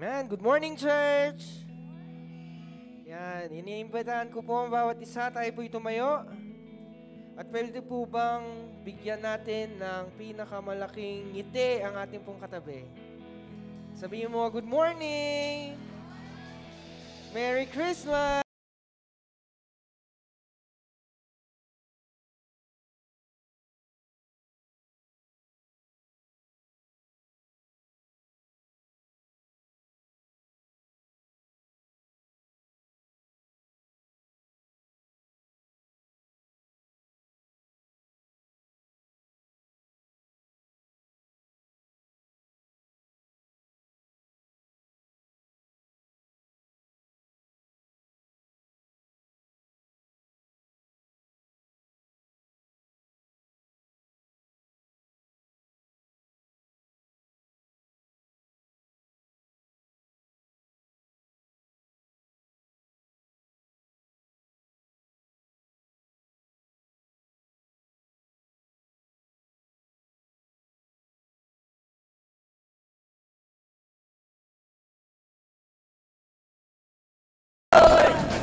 Amen. Good morning, church! Yan, iniimbitahan ko po ang bawat isa. Tayo po'y tumayo. At pwede po bang bigyan natin ng pinakamalaking ngiti ang ating pong katabi? Sabihin mo, good morning! Merry Christmas!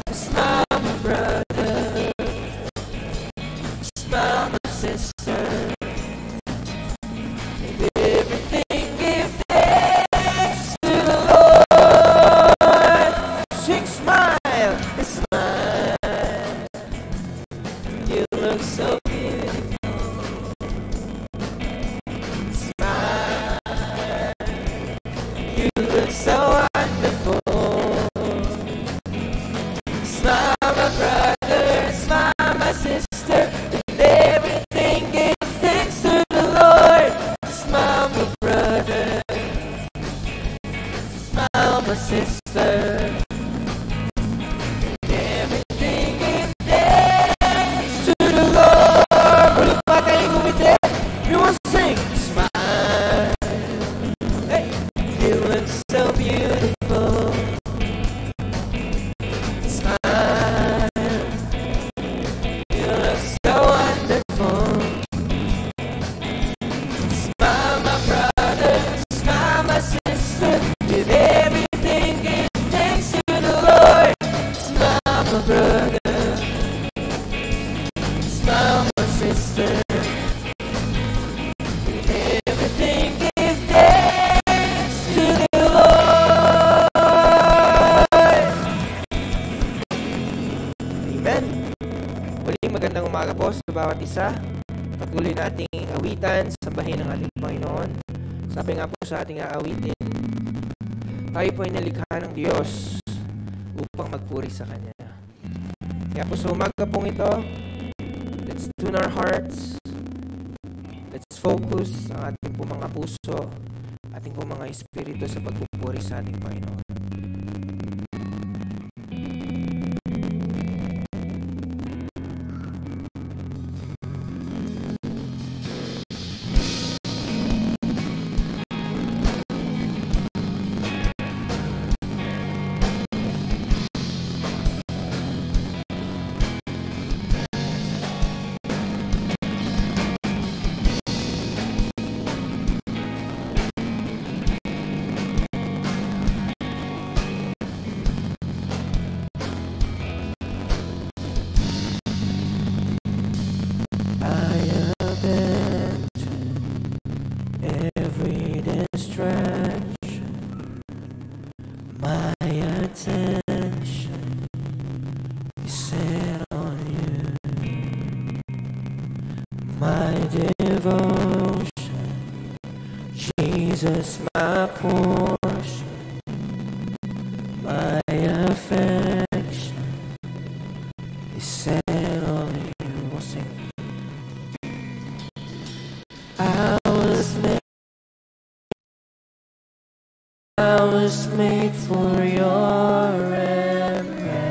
Smile, my brother. Smile, my sister. Give everything, give thanks to the Lord. Sing, smile, smile. You look so beautiful. Smile. You look so wonderful. Smile, my brother, smile, my sister, and everything give thanks to the Lord. Smile, my brother, smile, my sister, and everything give thanks to the Lord. Bulog pa kayo kumite. You want to sing? Smile. Hey, you look so beautiful. Magandang umaga po sa bawat isa. Patuloy nating awitan, sambahin ang ating Panginoon. Sabi nga po sa ating aawitin, tayo po ay nalikha ng Diyos upang magpuri sa Kanya. Kaya po sa umaga pong ito, let's tune our hearts, let's focus ang ating po mga puso, ating po mga espiritu sa pagpupuri sa ating Panginoon. Jesus, my portion, my affection is set on you. We'll sing. I was made for your embrace.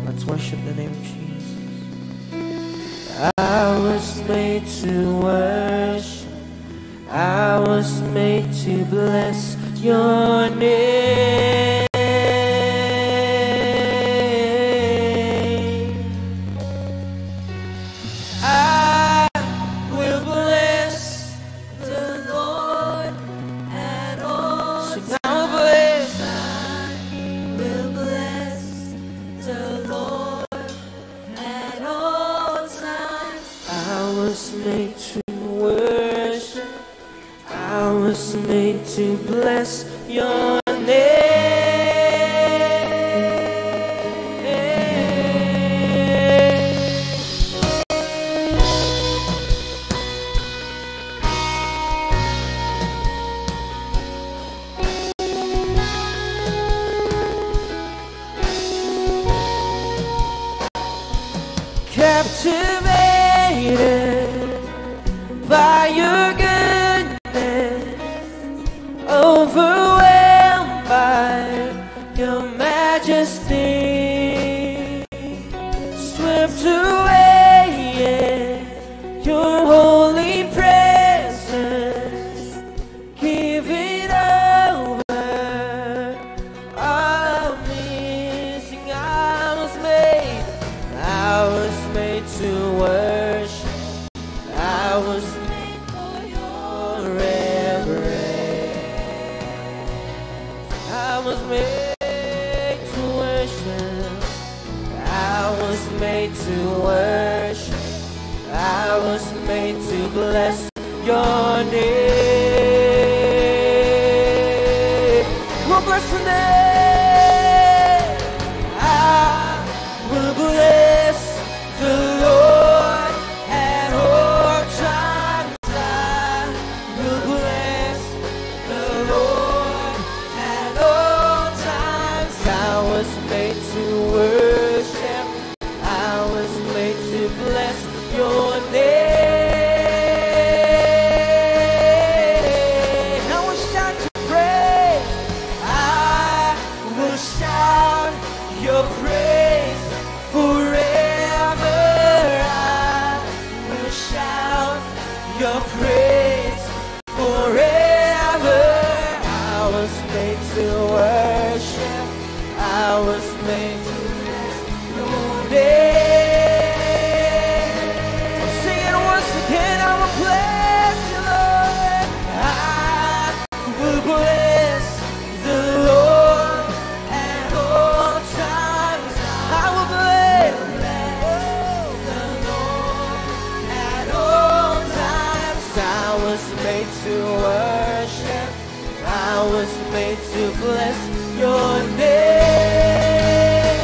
Let's worship the name of Jesus. I was made to worship. I was made to bless your name. I will bless the Lord. captivated by your goodness, overwhelmed by your majesty, swept away in your holy presence, give it over all of me. Sing, I was made to worship. I was made for your reverence. I was made to worship. I was made to worship. I was made to bless your name. Come on, bless the name. I will bless the Lord at all times. I will bless the Lord at all times. I was made to worship. I was made to bless your name. I will shout your praise. I will shout your praise forever. I will shout your praise forever. I was made to worship. I was made to bless your name. Sing it once again. I will bless you, Lord. I will bless the Lord at all times. I will bless the Lord at all times. I was made to worship. I was made to bless your name.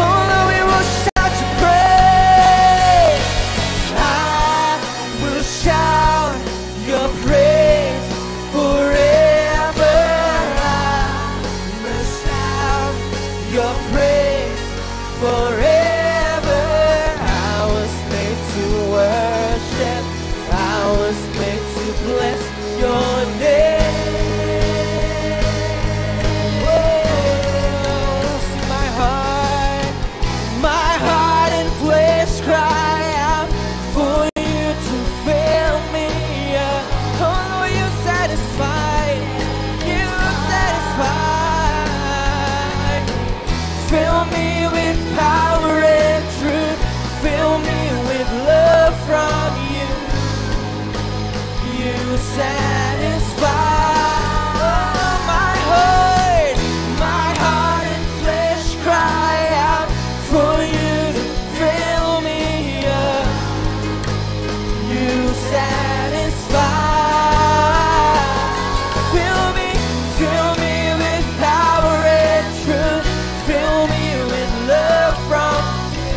Oh Lord, we will shout your praise. I will shout your praise forever. I will shout your praise forever. I was made to worship. I was made to bless your name. My heart and flesh cry out for you to fill me. Oh Lord, you satisfy. You satisfy. Fill me with power and truth. Fill me with love from you. You satisfy. Oh, my heart and flesh cry out for you to fill me up. You satisfy. Fill me with power and truth. Fill me with love from you.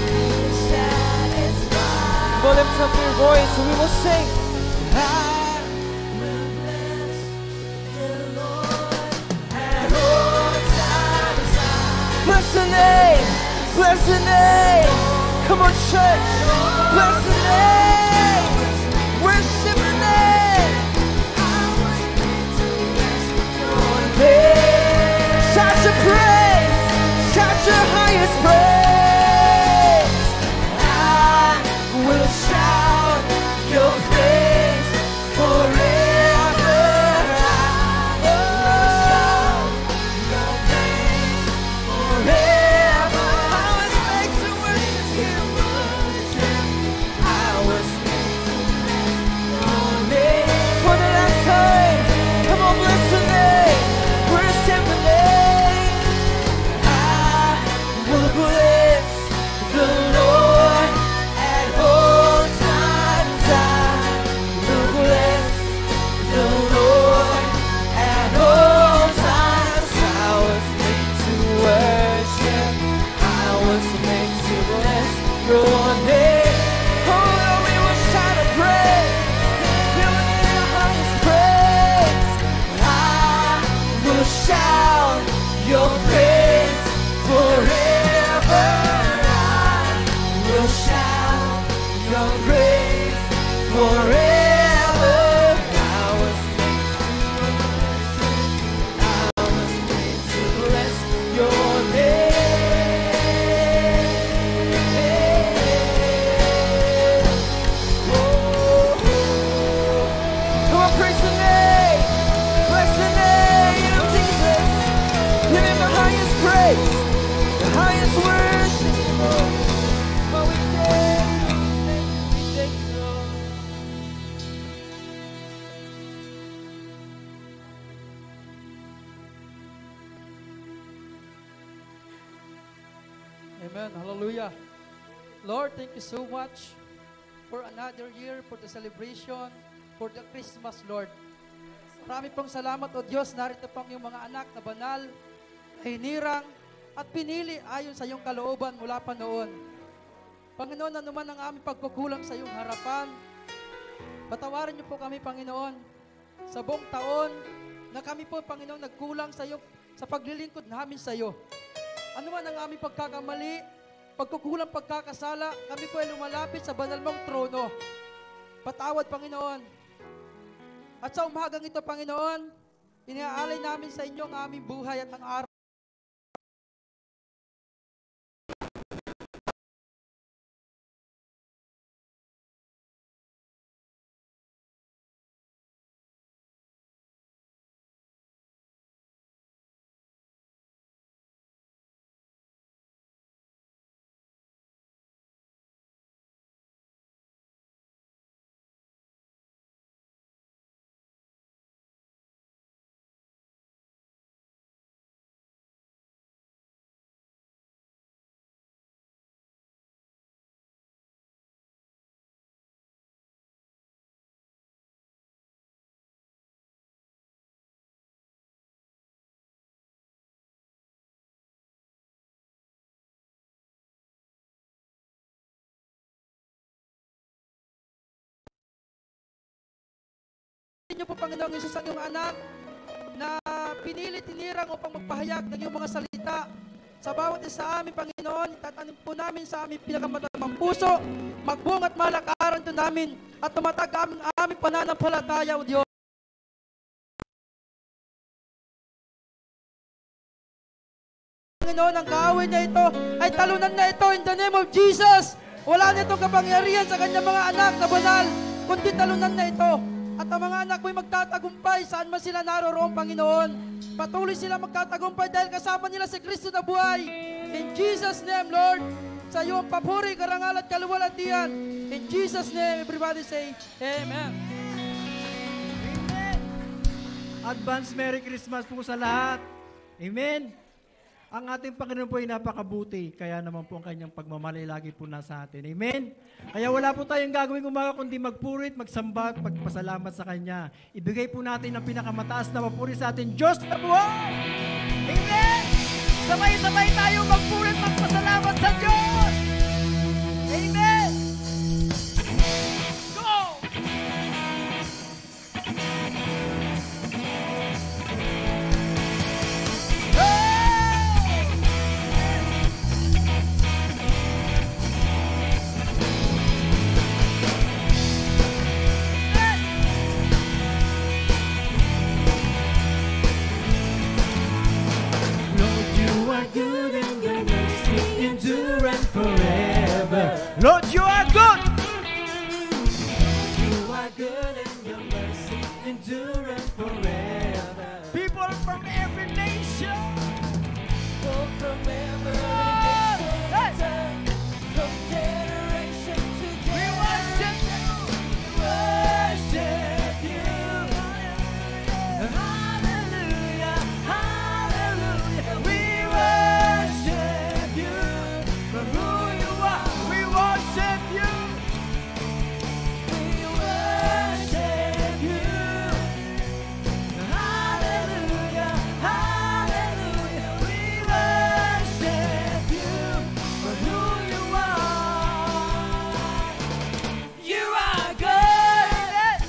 You satisfy. Well, lift up your voice and we will sing. I will bless the Lord at all times. Bless the name. Bless the name. Come on, church. Bless the name. Worship the name. Shout your praise. Shout your highest praise. I will shout your praise forever. I will shout your praise forever. I was made to worship you. I was made to bless your name. For the last time, come on, bless the name. Worship the name. I will bless the Lord at all times. I will bless the Lord at all times. I was made to worship. I was made to bless your name. Oh Lord, we will shout a praise. Fill it in the highest praise. I will shout your praise forever. I highest praise, the highest worship, Lord. For we thank you, Lord. Amen. Hallelujah. Lord, thank you so much for another year, for the celebration, for the Christmas, Lord. Marami pong salamat, O Diyos. Narito pang yung mga anak na banal, na hinirang, at pinili ayon sa iyong kalooban mula pa noon. Panginoon, ano man ang aming pagkukulang sa iyong harapan, patawarin niyo po kami, Panginoon, sa buong taon na kami po, Panginoon, nagkulang sa iyo, sa paglilingkod namin sa iyo. Ano man ang aming pagkakamali, pagkukulang, pagkakasala, kami po ay lumalapit sa banal mong trono. Patawad, Panginoon. At sa umagang ito, Panginoon, iniaalay namin sa inyo ang aming buhay at ang araw. Inyo po, Panginoong Isus, ang iyong anak na pinili, tinirang upang magpahayag ng iyong mga salita sa bawat isa amin, Panginoon. Itatanim po namin sa aming pinakamatamang puso, magbunga at malakaran ito namin at tumatag aming pananampalataya, O Diyos. Panginoon, ang kaaway na ito ay talunan na ito in the name of Jesus. Wala na itong kapangyarihan sa kanyang mga anak na banal, kundi talunan na ito. At ang mga anak mo'y magtatagumpay saan man sila naroroon, Panginoon. Patuloy sila magtatagumpay dahil kasama nila si Kristo na buhay. In Jesus' name, Lord, sa iyo ang papuri, karangal at kaluwalhatian. In Jesus' name, everybody say, Amen. Amen. Advance Merry Christmas po sa lahat. Amen. Ang ating Panginoon po ay napakabuti, kaya naman po ang kanyang pagmamahal lagi po nasa atin. Amen? Kaya wala po tayong gagawing umaga kundi magpurit, magsamba, magpasalamat sa Kanya. Ibigay po natin ang pinakamataas na papuri sa ating Diyos na buhay! Amen! Sabay-sabay tayo magpurit, magpasalamat sa Diyos! Amen! Go! Lord, you are good. You are good and your mercy endureth forever. People from every nation. People from every nation. From generation to generation. We worship you. Worship you. Hallelujah. Hallelujah. We worship you. For who you are. We worship you. We worship you. Hallelujah, hallelujah. We worship you for who you are. You are good.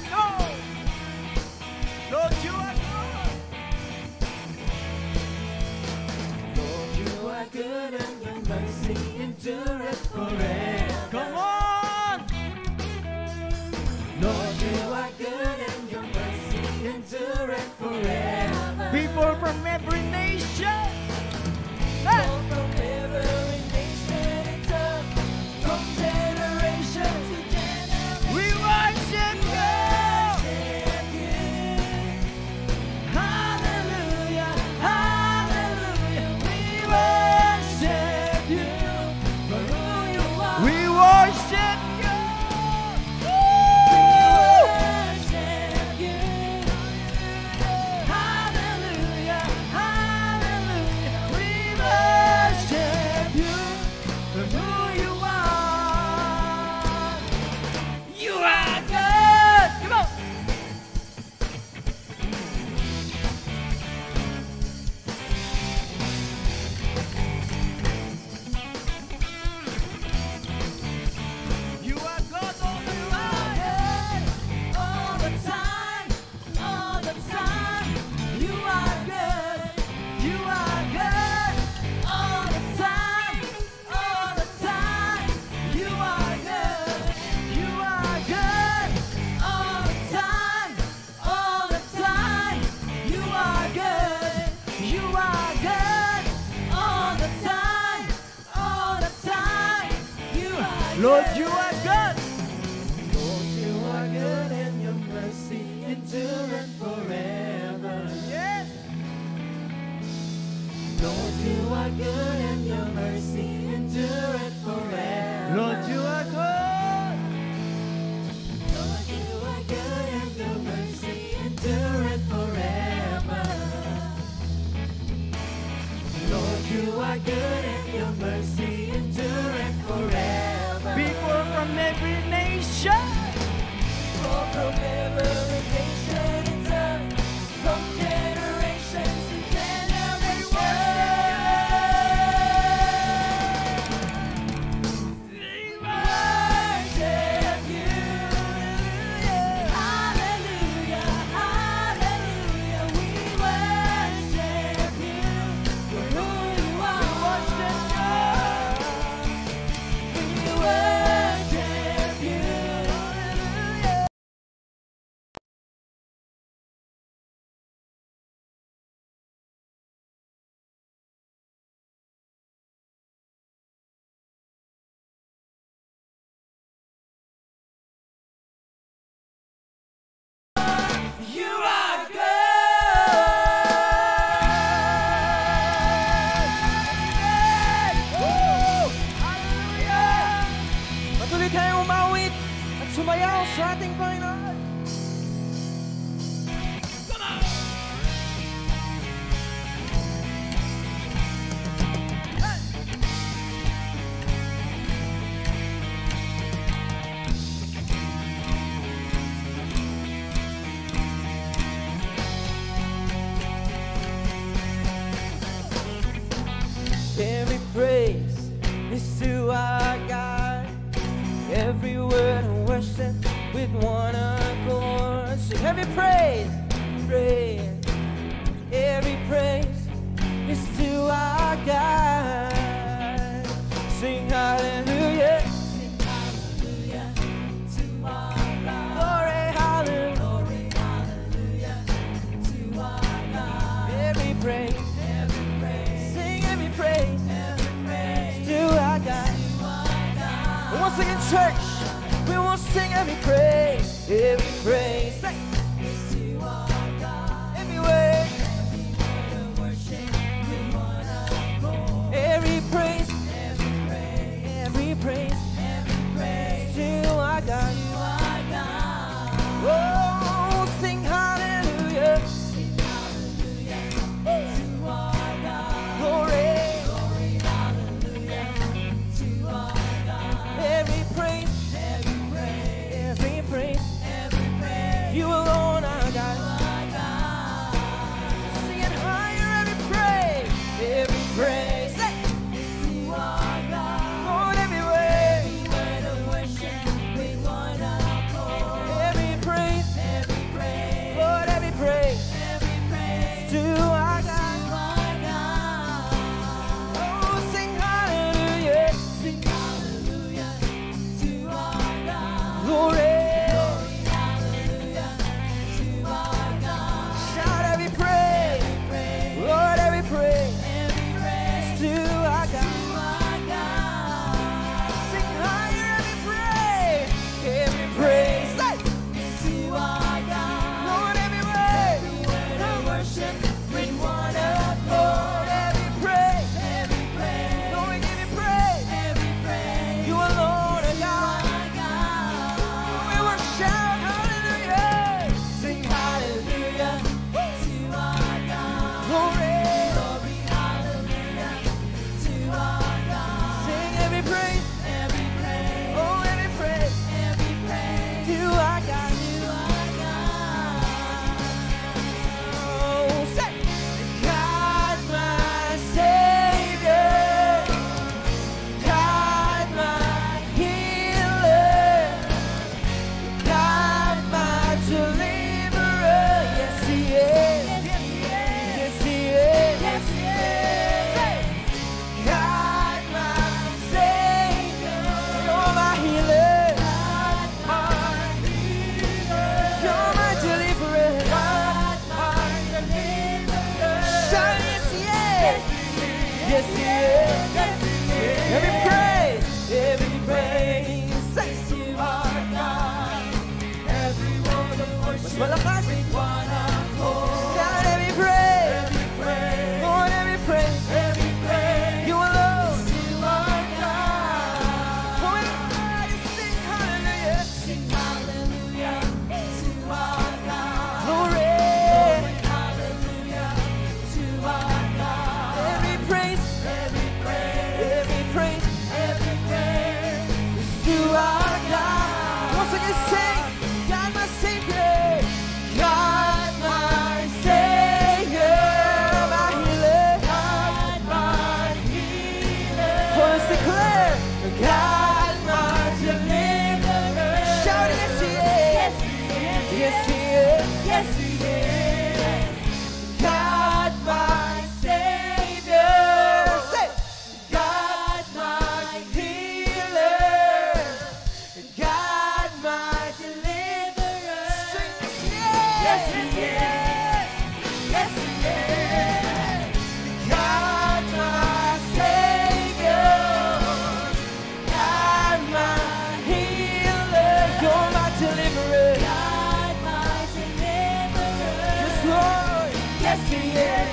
Lord, you are good. Lord, you are good and your mercy endureth forever. Come on! Lord, you are good and your mercy endureth forever. People from every nation. People from every nation and tongue, from generation to generation. We worship you. Hallelujah, hallelujah. We Lord, you are good. Lord, you are good and your mercy endureth forever. Yes. Lord, you are good and your mercy endureth forever. Lord, you are good. Lord, you are good and your mercy endureth forever. Lord, you are good and your mercy endureth forever. People from every nation. People from every nation and tongue, from generations to generations. We worship you. Hallelujah, hallelujah. We worship you for who you are. We worship you. You are good! Woo! Hallelujah! Patuloy tayong umawit at sumayaw sa ating Panginoon. Come on! Hey! Every praise is to our God. Every word of worship with one accord. Sing every praise, praise. Every praise is to our God. Sing hallelujah. Sing hallelujah to our God. Glory, hallelujah. Glory, hallelujah to our God. Every praise. Sing every praise to our God. And once again, church, we will sing every praise. Every praise. Say. Every word. Every praise. Every praise. To our God. Oh, sing hallelujah. Glory. Every praise, every praise, you alone are God. Sing it higher, every praise, say, Lord, every word of worship, every praise, Lord, every praise, to our God. Oh, sing hallelujah, glory. Shout every praise, Lord, every praise, to our God. Sing higher every praise, say, Lord, every word of worship with one accord. Every praise, Lord, we give you praise, you alone are God. We will shout hallelujah, sing hallelujah to our God. Glory, hallelujah to our God. Sing every praise, oh every praise to our God. Oh, say, God my Savior, God my healer, God my deliverer, yes He is, yes He is, yes He is. God my Savior, you're my healer, you're my deliverer, shout yes He is, yes He is. Every praise, praise, every praise is to our God. Once again, sing, God my Savior, God my Savior, my healer, God my healer. Let's declare, God my deliverer. Shout it, yes He is, yes He is, yes He is. God my Savior, say, God my healer, God my deliverer. Sing, yes He is, yes He is. God my Savior, God my healer, you're my deliverer. God my deliverer. Yes Lord, yes He is,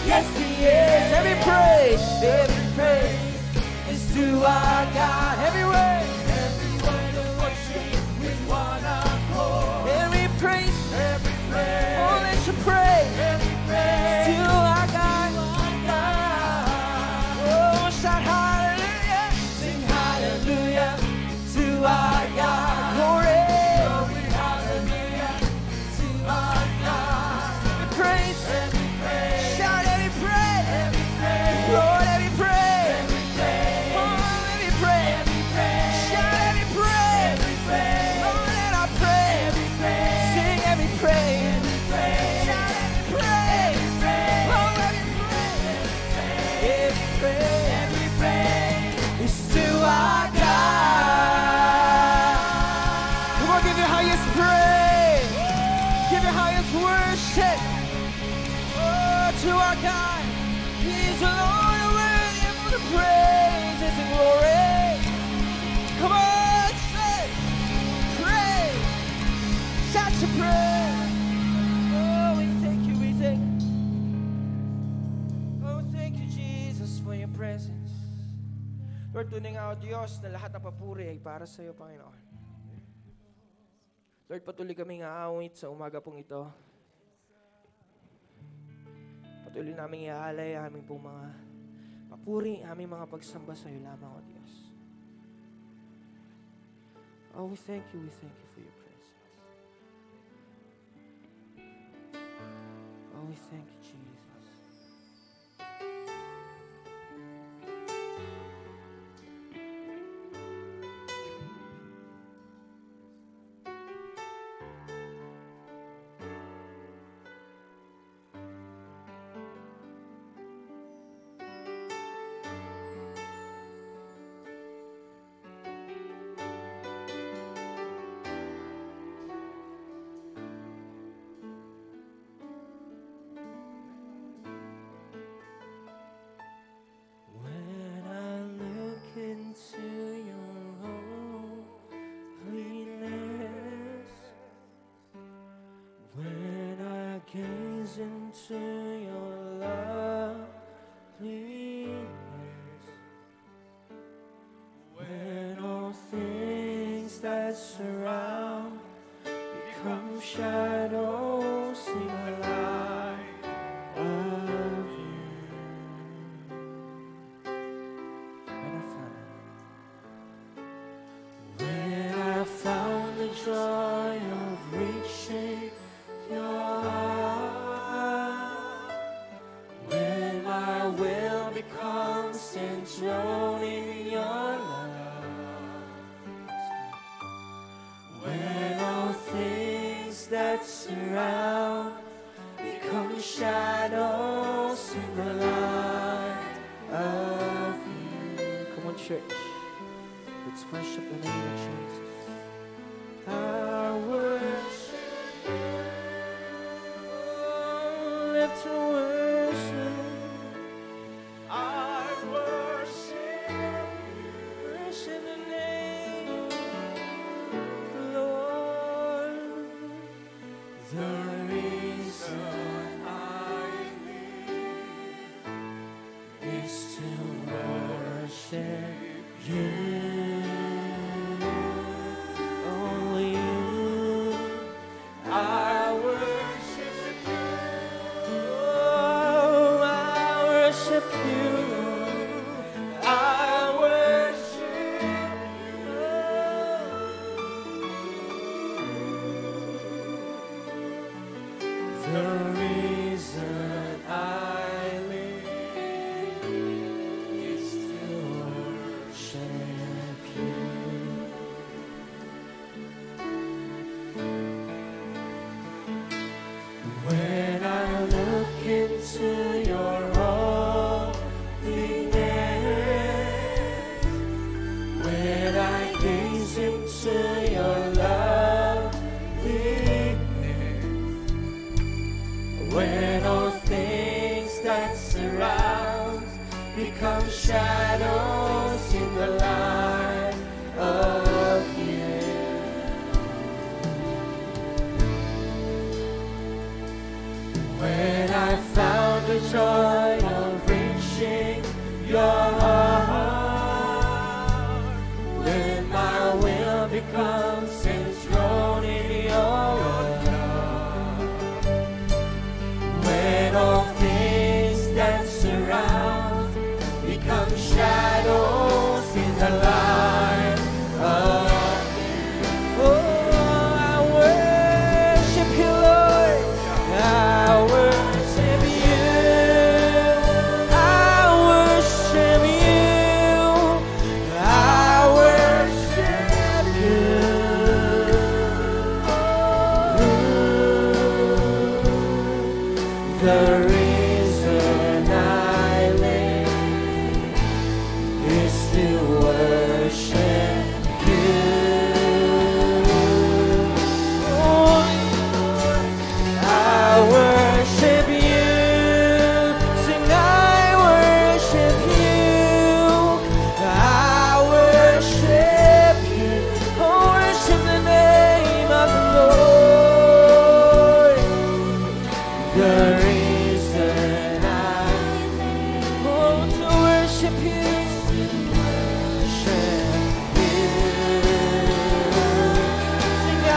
yes He is. Every praise is to our God. Everywhere, everyone to worship with one accord. Every praise, oh let you pray, to our God. Oh shout hallelujah, sing hallelujah to our God. Glory, hallelujah to our God. Every praise, shout every praise, Lord every praise, oh every praise, shout every praise, Lord let our praise, sing every praise, shout every praise, oh every praise is to our God. Come on, give your highest praise, give your highest worship, oh to our God. He's alone and worthy of the praises and glory. Come on, say, praise, shout your praise. Oh, we thank you, we thank you. Oh, thank you, Jesus, for your presence. Lord, tunay nga o Diyos na lahat ng papuri ay para sa iyo, Panginoon. Lord, patuloy kaming aawit sa umaga pong ito. Patuloy namin iaalay aming pong mga papuri, aming mga pagsamba sa iyo lamang, O Diyos. Oh, we thank you for your presence. Oh, we thank you, Jesus. Into your loveliness, when all things that surround become shadows in the light of you, when I found the joy of reaching your heart, when my will becomes enthroned in your love, when all things that surround become shadows in the light of you. Come on, church, let's worship the name of Jesus. I worship, lift to worship. I worship the name of the Lord. The reason I live is to worship you. Only you. I worship you, Lord. I worship you. The reason I live is to worship you. When I look into your holiness, when I gaze into your loveliness, when all things that surround become shadows in the light of you. When I found the joy of reaching your heart, when my will becomes enthroned in your love, when all things that surround become shadows in the light of you. Oh, I worship you, Lord. I worship you. I worship you. I worship you. The reason I live is to worship you. Oh, I worship you. Sing, I worship you. I worship you. I worship the name of the Lord. The reason I want to worship you. Worship you. Sing, I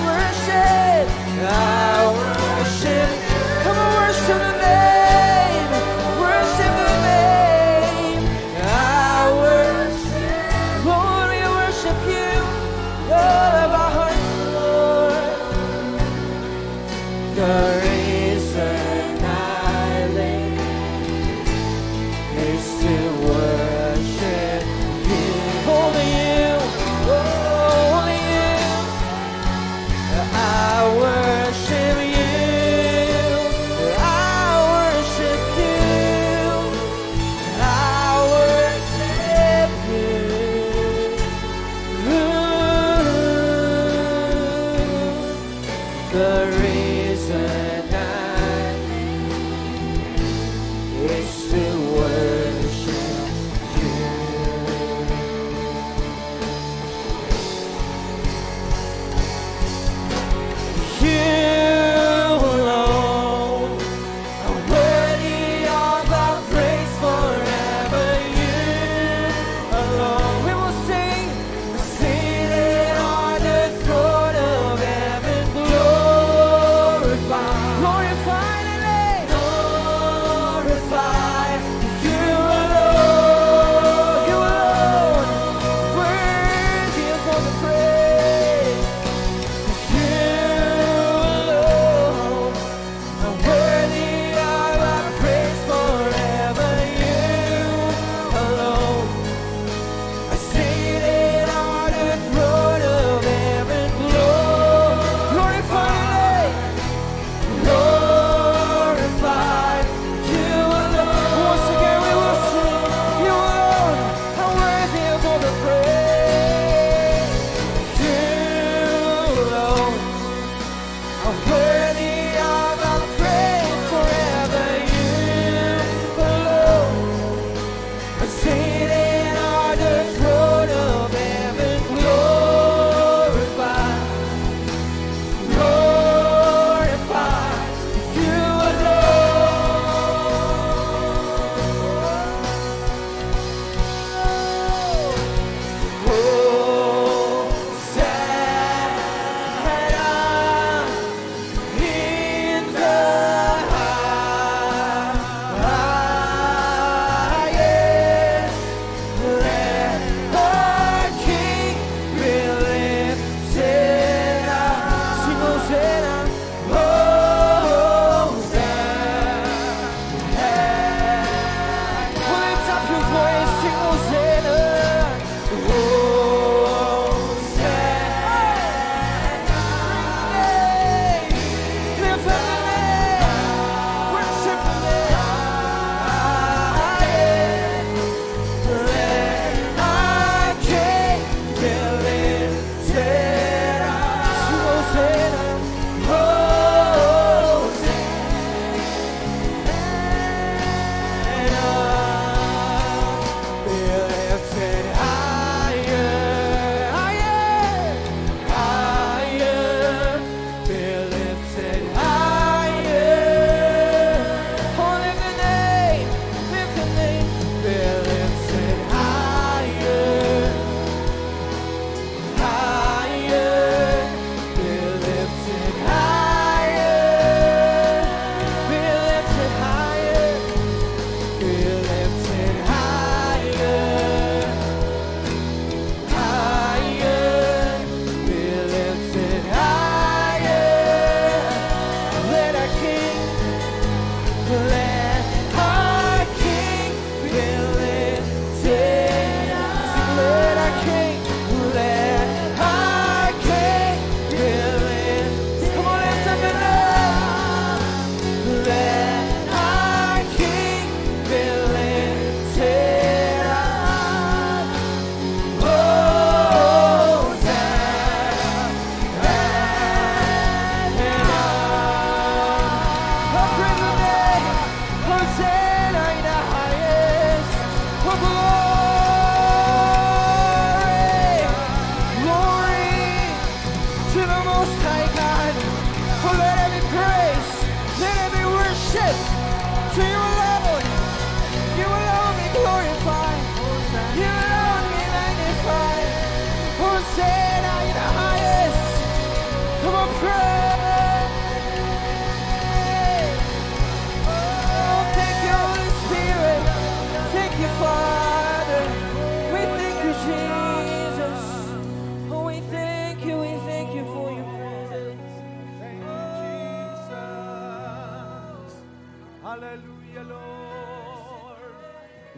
worship. I worship. Come on, worship the name. Worship the name. I worship. Lord, we worship you. All of our hearts, Lord. The reason I live is to worship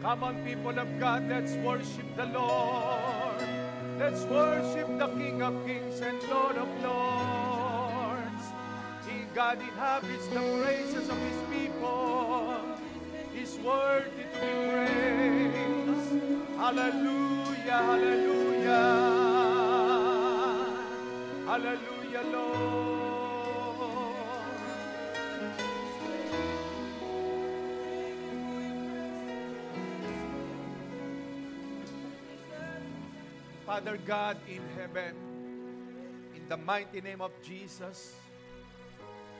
Come on, people of God, let's worship the Lord. Let's worship the King of Kings and Lord of Lords. God inhabits the praises of His people. He's worthy to be praised. Hallelujah, hallelujah. Hallelujah, Lord. Father God in heaven, in the mighty name of Jesus,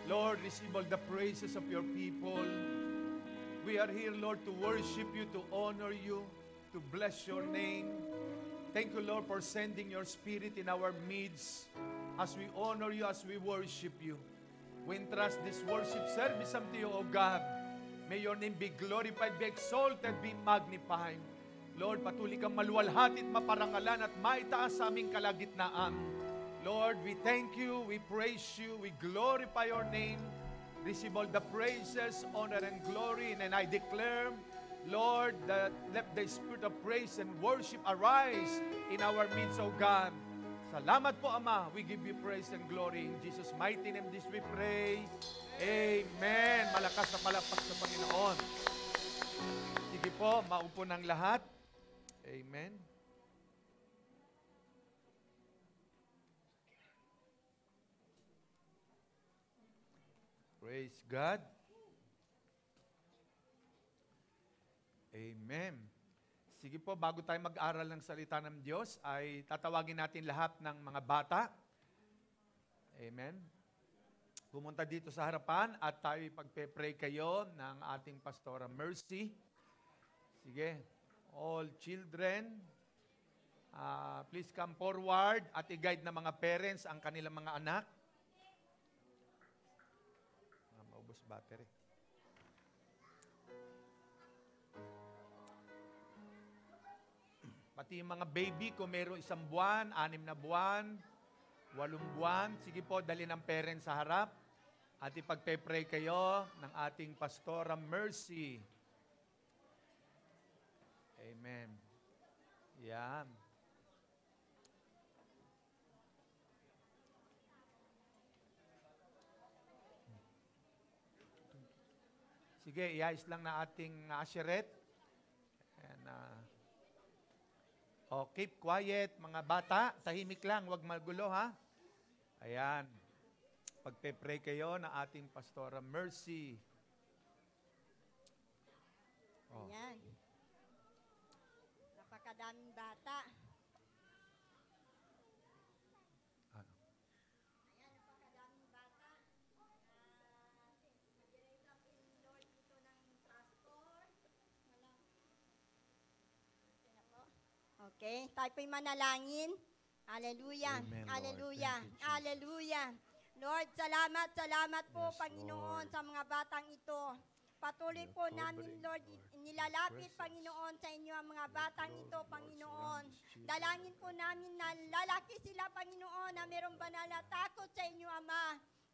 Lord, receive all the praises of your people. We are here, Lord, to worship you, to honor you, to bless your name. Thank you, Lord, for sending your Spirit in our midst as we honor you, as we worship you. We entrust this worship service unto you, O God. May your name be glorified, be exalted, be magnified. Lord, patuloy kang maluwalhati at maparangalan at maitaas sa aming kalagitnaan. Lord, we thank you, we praise you, we glorify your name. Receive all the praises, honor, and glory. And I declare, Lord, that let the spirit of praise and worship arise in our midst, O God. Salamat po, Ama. We give you praise and glory. In Jesus' mighty name, this we pray. Amen. Malakas na palapak sa Panginoon. Sige po, maupo ng lahat. Amen. Praise God. Amen. Sige po, bago tayo mag-aral ng salita ng Diyos, ay tatawagin natin lahat ng mga bata. Amen. Pumunta dito sa harapan at tayo ipagpe-pray kayo ng ating Pastora Mercy. Sige. All children, please come forward at i-guide na mga parents ang kanilang mga anak. Maubos battery. Pati yung mga baby, kung mayroong 1 buwan, 6 na buwan, 8 buwan, sige po, dali ng parents sa harap at ipagpe-pray kayo ng ating Pastora Mercy. Amen. Yan. Sige, iayos lang na ating asheret. And, keep quiet, mga bata. Tahimik lang, huwag magulo, ha? Ayan. Pagpe-pray kayo ng ating Pastora Mercy. Ayan. Napakadaming bata. Ano? Ayan, napakadaming bata. Mag-raise up in Lord dito ng pastor. Okay, tayo po'y manalangin. Hallelujah. Amen, Hallelujah. Lord. Thank you, Jesus. Hallelujah. Lord, salamat po, Yes, Panginoon, Lord. sa mga batang ito. Patuloy You're po covering, namin, Lord, Lord, nilalapit, presence. Panginoon, sa inyo ang mga Let batang glory, ito, Lord, Panginoon. surround these children, Dalangin po Lord. namin na lalaki sila, Panginoon, na mayroong banal na takot sa inyo, Ama.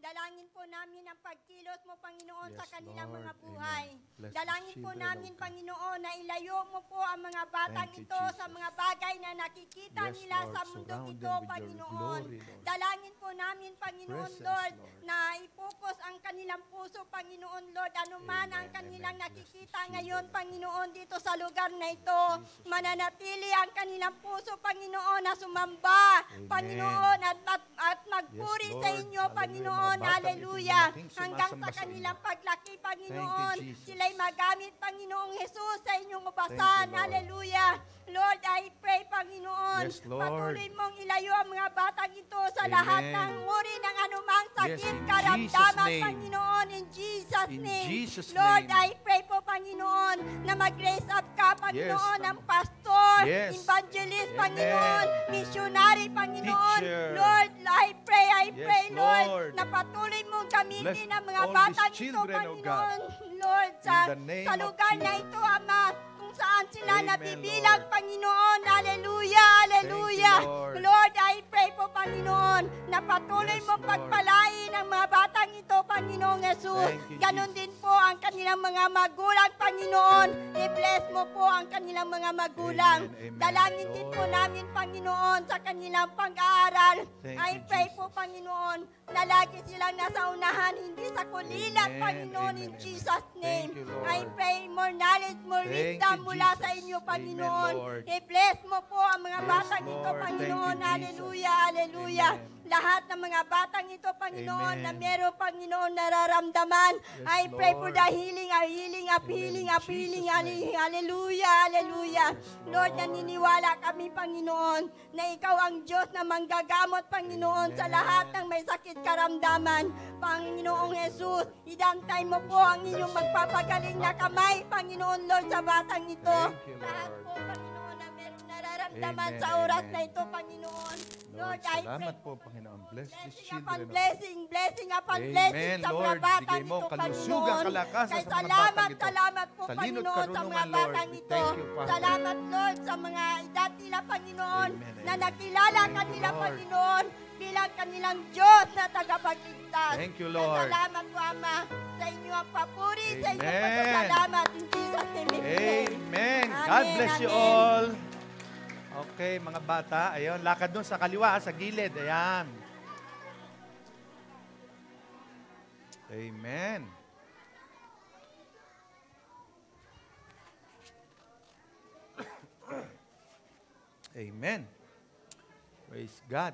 Dalangin po namin ang pagkilos mo, Panginoon, sa Yes, kanilang Lord. mga buhay. Amen. Bless Dalangin these po children, namin, O God. Panginoon, na ilayo mo po ang mga batang Thank you, ito sa Jesus. mga bagay na nakikita Yes, nila Lord. sa mundong Surround ito, them with your Panginoon. glory, Lord. Dalangin po namin, Panginoon, Presence, Lord, Lord. na ipokus ang kanilang puso, Panginoon, Lord, anuman ang Amen, kanilang amen. nakikita Bless these ngayon, children, Panginoon, dito sa lugar na ito. Jesus. Mananatili ang kanilang puso, Panginoon, na sumamba, Amen. Panginoon, at magpuri Yes, sa Lord. inyo, Hallelujah. Panginoon, Mga batang hallelujah. ito'y malaking Hanggang sumasamba sa sa kanilang inyo. paglaki, Panginoon, Thank you, Jesus. sila'y magamit, Panginoong Jesus, sa inyong ubasan, Thank you, Lord. hallelujah. Lord, I pray, Panginoon, Yes, Lord. patuloy mong ilayo ang mga batang ito sa Amen. lahat ng uri ng anumang Yes, sakit, in karamdaman, Jesus' name. Panginoon, in Jesus' In name. Jesus' Lord, name. I pray po, Panginoon, na mag-raise up ka, Panginoon, Yes, ng pastor, Yes. evangelist, Amen. Panginoon, missionary, Panginoon. Teacher. Lord, I pray, Yes, Lord, Lord. na patuloy mong gamitin Bless ang mga all batang these ito, children, O Panginoon. God. Lord, In the name sa of lugar na Jesus. ito, Ama, kung saan sila Amen, nabibilang, Lord. Panginoon. Hallelujah, hallelujah. Thank you, Lord. Lord, I pray po, Panginoon, na patuloy Yes, mong Lord. pagpalain ang mga bata batang ito, Panginoong Jesus. Thank you, Ganon din po ang kanilang mga magulang, Panginoon. I-bless mo po ang kanilang mga magulang. Amen. Amen, Dalangin din Lord. po namin, Panginoon, sa kanilang pag-aaral. Thank I you, pray Jesus. po, Panginoon, na lagi silang nasa unahan, hindi sa kulilat, Amen. Panginoon, in Amen. Jesus' name. Thank you, Lord. I pray more knowledge, more Thank wisdom you, mula Jesus. sa inyo, Amen, Panginoon. Lord. I-bless mo po ang mga Yes, batang ito, Lord. Panginoon. Thank you, Jesus. Hallelujah, hallelujah. Amen. Lahat ng mga batang ito, Panginoon, Amen. na meron, Panginoon, nararamdaman. Yes, I pray for Lord. the healing, In healing, Jesus' name. hallelujah, hallelujah. Lord, naniniwala kami, Panginoon, na ikaw ang Diyos na manggagamot, Panginoon, sa Amen. lahat ng may sakit karamdaman. Panginoong Jesus, idantay mo po ang inyong magpapagaling na kamay, Panginoon, Lord, sa batang ito. Thank you, Lahat Lord. po, Panginoon, na meron nararamdaman Amen, sa oras amen. na ito, Panginoon. Lord, Lord, I pray salamat po, Panginoon. Bless these blessing upon children. blessing, blessing upon Amen, blessing sa mga Lord. batang Bigay mo ito, kalusugan, Panginoon. kalakasan Kay sa mga salamat, batang ito. salamat po, Talino't Panginoon, sa mga karunungan, Lord. batang We ito. thank you, Father. Salamat, Lord, sa mga edad nila, Panginoon, Amen, na amen. nakilala Thank you, kanila, Lord. Panginoon, bilang kanilang Diyos na tagapagligtas. Thank you, Lord. Salamat po, Ama, sa inyo ang papuri, sa inyo Amen. pasasalamat. In Jesus' name we pray. Amen. God Amen, bless you amen. all. Okay, mga bata. Ayun, lakad doon sa kaliwa, sa gilid. Ayan. Amen. Amen. Praise God.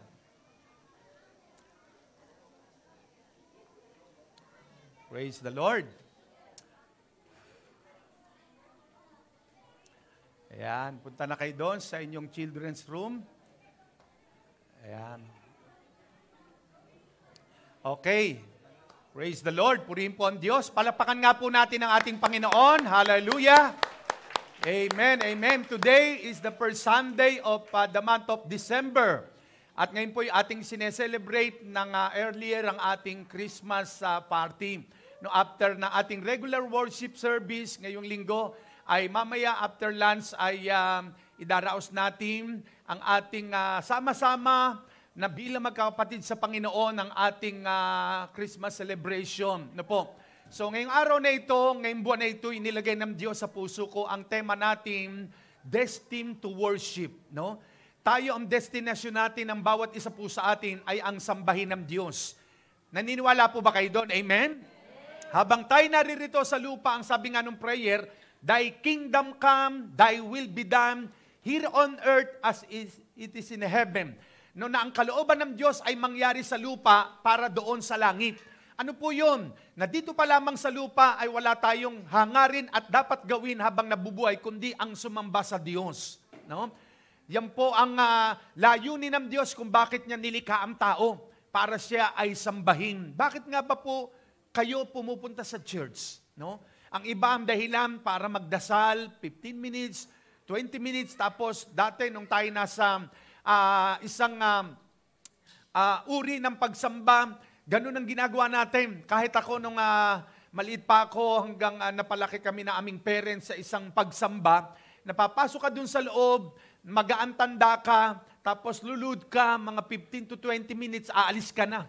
Praise the Lord. Ayan, punta na kayo doon sa inyong children's room. Ayan. Okay. Praise the Lord. Purihin po ang Diyos. Palapakan nga po natin ang ating Panginoon. Hallelujah. Amen, amen. Today is the first Sunday of the month of December. At ngayon po yung ating sineselebrate ng earlier ang ating Christmas party. No, after na ating regular worship service ngayong linggo, ay mamaya after lunch ay idaraos natin ang ating sama-sama na bilang magkakapatid sa Panginoon ang ating Christmas celebration. No po. So ngayong araw na ito, ngayong buwan na ito, inilagay ng Diyos sa puso ko ang tema natin, Destined to Worship. No? Tayo, ang destination natin ng bawat isa po sa atin ay ang sambahin ng Diyos. Naniniwala po ba kayo doon? Amen? Habang tayo naririto sa lupa, ang sabi nga ng prayer, Thy kingdom come, Thy will be done, here on earth as it is in heaven. No, na ang kalooban ng Diyos ay mangyari sa lupa para doon sa langit. Ano po yun? Na dito pa lamang sa lupa ay wala tayong hangarin at dapat gawin habang nabubuhay, kundi ang sumamba sa Diyos. No? Yan po ang layunin ng Diyos kung bakit niya nilikha ang tao, para siya ay sambahin. Bakit nga ba po kayo pumupunta sa church? No? Ang iba ang dahilan para magdasal, 15 minutes, 20 minutes, tapos dati nung tayo nasa isang uri ng pagsamba, ganun ang ginagawa natin. Kahit ako nung maliit pa ako hanggang napalaki kami na aming parents sa isang pagsamba, napapasok ka dun sa loob, magaan tanda ka, tapos lulud ka, mga 15 to 20 minutes, aalis ka na.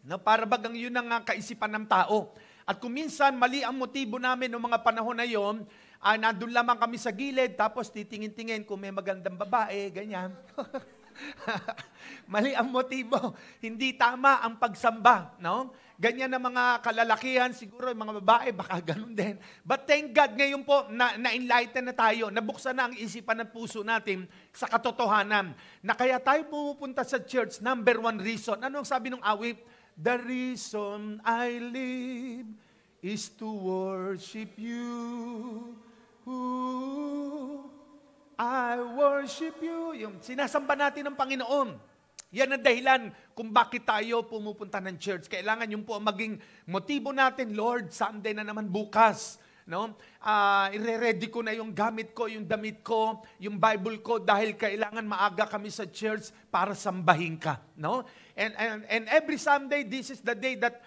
No, para bagang yun ang kaisipan ng tao. At kung minsan, mali ang motibo namin noong mga panahon na yon, nandun lamang kami sa gilid, tapos titingin-tingin kung may magandang babae, ganyan. Mali ang motibo. Hindi tama ang pagsamba. No? Ganyan na mga kalalakihan, siguro yung mga babae, baka ganun din. But thank God, ngayon po, na-enlighten na tayo, nabuksan na ang isipan at puso natin sa katotohanan. Na kaya tayo pumupunta sa church, number one reason. Ano ang sabi ng awit? The reason I live is to worship you. Ooh, I worship you. Yung sinasamba natin ng Panginoon. Yan ang dahilan kung bakit tayo pumupunta ng church. Kailangan yung po maging motibo natin, Lord, Sunday na naman bukas. No? Ire-ready ko na yung gamit ko, yung damit ko, yung Bible ko dahil kailangan maaga kami sa church para sambahin ka. No? And every Sunday, this is the day that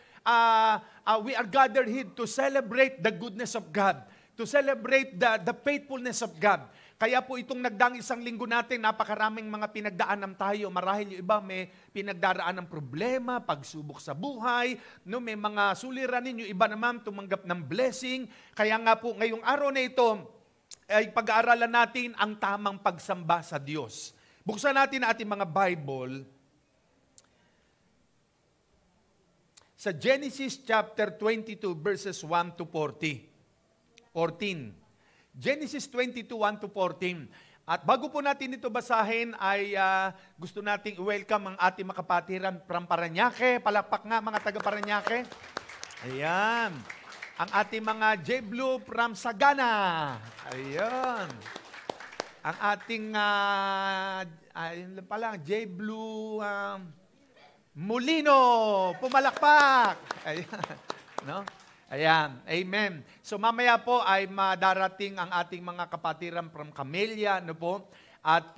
we are gathered here to celebrate the goodness of God. to celebrate the faithfulness of God. Kaya po itong nagdaang isang linggo natin, napakaraming mga pinagdaanan tayo. Marahil yung iba may pinagdaraan ng problema, pagsubok sa buhay, no, may mga suliranin, yung iba naman tumanggap ng blessing. Kaya nga po, ngayong araw na ito, ay pag-aaralan natin ang tamang pagsamba sa Diyos. Buksan natin ang ating mga Bible sa Genesis chapter 22 verses 1 to 14. Genesis 22, 1 to 14. At bago po natin ito basahin, ay gusto nating welcome ang ating mga kapatiran from Parañaque. Palakpak nga mga taga Parañaque. Ayan. Ang ating mga J-Blue from Sagana. Ayan. Ang ating, ayun pa lang, J-Blue Molino. Pumalakpak. Ayan. No? Ayan, amen. So mamaya po ay madarating ang ating mga kapatiran from Camellia, no po? At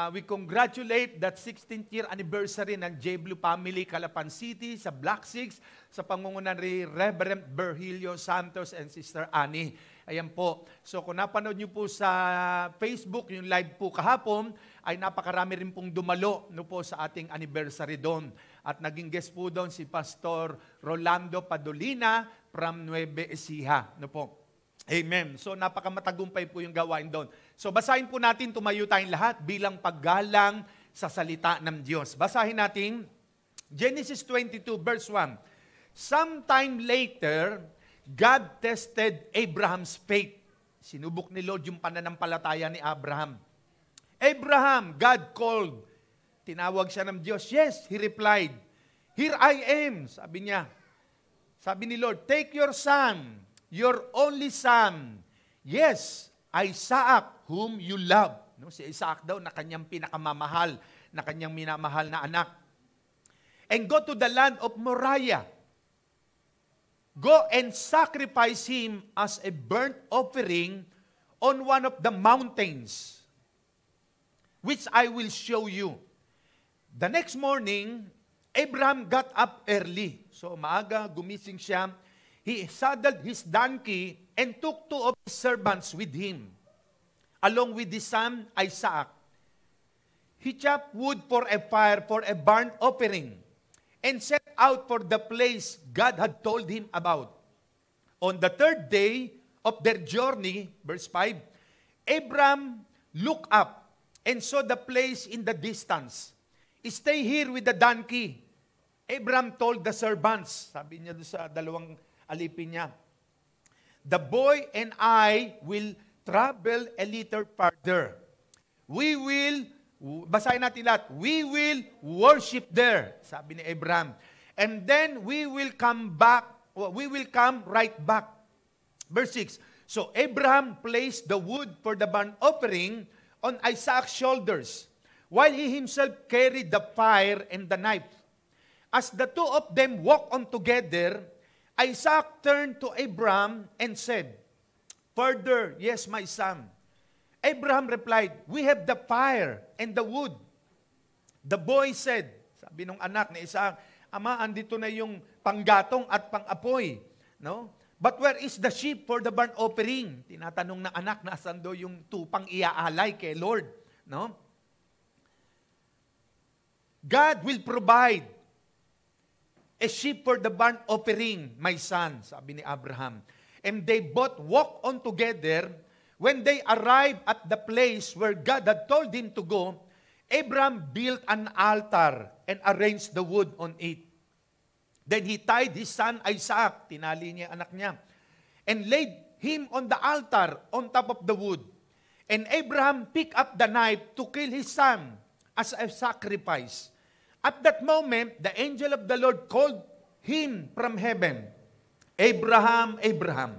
we congratulate that 16th year anniversary ng J-Blue family, Calapan City, sa Black Six, sa pangungunan ni Reverend Virgilio Santos and Sister Annie. Ayan po. So kung napanood niyo po sa Facebook, yung live po kahapon, ay napakarami rin pong dumalo, no po, sa ating anniversary doon. At naging guest po doon si Pastor Rolando Padolina from Nueve Ecija. No po. Amen. So napakamatagumpay po yung gawain doon. So basahin po natin, tumayo tayong lahat bilang paggalang sa salita ng Diyos. Basahin natin Genesis 22 verse 1. Sometime later, God tested Abraham's faith. Sinubok ni Lord yung pananampalataya ni Abraham. Abraham, God called. Tinawag siya ng Diyos. Yes, he replied. Here I am, sabi niya. Sabi ni Lord, take your son, your only son. Yes, Isaac, whom you love. No, si Isaac daw na kanyang pinakamamahal, na kanyang minamahal na anak. And go to the land of Moriah. Go and sacrifice him as a burnt offering on one of the mountains, which I will show you. The next morning, Abraham got up early. So maaga, gumising siya. He saddled his donkey and took 2 of his servants with him, along with his son Isaac. He chopped wood for a fire for a burnt offering and set out for the place God had told him about. On the 3rd day of their journey, verse 5, Abraham looked up and saw the place in the distance. Stay here with the donkey. Abraham told the servants, sabi niya doon sa dalawang alipin niya, the boy and I will travel a little further. We will, basahin natin lahat, we will worship there, sabi ni Abraham. And then we will come right back. Verse 6, so Abraham placed the wood for the burnt offering on Isaac's shoulders, while he himself carried the fire and the knife. As the 2 of them walked on together, Isaac turned to Abraham and said, Father, yes, my son. Abraham replied, we have the fire and the wood. The boy said, sabi nung anak ni Isaac, Ama, andito na yung panggatong at pangapoy. No? But where is the sheep for the burnt offering? Tinatanong ng anak, nasan do yung tupang iaalay kay Lord? No? God will provide a sheep for the burnt offering, my son, sabi ni Abraham. And they both walked on together. When they arrived at the place where God had told him to go, Abraham built an altar and arranged the wood on it. Then he tied his son Isaac, tinali niya anak niya, and laid him on the altar on top of the wood. And Abraham picked up the knife to kill his son as a sacrifice. At that moment, the angel of the Lord called him from heaven, Abraham, Abraham.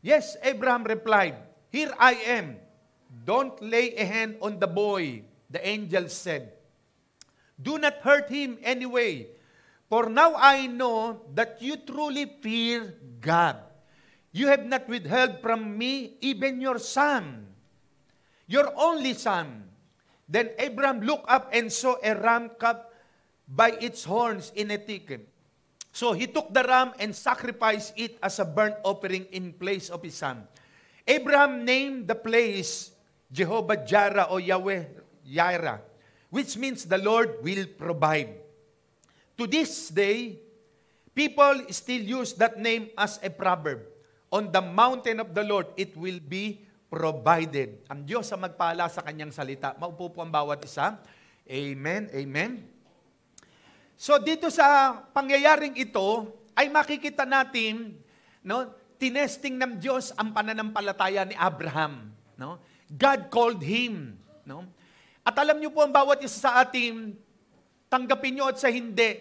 Yes, Abraham replied, here I am. Don't lay a hand on the boy, the angel said. Do not hurt him anyway, for now I know that you truly fear God. You have not withheld from me even your son, your only son. Then Abraham looked up and saw a ram caught by its horns in a thicket. So he took the ram and sacrificed it as a burnt offering in place of his son. Abraham named the place Jehovah Jireh o Yahweh Jireh, which means the Lord will provide. To this day, people still use that name as a proverb. On the mountain of the Lord, it will be provided. Ang Diyos ang magpala sa kanyang salita. Maupo po ang bawat isa. Amen, amen. So dito sa pangyayaring ito, ay makikita natin, no, tinesting ng Diyos ang pananampalataya ni Abraham. No? God called him. No? At alam niyo po ang bawat isa sa atin, tanggapin niyo at sa hindi,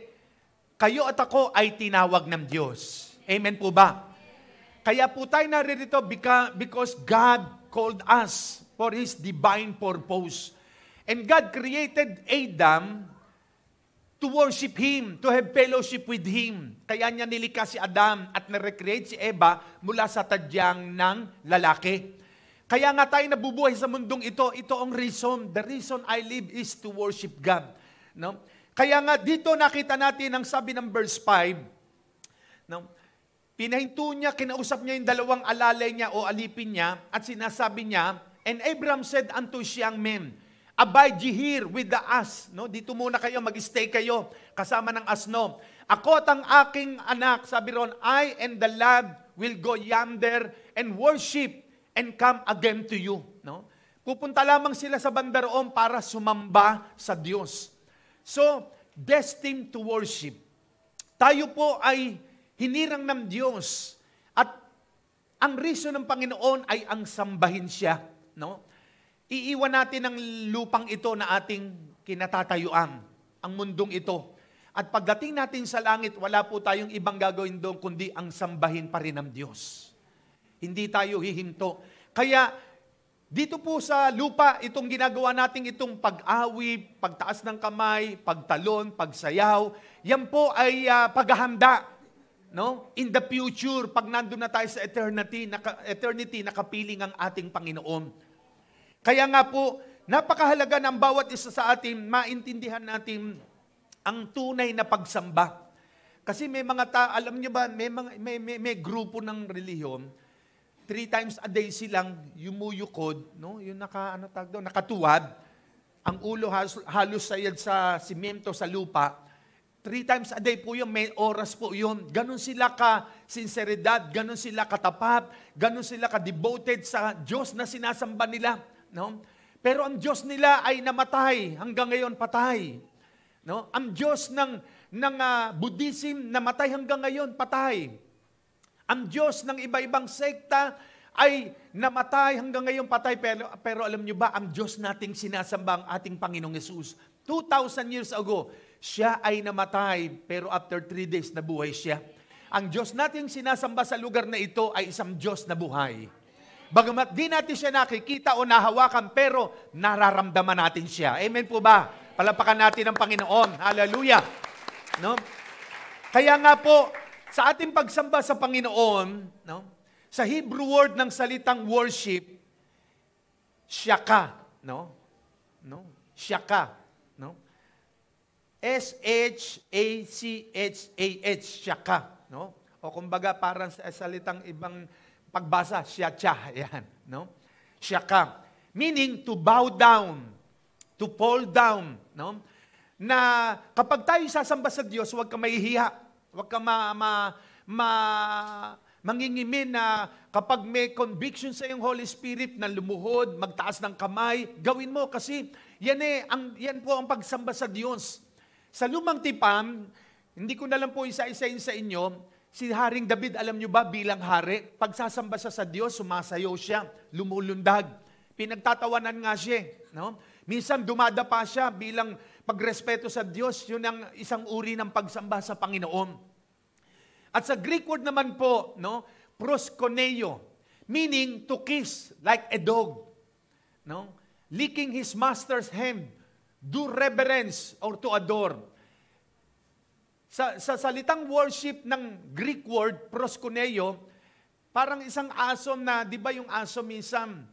kayo at ako ay tinawag ng Diyos. Amen po ba? Kaya po tayo naririto because God called us for His divine purpose. And God created Adam to worship Him, to have fellowship with Him. Kaya niya nilikha si Adam at na-recreate si Eva mula sa tadyang ng lalaki. Kaya nga tayo nabubuhay sa mundong ito, ito ang reason. The reason I live is to worship God. No? Kaya nga dito nakita natin ang sabi ng verse 5, no? Pinahinto niya, kinausap niya yung dalawang alalay niya o alipin niya at sinasabi niya, and Abraham said unto his young men, abide ye here with the ass. No? Dito muna kayo, mag-stay kayo kasama ng asno. Ako at ang aking anak, sabi ron, I and the lad will go yonder and worship and come again to you. No? Pupunta lamang sila sa banda roon para sumamba sa Diyos. So, destined to worship. Tayo po ay hinirang ng Diyos. At ang reason ng Panginoon ay ang sambahin siya. No? Iiwan natin ang lupang ito na ating kinatatayuan, ang mundong ito. At pagdating natin sa langit, wala po tayong ibang gagawin doon, kundi ang sambahin pa rin ng Diyos. Hindi tayo hihinto. Kaya, dito po sa lupa, itong ginagawa natin itong pag-awi, pagtaas ng kamay, pagtalon, pagsayaw, yan po ay paghahanda. No? In the future, pag nandun na tayo sa eternity, nakapiling ang ating Panginoon. Kaya nga po, napakahalaga ng bawat isa sa atin, maintindihan natin ang tunay na pagsamba. Kasi may mga alam niyo ba, may grupo ng relihiyon, 3 times a day silang yumuyukod, no? Yung nakatuwad, ang ulo halos sayad sa simento sa lupa. 3 times a day po yun, may oras po yun. Ganon sila ka-sinseridad, ganon sila katapat, ganon sila ka-devoted sa Diyos na sinasamba nila. No? Pero ang Diyos nila ay namatay, hanggang ngayon patay. No? Ang Diyos ng Buddhism namatay hanggang ngayon patay. Ang Diyos ng iba-ibang sekta ay namatay hanggang ngayon patay. Pero alam niyo ba, ang Diyos nating sinasamba, ang ating Panginoong Yesus, 2,000 years ago, siya ay namatay, pero after 3 days nabuhay siya. Ang Diyos nating sinasamba sa lugar na ito ay isang Diyos na buhay. Bagamat di natin siya nakikita o nahawakan, pero nararamdaman natin siya. Amen po ba? Palapakan natin ang Panginoon. Hallelujah. No? Kaya nga po, sa ating pagsamba sa Panginoon, no? Sa Hebrew word ng salitang worship, shaka. No? No? Shaka. No? S-H-A-C-H-A-H. Shaka. No? O kumbaga parang sa salitang ibang pagbasa, siya-cha, yan, no? Shaka. Meaning, to bow down, to fall down, no? Na kapag tayo sasamba sa Diyos, huwag ka mahihiya, huwag ka mangingimin na kapag may conviction sa iyong Holy Spirit na lumuhod, magtaas ng kamay, gawin mo kasi yan po ang pagsamba sa Diyos. Sa lumang tipan, hindi ko na lang po isa-isain sa inyo, si Haring David, alam nyo ba, bilang hari, pagsasamba siya sa Diyos, sumasayaw siya, lumulundag. Pinagtatawanan nga siya. No? Minsan dumadapa siya bilang pagrespeto sa Diyos, yun ang isang uri ng pagsamba sa Panginoon. At sa Greek word naman po, no, proskuneo, meaning to kiss like a dog. No? Licking his master's hand, do reverence or to adore. Sa salitang worship ng Greek word, proskuneo, parang isang aso na, di ba yung aso minsan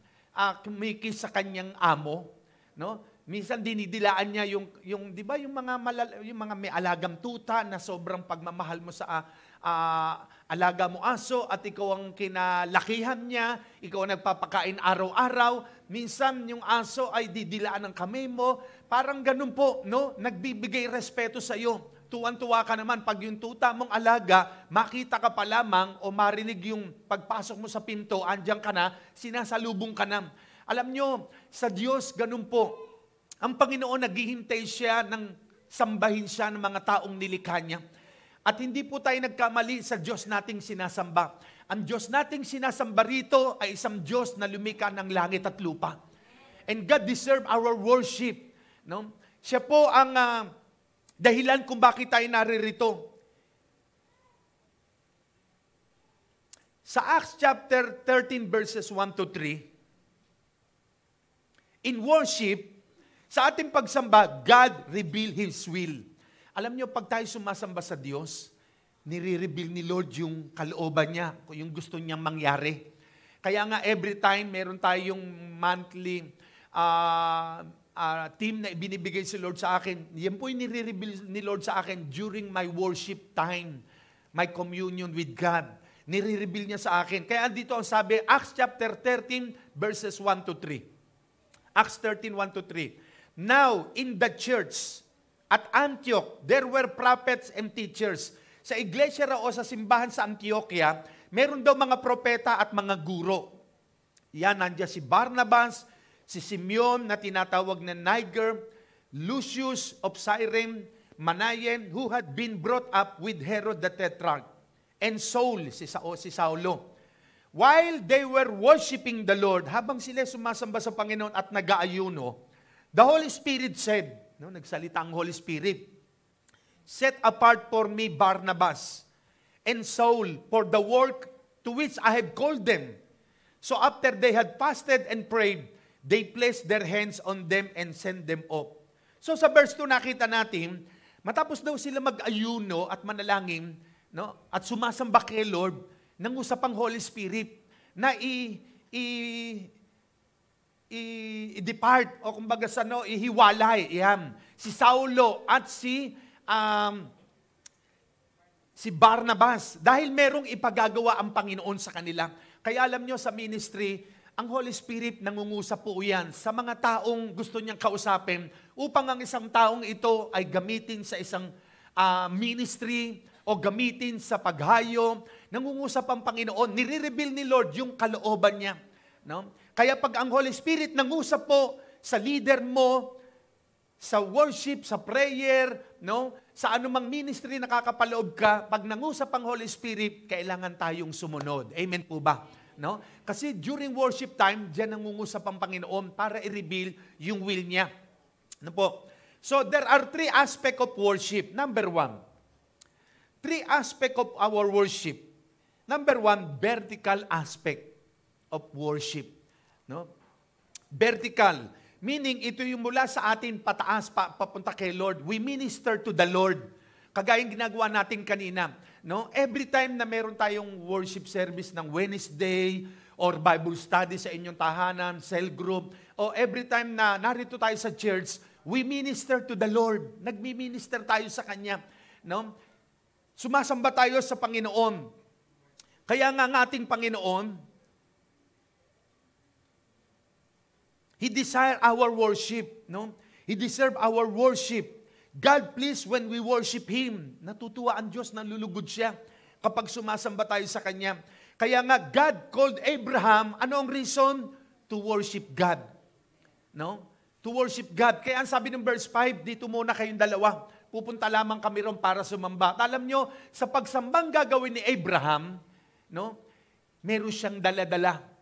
kumikis sa kanyang amo? No? Minsan dinidilaan niya yung di ba yung mga may alagang tuta na sobrang pagmamahal mo sa alaga mo aso at ikaw ang kinalakihan niya, ikaw ang nagpapakain araw-araw, minsan yung aso ay didilaan ng kamay mo, parang ganun po, no? Nagbibigay respeto sa iyo. Tuwan-tuwa ka naman pag yung tuta mong alaga, makita ka pa lamang o marinig yung pagpasok mo sa pinto, andyan ka na, sinasalubong ka na. Alam nyo, sa Diyos, ganun po. Ang Panginoon, naghihintay siya ng sambahin siya ng mga taong nilikha niya. At hindi po tayo nagkamali sa Diyos nating sinasamba. Ang Diyos nating sinasamba rito ay isang Diyos na lumikha ng langit at lupa. And God deserve our worship. No? Siya po ang dahilan kung bakit tayo naririto. Sa Acts chapter 13 verses 1 to 3, in worship, sa ating pagsamba, God reveal His will. Alam niyo, pag tayo sumasamba sa Diyos, nire-reveal ni Lord yung kalooban niya, yung gusto niyang mangyari. Kaya nga, every time, meron tayong monthly team na ibinibigay si Lord sa akin. Yan po yung nire-reveal ni Lord sa akin during my worship time, my communion with God. Nire-reveal niya sa akin. Kaya dito ang sabi, Acts chapter 13, verses 1 to 3. Acts 13, 1 to 3. Now, in the church at Antioch, there were prophets and teachers. Sa iglesia raw o sa simbahan sa Antioquia, meron daw mga propeta at mga guro. Yan, nandiyan si Barnabas, si Simeon na tinatawag na Niger, Lucius of Cyrene, Manaen, who had been brought up with Herod the Tetrarch, and Saul, si Saulo. While they were worshiping the Lord, habang sila sumasamba sa Panginoon at nag-aayuno, the Holy Spirit said, no, nagsalita ang Holy Spirit, set apart for me Barnabas and Saul for the work to which I have called them. So after they had fasted and prayed, they placed their hands on them and sent them off. So sa verse 2 nakita natin, matapos daw sila mag-ayuno at manalangin, no, at sumasamba kay Lord, nangusap ang Holy Spirit na i-depart o kumbaga sa ihiwalay. Yan. Si Saulo at si Barnabas. Dahil merong ipagagawa ang Panginoon sa kanila. Kaya alam nyo sa ministry, ang Holy Spirit nangungusap po yan sa mga taong gusto niyang kausapin upang ang isang taong ito ay gamitin sa isang ministry o gamitin sa paghayo. Nangungusap ang Panginoon. Nire-reveal ni Lord yung kalooban niya. No? Kaya pag ang Holy Spirit nangusap po sa leader mo, sa worship, sa prayer, no, sa anumang ministry nakakapaloob ka, pag nangusap ang Holy Spirit, kailangan tayong sumunod. Amen po ba? No? Kasi during worship time, diyan nangungusap ang Panginoon para i-reveal yung will niya. Ano po? So there are 3 aspects of worship. Number 1, 3 aspects of our worship. Number 1, vertical aspect of worship. No? Vertical. Meaning, ito yung mula sa atin pataas, papunta kay Lord. We minister to the Lord. Kagayang ginagawa natin kanina. No? Every time na meron tayong worship service ng Wednesday or Bible study sa inyong tahanan, cell group, o every time na narito tayo sa church, we minister to the Lord. Nagmi-minister tayo sa Kanya. No? Sumasamba tayo sa Panginoon. Kaya nga ang ating Panginoon, He desire our worship, no? He deserve our worship. God please when we worship Him. Natutuwa ang Diyos, nalulugod siya kapag sumasamba tayo sa Kanya. Kaya nga, God called Abraham, ano ang reason? To worship God. No? To worship God. Kaya ang sabi ng verse 5, dito muna kayong dalawa. Pupunta lamang kami ron para sumamba. Alam nyo, sa pagsambang gagawin ni Abraham, no? Meron siyang dala-dala.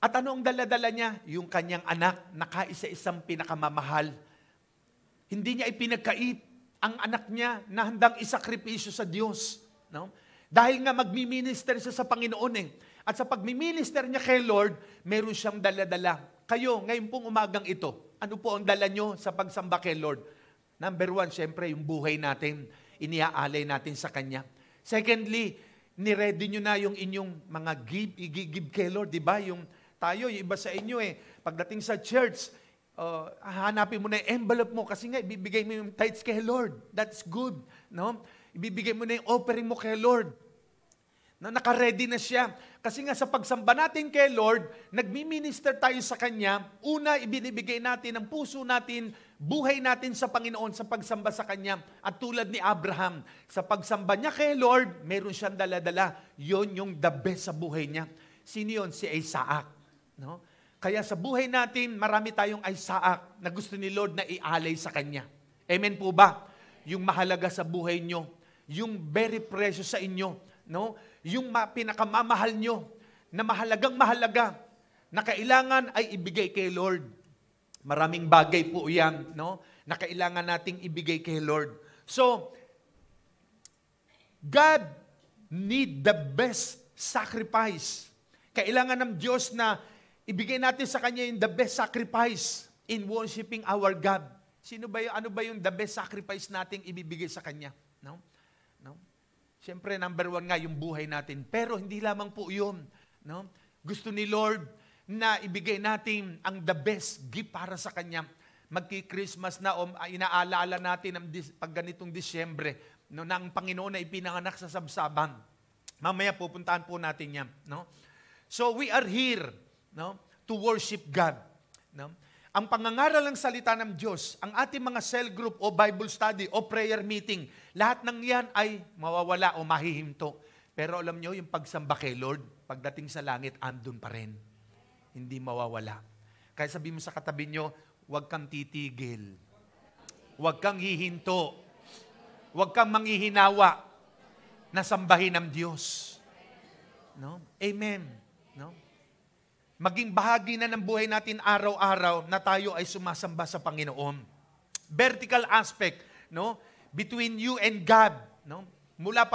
At ano ang dala-dala niya? Yung kanyang anak na kaisa-isang pinakamamahal. Hindi niya ipinagkait ang anak niya na handang isakripisyo sa Diyos. No? Dahil nga magmi-minister siya sa Panginoon eh. At sa pagmi-minister niya kay Lord, meron siyang dala-dala. Kayo, ngayon pong umagang ito, ano po ang dala nyo sa pagsamba kay Lord? Number 1, syempre, yung buhay natin, iniaalay natin sa Kanya. Secondly, niready nyo na yung inyong mga give kay Lord, di ba? Yung tayo, yung iba sa inyo pagdating sa church, hanapin mo na yung envelope mo kasi nga ibibigay mo yung tithes kay Lord. That's good. No? Ibibigay mo na yung offering mo kay Lord. Na naka-ready na siya. Kasi nga sa pagsamba natin kay Lord, nagmi-minister tayo sa Kanya. Una, ibinibigay natin ang puso natin, buhay natin sa Panginoon sa pagsamba sa Kanya. At tulad ni Abraham, sa pagsamba niya kay Lord, meron siyang dala-dala. Yun yung the best sa buhay niya. Sino yun? Si Isaac. No? Kaya sa buhay natin, marami tayong Isaac na gusto ni Lord na ialay sa Kanya. Amen po ba? Yung mahalaga sa buhay nyo, yung very precious sa inyo, no? Yung pinakamamahal nyo, na mahalagang mahalaga, na kailangan ay ibigay kay Lord. Maraming bagay po yan, no? Na kailangan nating ibigay kay Lord. So, God need the best sacrifice. Kailangan ng Diyos na ibigay natin sa Kanya yung the best sacrifice in worshiping our God. Ano ba yung the best sacrifice nating ibibigay sa Kanya? No? No? Siyempre, number one nga yung buhay natin. Pero hindi lamang po yun. No? Gusto ni Lord na ibigay natin ang the best gift para sa Kanya. Magki-Christmas na o inaalaala natin pag ganitong Disyembre, no, na ang Panginoon na ipinanganak sa sabsaban. Mamaya pupuntahan po natin yan. No? So we are here, no, to worship God. No? Ang pangangaral ng salita ng Diyos, ang ating mga cell group o Bible study o prayer meeting, lahat ng yan ay mawawala o mahihinto. Pero alam nyo, yung pagsamba kay Lord, pagdating sa langit, andun pa rin. Hindi mawawala. Kaya sabi mo sa katabi nyo, huwag kang titigil. Huwag kang hihinto. Huwag kang manghihinawa na sambahin ng Diyos. No? Amen. No? Maging bahagi na ng buhay natin araw-araw na tayo ay sumasamba sa Panginoon. Vertical aspect, no? Between you and God, no? Mula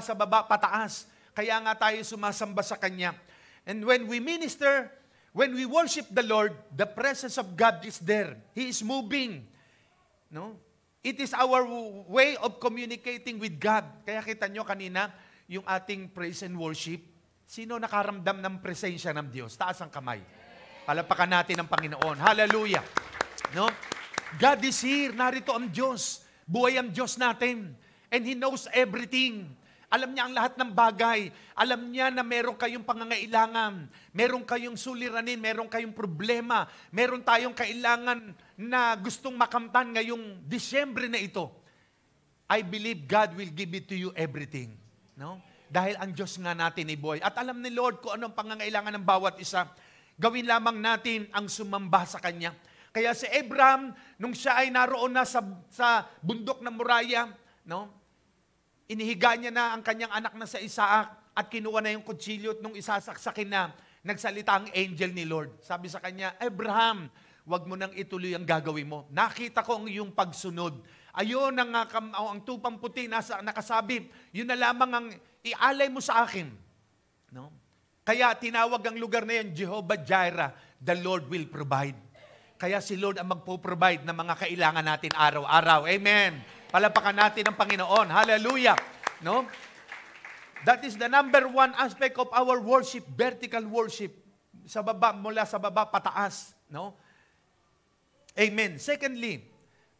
sa baba pataas. Kaya nga tayo sumasamba sa Kanya. And when we minister, when we worship the Lord, the presence of God is there. He is moving. No? It is our way of communicating with God. Kaya kita nyo kanina, yung ating praise and worship, sino nakaramdam ng presensya ng Diyos? Taas ang kamay. Palapakan natin ang Panginoon. Hallelujah. No? God is here. Narito ang Diyos. Buhay ang Diyos natin. And He knows everything. Alam niya ang lahat ng bagay. Alam niya na meron kayong pangangailangan. Meron kayong suliranin. Meron kayong problema. Meron tayong kailangan na gustong makamtan ngayong Disyembre na ito. I believe God will give it to you everything. No? Dahil ang Diyos nga natin ay buhay. At alam ni Lord kung anong pangangailangan ng bawat isa. Gawin lamang natin ang sumamba sa Kanya. Kaya si Abraham, nung siya ay naroon na sa bundok ng Moriah, no? Inihiga niya na ang kanyang anak na sa Isaac at kinuha na yung kutsilyo at nung isasaksakin na, nagsalita ang angel ni Lord. Sabi sa kanya, Abraham, wag mo nang ituloy ang gagawin mo. Nakita ko ang iyong pagsunod. Ayun ang tupang puti nakasabit. Yun na lamang ang ialay mo sa akin. No? Kaya tinawag ang lugar na yan, Jehovah Jireh, the Lord will provide. Kaya si Lord ang magpo-provide ng mga kailangan natin araw-araw. Amen. Palapakan natin ang Panginoon. Hallelujah. No? That is the number one aspect of our worship, vertical worship. Sa baba, mula sa baba, pataas. No? Amen. Secondly,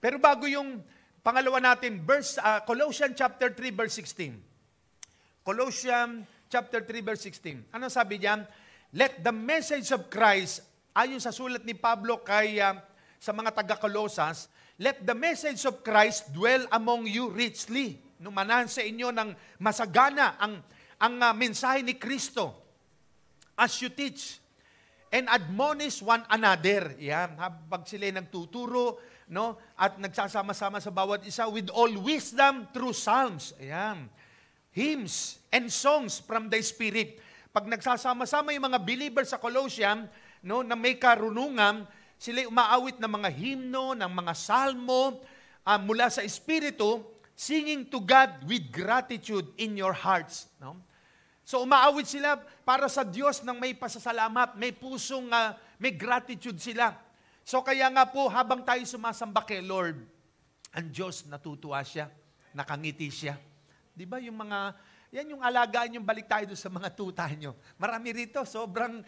pero bago yung pangalawa natin, Colossians chapter 3, verse 16. Colossians chapter 3, verse 16. Ano sabi diyan? Let the message of Christ, ayon sa sulat ni Pablo kay sa mga taga-Colosas, let the message of Christ dwell among you richly. Manahan sa inyo ng masagana ang mensahe ni Kristo as you teach and admonish one another. Yan, habang sila nagtuturo, no, at nagsasama-sama sa bawat isa with all wisdom through psalms. Ayan. Hymns and songs from the Spirit. Pag nagsasama-sama yung mga believers sa Colossians, no, na may karunungan, sila umaawit ng mga himno, ng mga salmo, mula sa Espiritu, singing to God with gratitude in your hearts. No? So umaawit sila para sa Diyos ng may pasasalamat, may pusong, may gratitude sila. So kaya nga po, habang tayo sumasamba kay Lord, ang Diyos natutuwa siya, nakangiti siya. Di ba yung mga, yan yung alagaan yung balik tayo doon sa mga tuta nyo. Marami rito, sobrang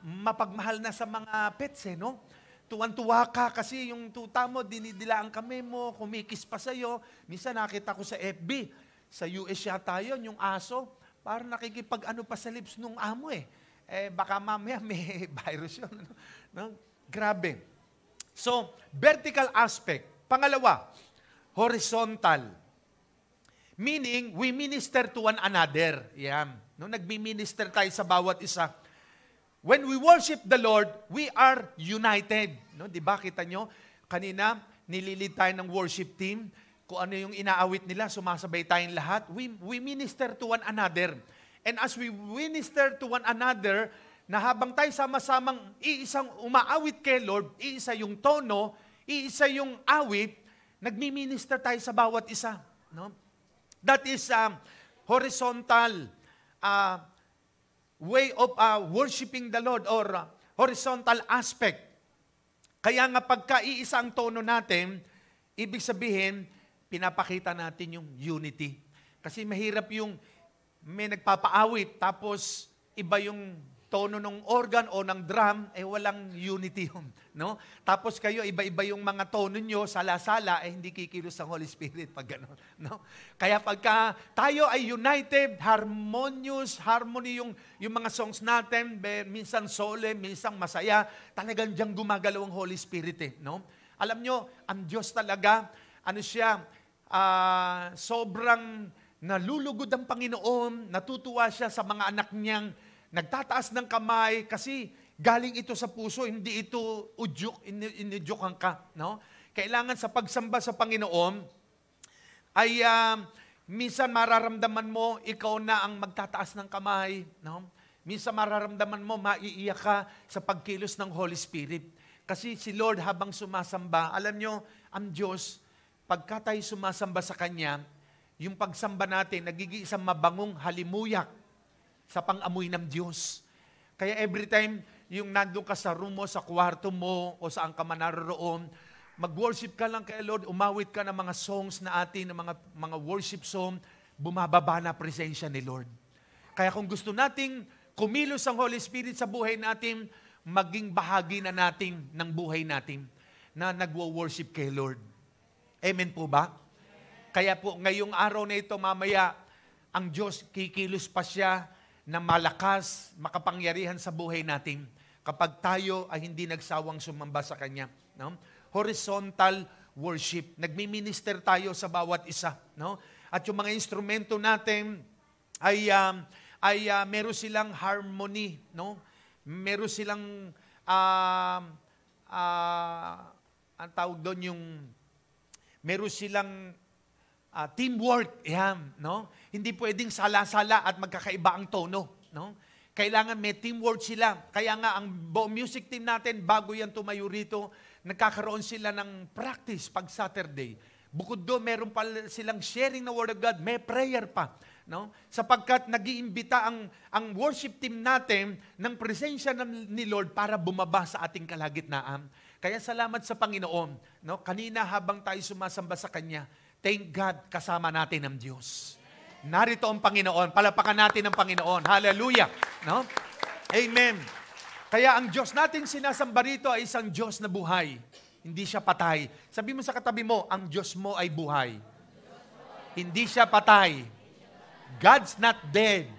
mapagmahal na sa mga pets, no? tuwan-tuwa ka kasi yung tuta mo, dinidilaan kami mo, kumikis pa sa'yo. Minsan nakita ko sa FB, sa US yata yun, yung aso, parang nakikipag-ano pa sa lips nung amo eh. Baka mamaya may virus yun. No? Grabe. So, vertical aspect. Pangalawa, horizontal. Meaning, we minister to one another. Yan. No, nagmi-minister tayo sa bawat isa. When we worship the Lord, we are united. No, 'di ba? Kita nyo, kanina nililid tayo ng worship team. Kung ano yung inaawit nila, sumasabay tayong lahat. We minister to one another. And as we minister to one another, na habang tayo sama-samang iisang umaawit kay Lord, iisa yung tono, iisa yung awit, nagmi-minister tayo sa bawat isa. No? That is horizontal way of worshiping the Lord or horizontal aspect. Kaya nga pagka-iisa ang tono natin, ibig sabihin, pinapakita natin yung unity. Kasi mahirap yung may nagpapaawit, tapos iba yung tono ng organ o ng drum, walang unity yun. No? Tapos kayo, iba-iba yung mga tono nyo, sala-sala, hindi kikilos ang Holy Spirit pag gano'n. No? Kaya pagka tayo ay united, harmonious, harmony yung mga songs natin, minsan solemn, minsan masaya, talagang diyang gumagalaw ang Holy Spirit. No? Alam nyo, ang Diyos talaga, sobrang nalulugod ang Panginoon, natutuwa siya sa mga anak niyang nagtataas ng kamay kasi galing ito sa puso, hindi ito udyok, inidyokan ka. No? Kailangan sa pagsamba sa Panginoon ay minsan mararamdaman mo, ikaw na ang magtataas ng kamay. No? Minsan mararamdaman mo, maiiyak ka sa pagkilos ng Holy Spirit. Kasi si Lord habang sumasamba, alam nyo, ang Diyos, pagka tayo sumasamba sa Kanya, yung pagsamba natin, nagiging isang mabangong halimuyak sa pang-amoy ng Diyos. Kaya every time, yung nandun ka sa room mo, sa kwarto mo, o saan ka man naroon, mag-worship ka lang kay Lord, umawit ka ng mga songs na atin, ng mga worship song, bumababa na presensya ni Lord. Kaya kung gusto nating kumilos ang Holy Spirit sa buhay natin, maging bahagi na natin ng buhay natin na nagwo-worship kay Lord. Amen po ba? Kaya po, ngayong araw na ito, mamaya, ang Diyos, kikilos pa siya na malakas, makapangyarihan sa buhay natin kapag tayo ay hindi nagsawang sumamba sa Kanya. No? Horizontal worship. Nagmi-minister tayo sa bawat isa. No? At yung mga instrumento natin ay meron silang harmony. No? Meron silang, ang tawag doon yung, meron silang teamwork, yan, no? Hindi pwedeng sala-sala at magkakaiba ang tono, no? Kailangan may teamwork sila. Kaya nga ang music team natin, bago yan tumayo rito, nagkakaroon sila ng practice pag Saturday. Bukod doon, meron pa silang sharing na Word of God, may prayer pa, no? Sapagkat nag-iimbita ang worship team natin ng presensya ni Lord para bumaba sa ating kalagitnaan. Kaya salamat sa Panginoon, no? Kanina habang tayo sumasamba sa Kanya, thank God, kasama natin ang Diyos. Narito ang Panginoon. Palapakan natin ang Panginoon. Hallelujah. No? Amen. Kaya ang Diyos natin sinasamba rito ay isang Diyos na buhay. Hindi siya patay. Sabi mo sa katabi mo, ang Diyos mo ay buhay. Hindi siya patay. God's not dead.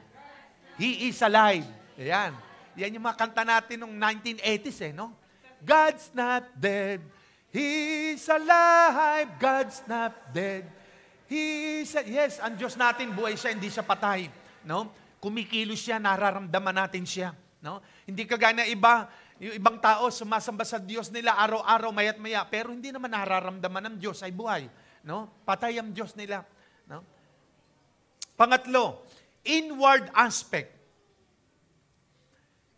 He is alive. Ayan. Yan yung mga kanta natin noong 1980s, no? God's not dead. He's alive, God's not dead. Yes, ang Diyos natin, buhay siya, hindi siya patay. No? Kumikilos siya, nararamdaman natin siya. No? Hindi kagaya na iba, yung ibang tao, sumasamba sa Diyos nila araw-araw, mayat maya, pero hindi naman nararamdaman ng Diyos ay buhay. No? Patay ang Diyos nila. No? Pangatlo, inward aspect.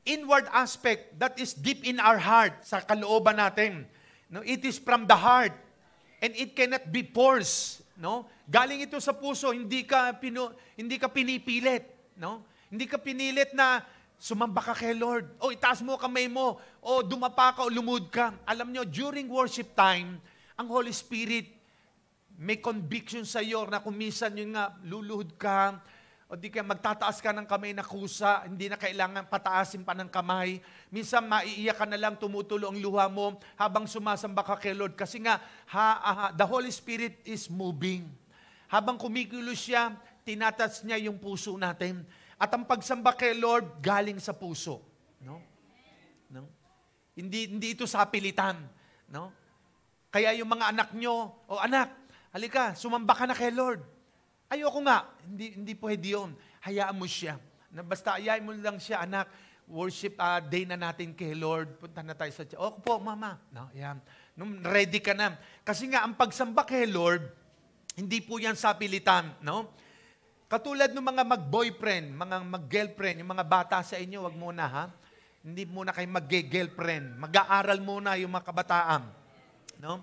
Inward aspect, that is deep in our heart, sa kalooban natin. No, it is from the heart and it cannot be forced, no? Galing ito sa puso, hindi ka pinipilit, no? Hindi ka pinilit na sumamba ka kay Lord, o itaas mo kamay mo, o dumapa ka o lumud ka. Alam nyo, during worship time, ang Holy Spirit may conviction sa iyo na kung minsan yung nga luluhod ka, O di kaya magtataas ka ng kamay na kusa, hindi na kailangan pataasin pa ng kamay. Minsan maiiyak ka na lang, tumutulo ang luha mo habang sumasamba ka kay Lord. Kasi nga, the Holy Spirit is moving. Habang kumikilos siya, tinatas niya yung puso natin. At ang pagsamba kay Lord, galing sa puso. No? No? Hindi ito sa pilitan. No? Kaya yung mga anak nyo, anak, halika, sumamba ka na kay Lord. Ayoko nga, hindi pwede yun. Hayaan mo siya. Basta ayayin mo lang siya, anak, worship day na natin kay Lord. Punta na tayo sa church. Okay po, mama. No, yan. Ready ka na. Kasi nga, ang pagsamba kay Lord, hindi po yan sa pilitan. No? Katulad ng mga mag-boyfriend, mga mag-girlfriend, yung mga bata sa inyo, wag muna ha. Hindi muna kayo mag-girlfriend. Mag-aaral muna yung mga kabataan. No?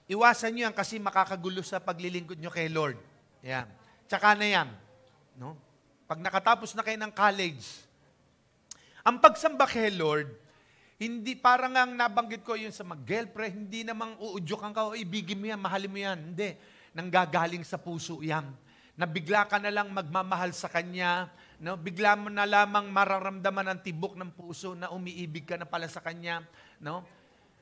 Iwasan nyo yan kasi makakagulo sa paglilingkod nyo kay Lord. Yan. Tsaka na yan. No? Pag nakatapos na kayo ng college, ang pagsamba kay Lord, hindi parang ang nabanggit ko yun sa mag-girlfriend, hindi namang uudyokan ka, ibigin mo yan, mahalin mo yan. Hindi. Nanggagaling sa puso yan. Na bigla ka na lang magmamahal sa Kanya, no? Bigla mo na lamang mararamdaman ang tibok ng puso na umiibig ka na pala sa Kanya. No?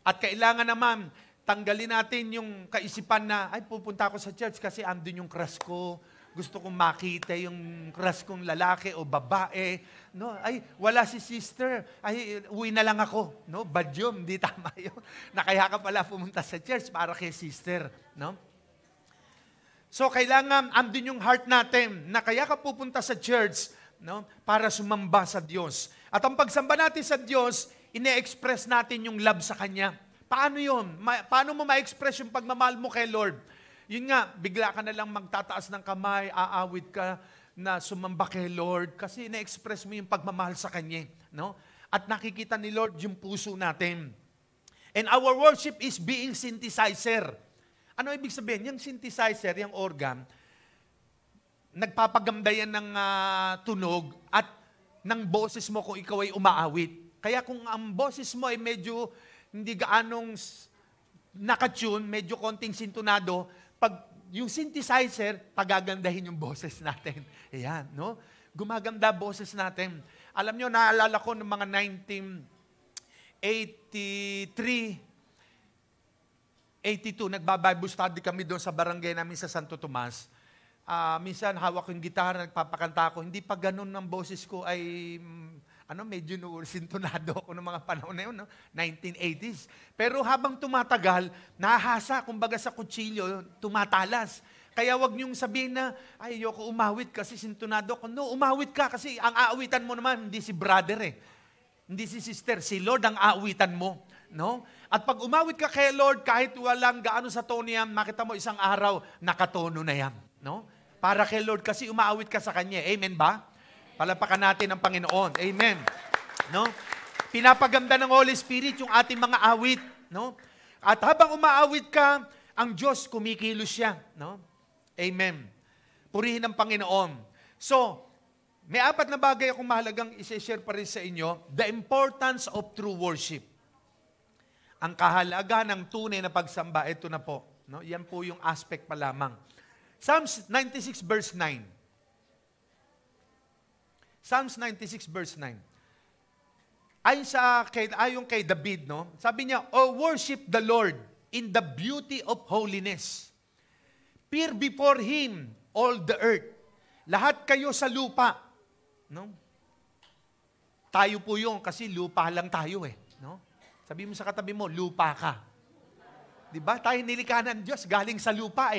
At kailangan naman, tanggalin natin yung kaisipan na, ay, pupunta ako sa church kasi andun yung crush ko. Gusto kong makita yung crush kong lalaki o babae. No? Ay, wala si sister. Ay, uwi na lang ako. No? Bad yun, hindi tama yun. Na kaya ka pala pumunta sa church para kay sister. No? So, kailangan andun yung heart natin na kaya ka pupunta sa church, no? Para sumamba sa Diyos. At ang pagsamba natin sa Diyos, ine-express natin yung love sa Kanya. Paano yun? Paano mo ma-express yung pagmamahal mo kay Lord? Yun nga, bigla ka na lang magtataas ng kamay, aawit ka na sumamba kay Lord kasi na-express mo yung pagmamahal sa Kanya. No? At nakikita ni Lord yung puso natin. And our worship is being synthesizer. Ano ibig sabihin? Yung synthesizer, yung organ, nagpapaganda yan ng tunog at ng boses mo kung ikaw ay umaawit. Kaya kung ang boses mo ay medyo hindi gaanong nakatune, medyo konting sintonado, pag yung synthesizer, pagagandahin yung boses natin. Ayan, no? Gumaganda boses natin. Alam nyo, naalala ko ng mga 1983, 82, nagba-Bible study kami doon sa barangay namin sa Santo Tomas. Minsan hawak ko yung gitara, nagpapakanta ako. Hindi pa ganun ng boses ko ay medyo sintonado ako ng mga panahon na yun, no? 1980s. Pero habang tumatagal, nahasa, kumbaga sa kutsilyo, tumatalas. Kaya wag niyong sabihin na, ay, ayoko umawit kasi sintonado ako. No, umawit ka kasi ang aawitan mo naman, hindi si brother Hindi si sister, si Lord ang aawitan mo. No? At pag umawit ka kay Lord, kahit walang gaano sa tono yan, makita mo isang araw, nakatono na yan. No? Para kay Lord kasi umaawit ka sa Kanya. Amen ba? Palapakan natin ang Panginoon. Amen. No? Pinapaganda ng Holy Spirit yung ating mga awit. No? At habang umaawit ka, ang Diyos kumikilos siya. No? Amen. Purihin ang Panginoon. So, may 4 na bagay akong mahalagang i-share pa rin sa inyo. The importance of true worship. Ang kahalaga ng tunay na pagsamba, ito na po. No? Yan po yung aspect pa lamang. Psalms 96 verse 9. Psalms 96 verse 9. Ayon kay David, no? Sabi niya, worship the Lord in the beauty of holiness. Peer before Him all the earth. Lahat kayo sa lupa. No? Tayo po yun kasi lupa lang tayo no? Sabi mo sa katabi mo, lupa ka. Diba? Tayo nilikha ng Diyos, galing sa lupa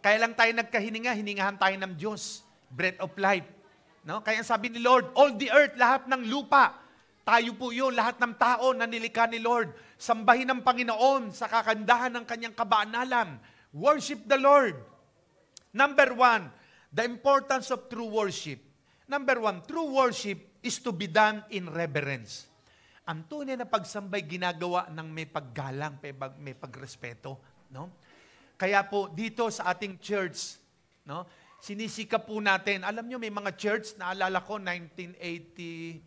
Kaya lang tayo nagkahininga, hiningahan tayo ng Diyos. Breath of life. No? Kaya sabi ni Lord, all the earth, lahat ng lupa, tayo po yun, lahat ng tao na nilikha ni Lord. Sambahin ang Panginoon sa kakandahan ng kanyang kabanalan. Worship the Lord. Number 1, the importance of true worship. Number 1, true worship is to be done in reverence. Ang tunay na pagsambay ginagawa ng may paggalang, may pagrespeto. No? Kaya po dito sa ating church, no? Sinisikap po natin. Alam nyo, may mga church, naalala ko, 1984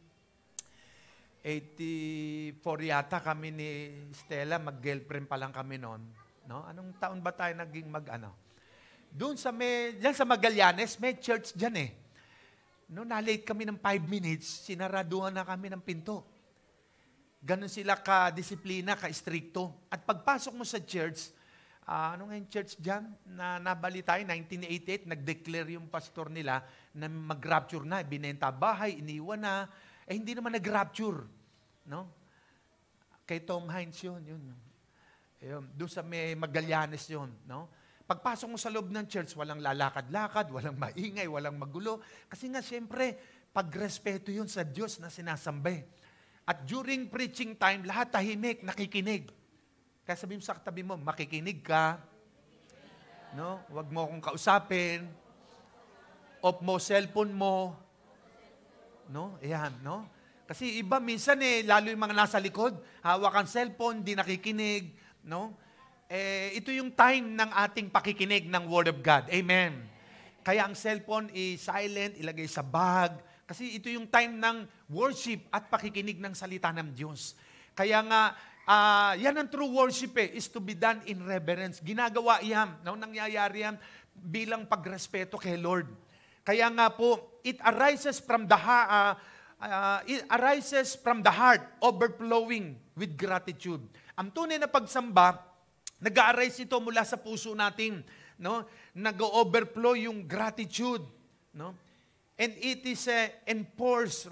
yata kami ni Stella, mag-girlfriend pa lang kami noon. No? Anong taon ba tayo naging Doon diyan sa Magallanes, may church diyan eh. No, na-late kami ng 5 minutes, sinaraduhan na kami ng pinto. Ganon sila ka-disiplina, ka-stricto. At pagpasok mo sa church, ano nga yung church dyan? Nabali tayo, 1988, nag-declare yung pastor nila na mag-rapture na. Binenta bahay, iniwan na. Hindi naman nag-rapture. No? Kay Tom Hines yun. Doon sa may Magallanes yun. No? Pagpasok mo sa loob ng church, walang lalakad-lakad, walang maingay, walang magulo. Kasi nga, siyempre, pagrespeto yun sa Diyos na sinasambay. At during preaching time, lahat tahimik, nakikinig. Kaya sabihin mo sa katabi mo, makikinig ka. No? Huwag mo akong kausapin. Off mo cellphone mo. No? Ayan, no? Kasi iba minsan lalo yung mga nasa likod, hawak ang cellphone, di nakikinig. No? Ito yung time ng ating pakikinig ng Word of God. Amen. Kaya ang cellphone silent, ilagay sa bag. Kasi ito yung time ng worship at pakikinig ng salita ng Diyos. Kaya nga, yan ang true worship is to be done in reverence. Ginagawa yan, nangyayari yan bilang pagrespeto kay Lord. Kaya nga po, it arises from the heart, overflowing with gratitude. Ang tunay na pagsamba, nag-a-arise ito mula sa puso natin. No? Nag-overflow yung gratitude. No? And it is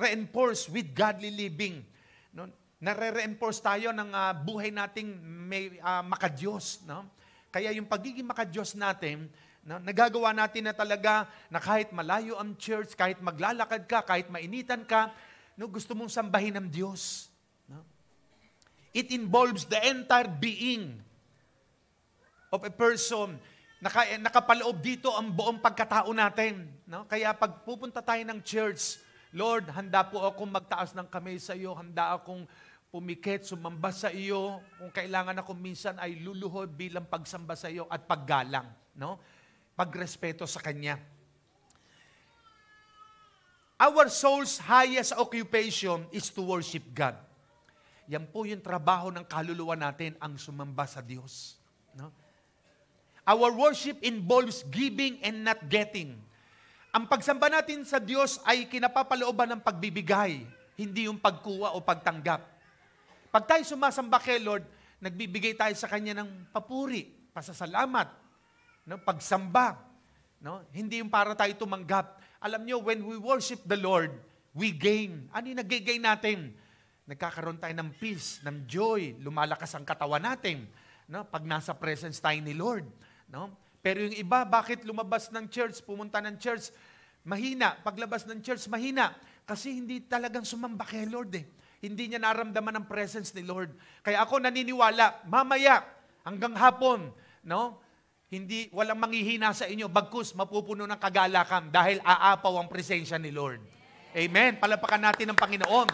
reinforced with godly living. No? Nare-reinforce tayo ng buhay nating may makadiyos. No? Kaya yung pagiging makadiyos natin, no, nagagawa natin na talaga na kahit malayo ang church, kahit maglalakad ka, kahit mainitan ka, no, gusto mong sambahin ng Diyos. No? It involves the entire being of a person. Nakapaloob dito ang buong pagkatao natin. No? Kaya pag pupunta tayo ng church, Lord, handa po akong magtaas ng kamay sa iyo, handa akong pumikit, sumamba sa iyo, kung kailangan ako minsan ay luluhod bilang pagsamba sa iyo at paggalang. No? Pagrespeto sa Kanya. Our soul's highest occupation is to worship God. Yan po yung trabaho ng kaluluwa natin, ang sumamba sa Diyos. No? Our worship involves giving and not getting. Ang pagsamba natin sa Diyos ay kinapapalooban ng pagbibigay, hindi yung pagkuha o pagtanggap. Pag tayo sumasamba kay Lord, nagbibigay tayo sa Kanya ng papuri, pasasalamat, no? Pagsamba. No? Hindi yung para tayo tumanggap. Alam nyo, when we worship the Lord, we gain. Ano yung nag-gain natin? Nagkakaroon tayo ng peace, ng joy, lumalakas ang katawan natin. No? Pag nasa presence tayo ni Lord. No? Pero yung iba, bakit lumabas ng church, pumunta ng church, mahina. Paglabas ng church, mahina. Kasi hindi talagang sumamba kay Lord eh. Hindi niya naramdaman ang presence ni Lord. Kaya ako naniniwala, mamaya, hanggang hapon, no? Walang manghihina sa inyo, bagkus mapupuno ng kagalakan dahil aapaw ang presensya ni Lord. Amen. Palapakan natin ang Panginoon.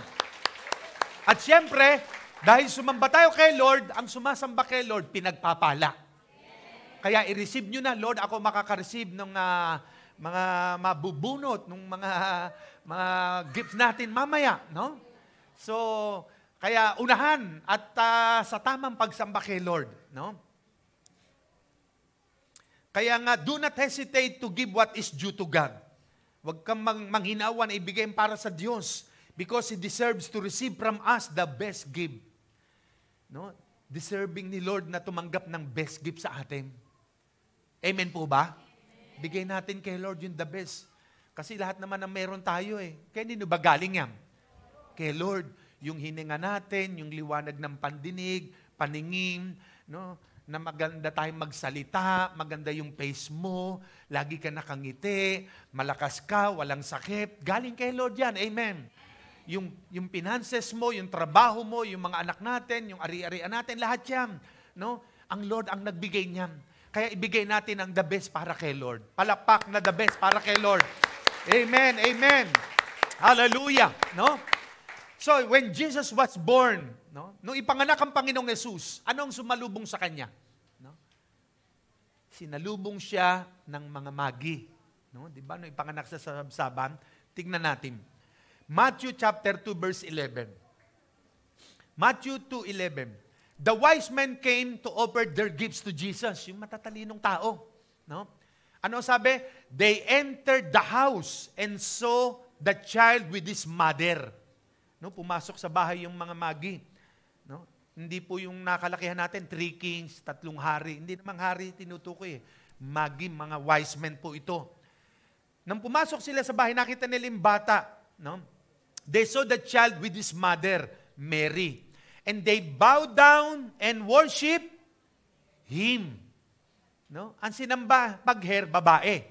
At siyempre, dahil sumamba tayo kay Lord, ang sumasamba kay Lord, pinagpapala. Kaya i-receive nyo na, Lord, ako makaka-receive ng mga mabubunot, ng mga gifts natin mamaya. No? So, kaya unahan at sa tamang pagsamba kay Lord. No? Kaya nga, do not hesitate to give what is due to God. Huwag kang manghinawan na ibigay para sa Diyos because He deserves to receive from us the best gift. No? Deserving ni Lord na tumanggap ng best gift sa atin. Amen po ba? Amen. Bigay natin kay Lord yung the best. Kasi lahat naman ang meron tayo eh. Kaya hindi ba galing yan? Kay Lord, yung hininga natin, yung liwanag ng pandinig, paningin, no? Na maganda tayong magsalita, maganda yung face mo, lagi ka nakangiti, malakas ka, walang sakit. Galing kay Lord yan. Amen. Yung finances mo, yung trabaho mo, yung mga anak natin, yung ari-arian natin, lahat yan. No? Ang Lord ang nagbigay niyan. Kaya ibigay natin ang the best para kay Lord. Palakpak na the best para kay Lord. Amen, amen. Hallelujah. No? So, when Jesus was born, no? Nung ipanganak ang Panginoong Yesus, anong sumalubong sa Kanya? No? Sinalubong siya ng mga magi. No? Di ba? Nung ipanganak sa sabsaban, tignan natin. Matthew chapter 2 verse 11. Matthew 2:11. The wise men came to offer their gifts to Jesus, yung matatalinong tao. No? Ano sabi? They entered the house and saw the child with his mother. No, pumasok sa bahay yung mga magi. No? Hindi po yung nakalakihan natin, 3 kings, 3 hari. Hindi namang hari tinutukoy. Magi, mga wise men po ito. Nang pumasok sila sa bahay, nakita nila yung bata. No? They saw the child with his mother, Mary. And they bowed down and worship him. No? Ang sinamba, pag her, babae.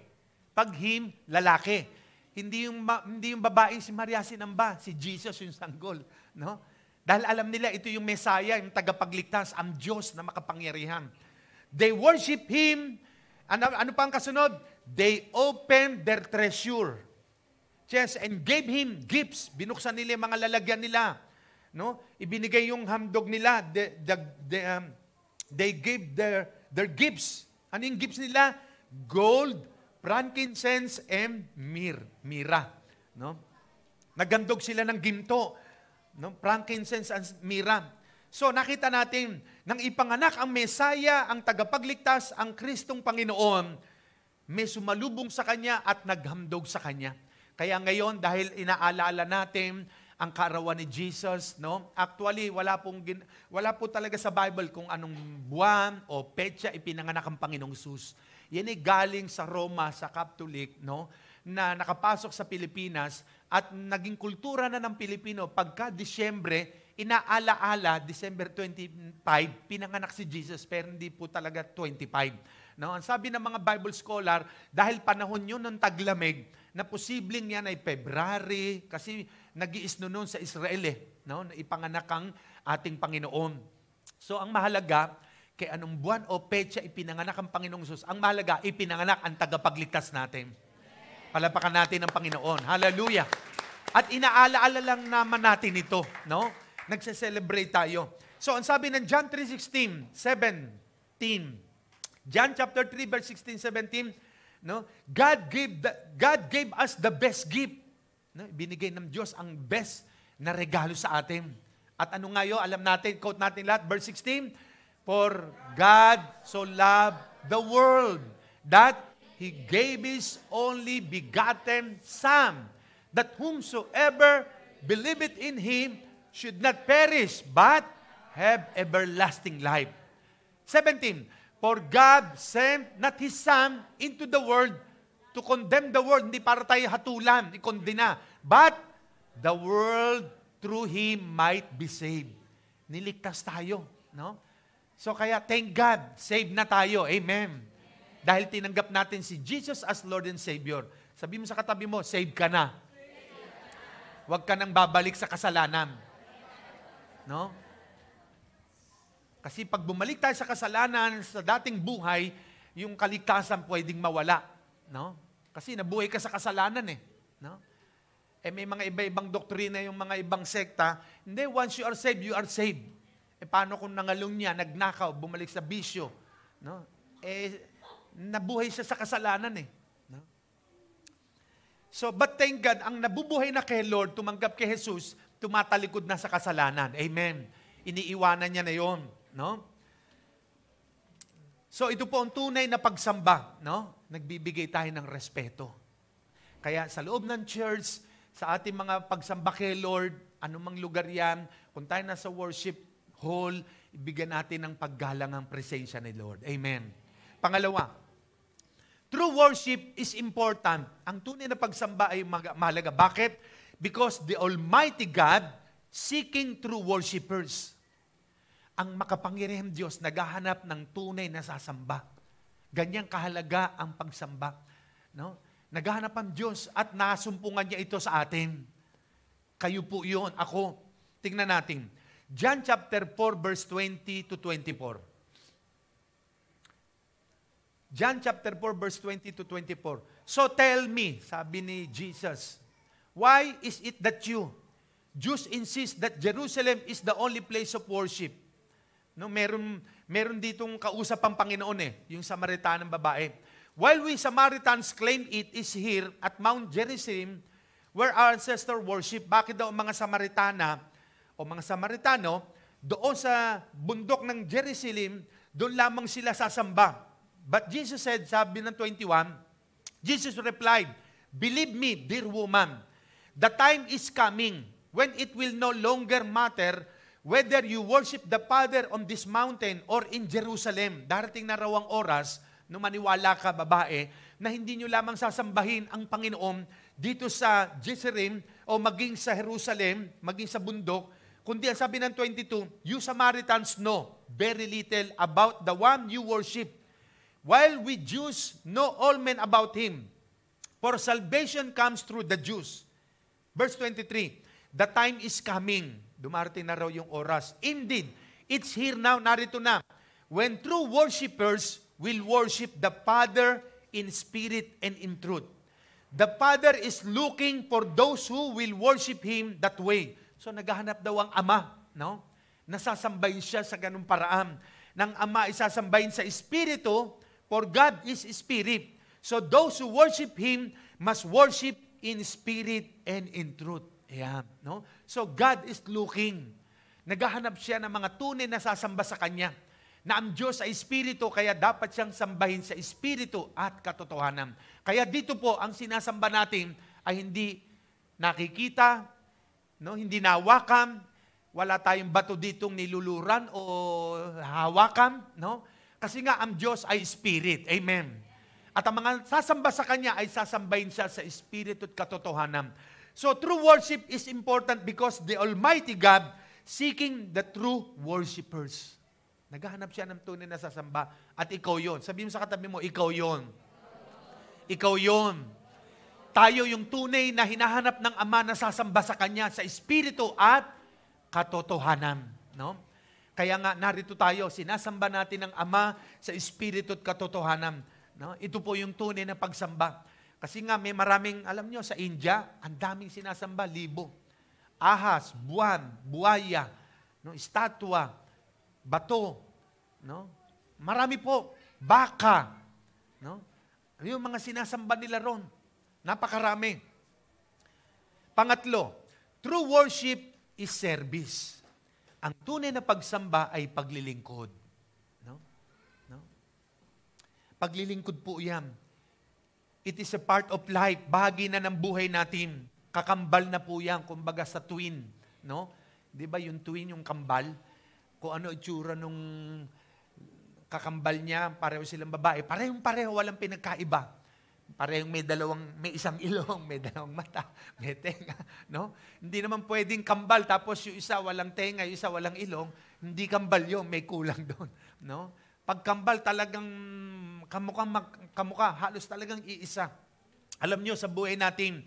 Pag him, lalaki. Hindi yung babae si Maria sinamba, si Jesus yung sanggol. No? Dahil alam nila, ito yung Messiah, yung tagapagligtas, ang Diyos na makapangyarihan. They worship him. Ano pa ang kasunod? They opened their treasure. Yes, and gave him gifts. Binuksan nila yung mga lalagyan nila. No? Ibinigay yung handog nila. They gave their gifts. Ano yung gifts nila? Gold, frankincense, and myrrh. No? Nagandog sila ng ginto. No? Frankincense and myrrh. So nakita natin, nang ipanganak ang Mesaya, ang tagapagligtas, ang Kristong Panginoon, may sumalubong sa Kanya at naghamdog sa Kanya. Kaya ngayon, dahil inaalaala natin ang kaarawan ni Jesus, no? Actually, wala po talaga sa Bible kung anong buwan o petsa ipinanganak ang Panginoong Hesus. Yan ay galing sa Roma, sa Catholic, no? Na nakapasok sa Pilipinas at naging kultura na ng Pilipino. Pagka Disyembre, inaalaala, December 25, pinanganak si Jesus, pero hindi po talaga 25. No, ang sabi ng mga Bible scholar, dahil panahon yun ng taglamig, na posibleng yan ay February, kasi nag-iisno noon sa Israel no, na ipanganak ang ating Panginoon. So ang mahalaga, kay anong buwan o petsa ipinanganak ang Panginoong Hesus, ang mahalaga, ipinanganak ang tagapagligtas natin. Palapakan natin ang Panginoon. Hallelujah! At inaalaala lang naman natin ito, no? Nagse-celebrate tayo. So ang sabi ng John 3:16, 17, John chapter 3 verse 16, 17, no? God gave us the best gift. No? Binigay ng Diyos ang best na regalo sa atin. At ano nga yun? Alam natin, quote natin lahat, verse 16, for God so loved the world that He gave His only begotten Son, that whomsoever believeth in Him should not perish, but have everlasting life. 17, for God sent not His Son into the world to condemn the world, hindi para tayo hatulan, ikondena, but the world through Him might be saved. Niligtas tayo, no? So kaya, thank God, saved na tayo. Amen. Dahil tinanggap natin si Jesus as Lord and Savior. Sabi mo sa katabi mo, saved ka na. Huwag ka nang babalik sa kasalanan. No? Kasi pag bumalik tayo sa kasalanan, sa dating buhay, yung kaligtasan pwedeng mawala. No? Kasi nabuhay ka sa kasalanan No? May mga iba-ibang doktrina yung mga ibang sekta. Hindi, once you are saved, you are saved. Paano kung nangalong niya, nagnakaw, bumalik sa bisyo? No? Nabuhay siya sa kasalanan No? So, but thank God, ang nabubuhay na kay Lord, tumanggap kay Jesus, tumatalikod na sa kasalanan. Amen. Iniiwanan niya na yon. No? So ito po ang tunay na pagsamba, no? Nagbibigay tayo ng respeto. Kaya sa loob ng church, sa ating mga pagsamba kay Lord, anumang lugar yan, kung tayo nasa worship hall, ibigyan natin ng paggalang ang presensya ni Lord. Amen. Pangalawa, true worship is important. Ang tunay na pagsamba ay mahalaga. Bakit? Because the Almighty God seeking true worshipers. Ang makapangyarihang Diyos naghahanap ng tunay na sasamba. Ganyang kahalaga ang pagsamba. No? Naghahanap ang Diyos at nasumpungan niya ito sa atin. Kayo po yun, ako. Tingnan natin. John chapter 4 verse 20 to 24. John chapter 4 verse 20 to 24. So tell me, sabi ni Jesus, why is it that you, Jews insist that Jerusalem is the only place of worship? No, meron ditong kausap ang Panginoon yung Samaritanang babae. While we Samaritans claim it is here at Mount Gerizim where our ancestor worship. Bakit daw mga Samaritana o mga Samaritano doon sa bundok ng Gerizim, doon lamang sila sasamba? But Jesus said, sabi ng 21, Jesus replied, "Believe me, dear woman, the time is coming when it will no longer matter whether you worship the Father on this mountain or in Jerusalem." Darating na raw ang oras, nung maniwala ka, babae, na hindi nyo lamang sasambahin ang Panginoon dito sa Jerusalem o maging sa Jerusalem, maging sa bundok, kundi ang sabi ng 22, "You Samaritans know very little about the one you worship, while we Jews know all men about him. For salvation comes through the Jews." Verse 23, "The time is coming." Dumarating na raw yung oras. "Indeed, it's here now," narito na, "when true worshipers will worship the Father in spirit and in truth. The Father is looking for those who will worship Him that way." So naghahanap daw ang Ama, no? Nasasambahin siya sa ganung paraan. Nang Ama isasambahin sa Espiritu, for God is Spirit. So those who worship Him must worship in spirit and in truth. Ayan, no? So God is looking. Naghahanap siya ng mga tunay na sasamba sa Kanya. Na ang Diyos ay Espiritu, kaya dapat siyang sambahin sa Espiritu at katotohanan. Kaya dito po, ang sinasamba natin ay hindi nakikita, no? Hindi nahawakan, wala tayong bato ditong niluluran o hawakan, no? Kasi nga ang Diyos ay Spirit. Amen. At ang mga sasamba sa Kanya ay sasambahin siya sa Espiritu at katotohanan. So true worship is important because the Almighty God seeking the true worshipers. Naghahanap siya ng tunay na sasamba. At ikaw yon. Sabihin mo sa katabi mo, ikaw yon. Ikaw yon. Tayo yung tunay na hinahanap ng Ama na sasamba sa Kanya sa Espiritu at katotohanan. No? Kaya nga, narito tayo, sinasamba natin ng Ama sa Espiritu at katotohanan. No? Ito po yung tunay na pagsamba. Kasi nga, may maraming, alam nyo, sa India, ang daming sinasamba, libo. Ahas, buwan, buwaya, no? Estatwa, bato, no? Marami po, baka, no? Yung mga sinasamba nila ron, napakarami. Pangatlo, true worship is service. Ang tunay na pagsamba ay paglilingkod, no? No? Paglilingkod po 'yan. It is a part of life, bahagi na ng buhay natin. Kakambal na po 'yan, kumbaga sa twin, no? 'Di ba yung twin, yung kambal? Kung ano itsura nung kakambal niya, pareho silang babae. Parehong-pareho, walang pinagkaiba. Parehong may isang ilong, may dalawang mata, may tenga. No? Hindi naman pwedeng kambal, tapos yung isa walang tenga, yung isa walang ilong. Hindi kambal yun, may kulang doon. No? Pag kambal, talagang kamukha, halos talagang iisa. Alam nyo, sa buhay natin,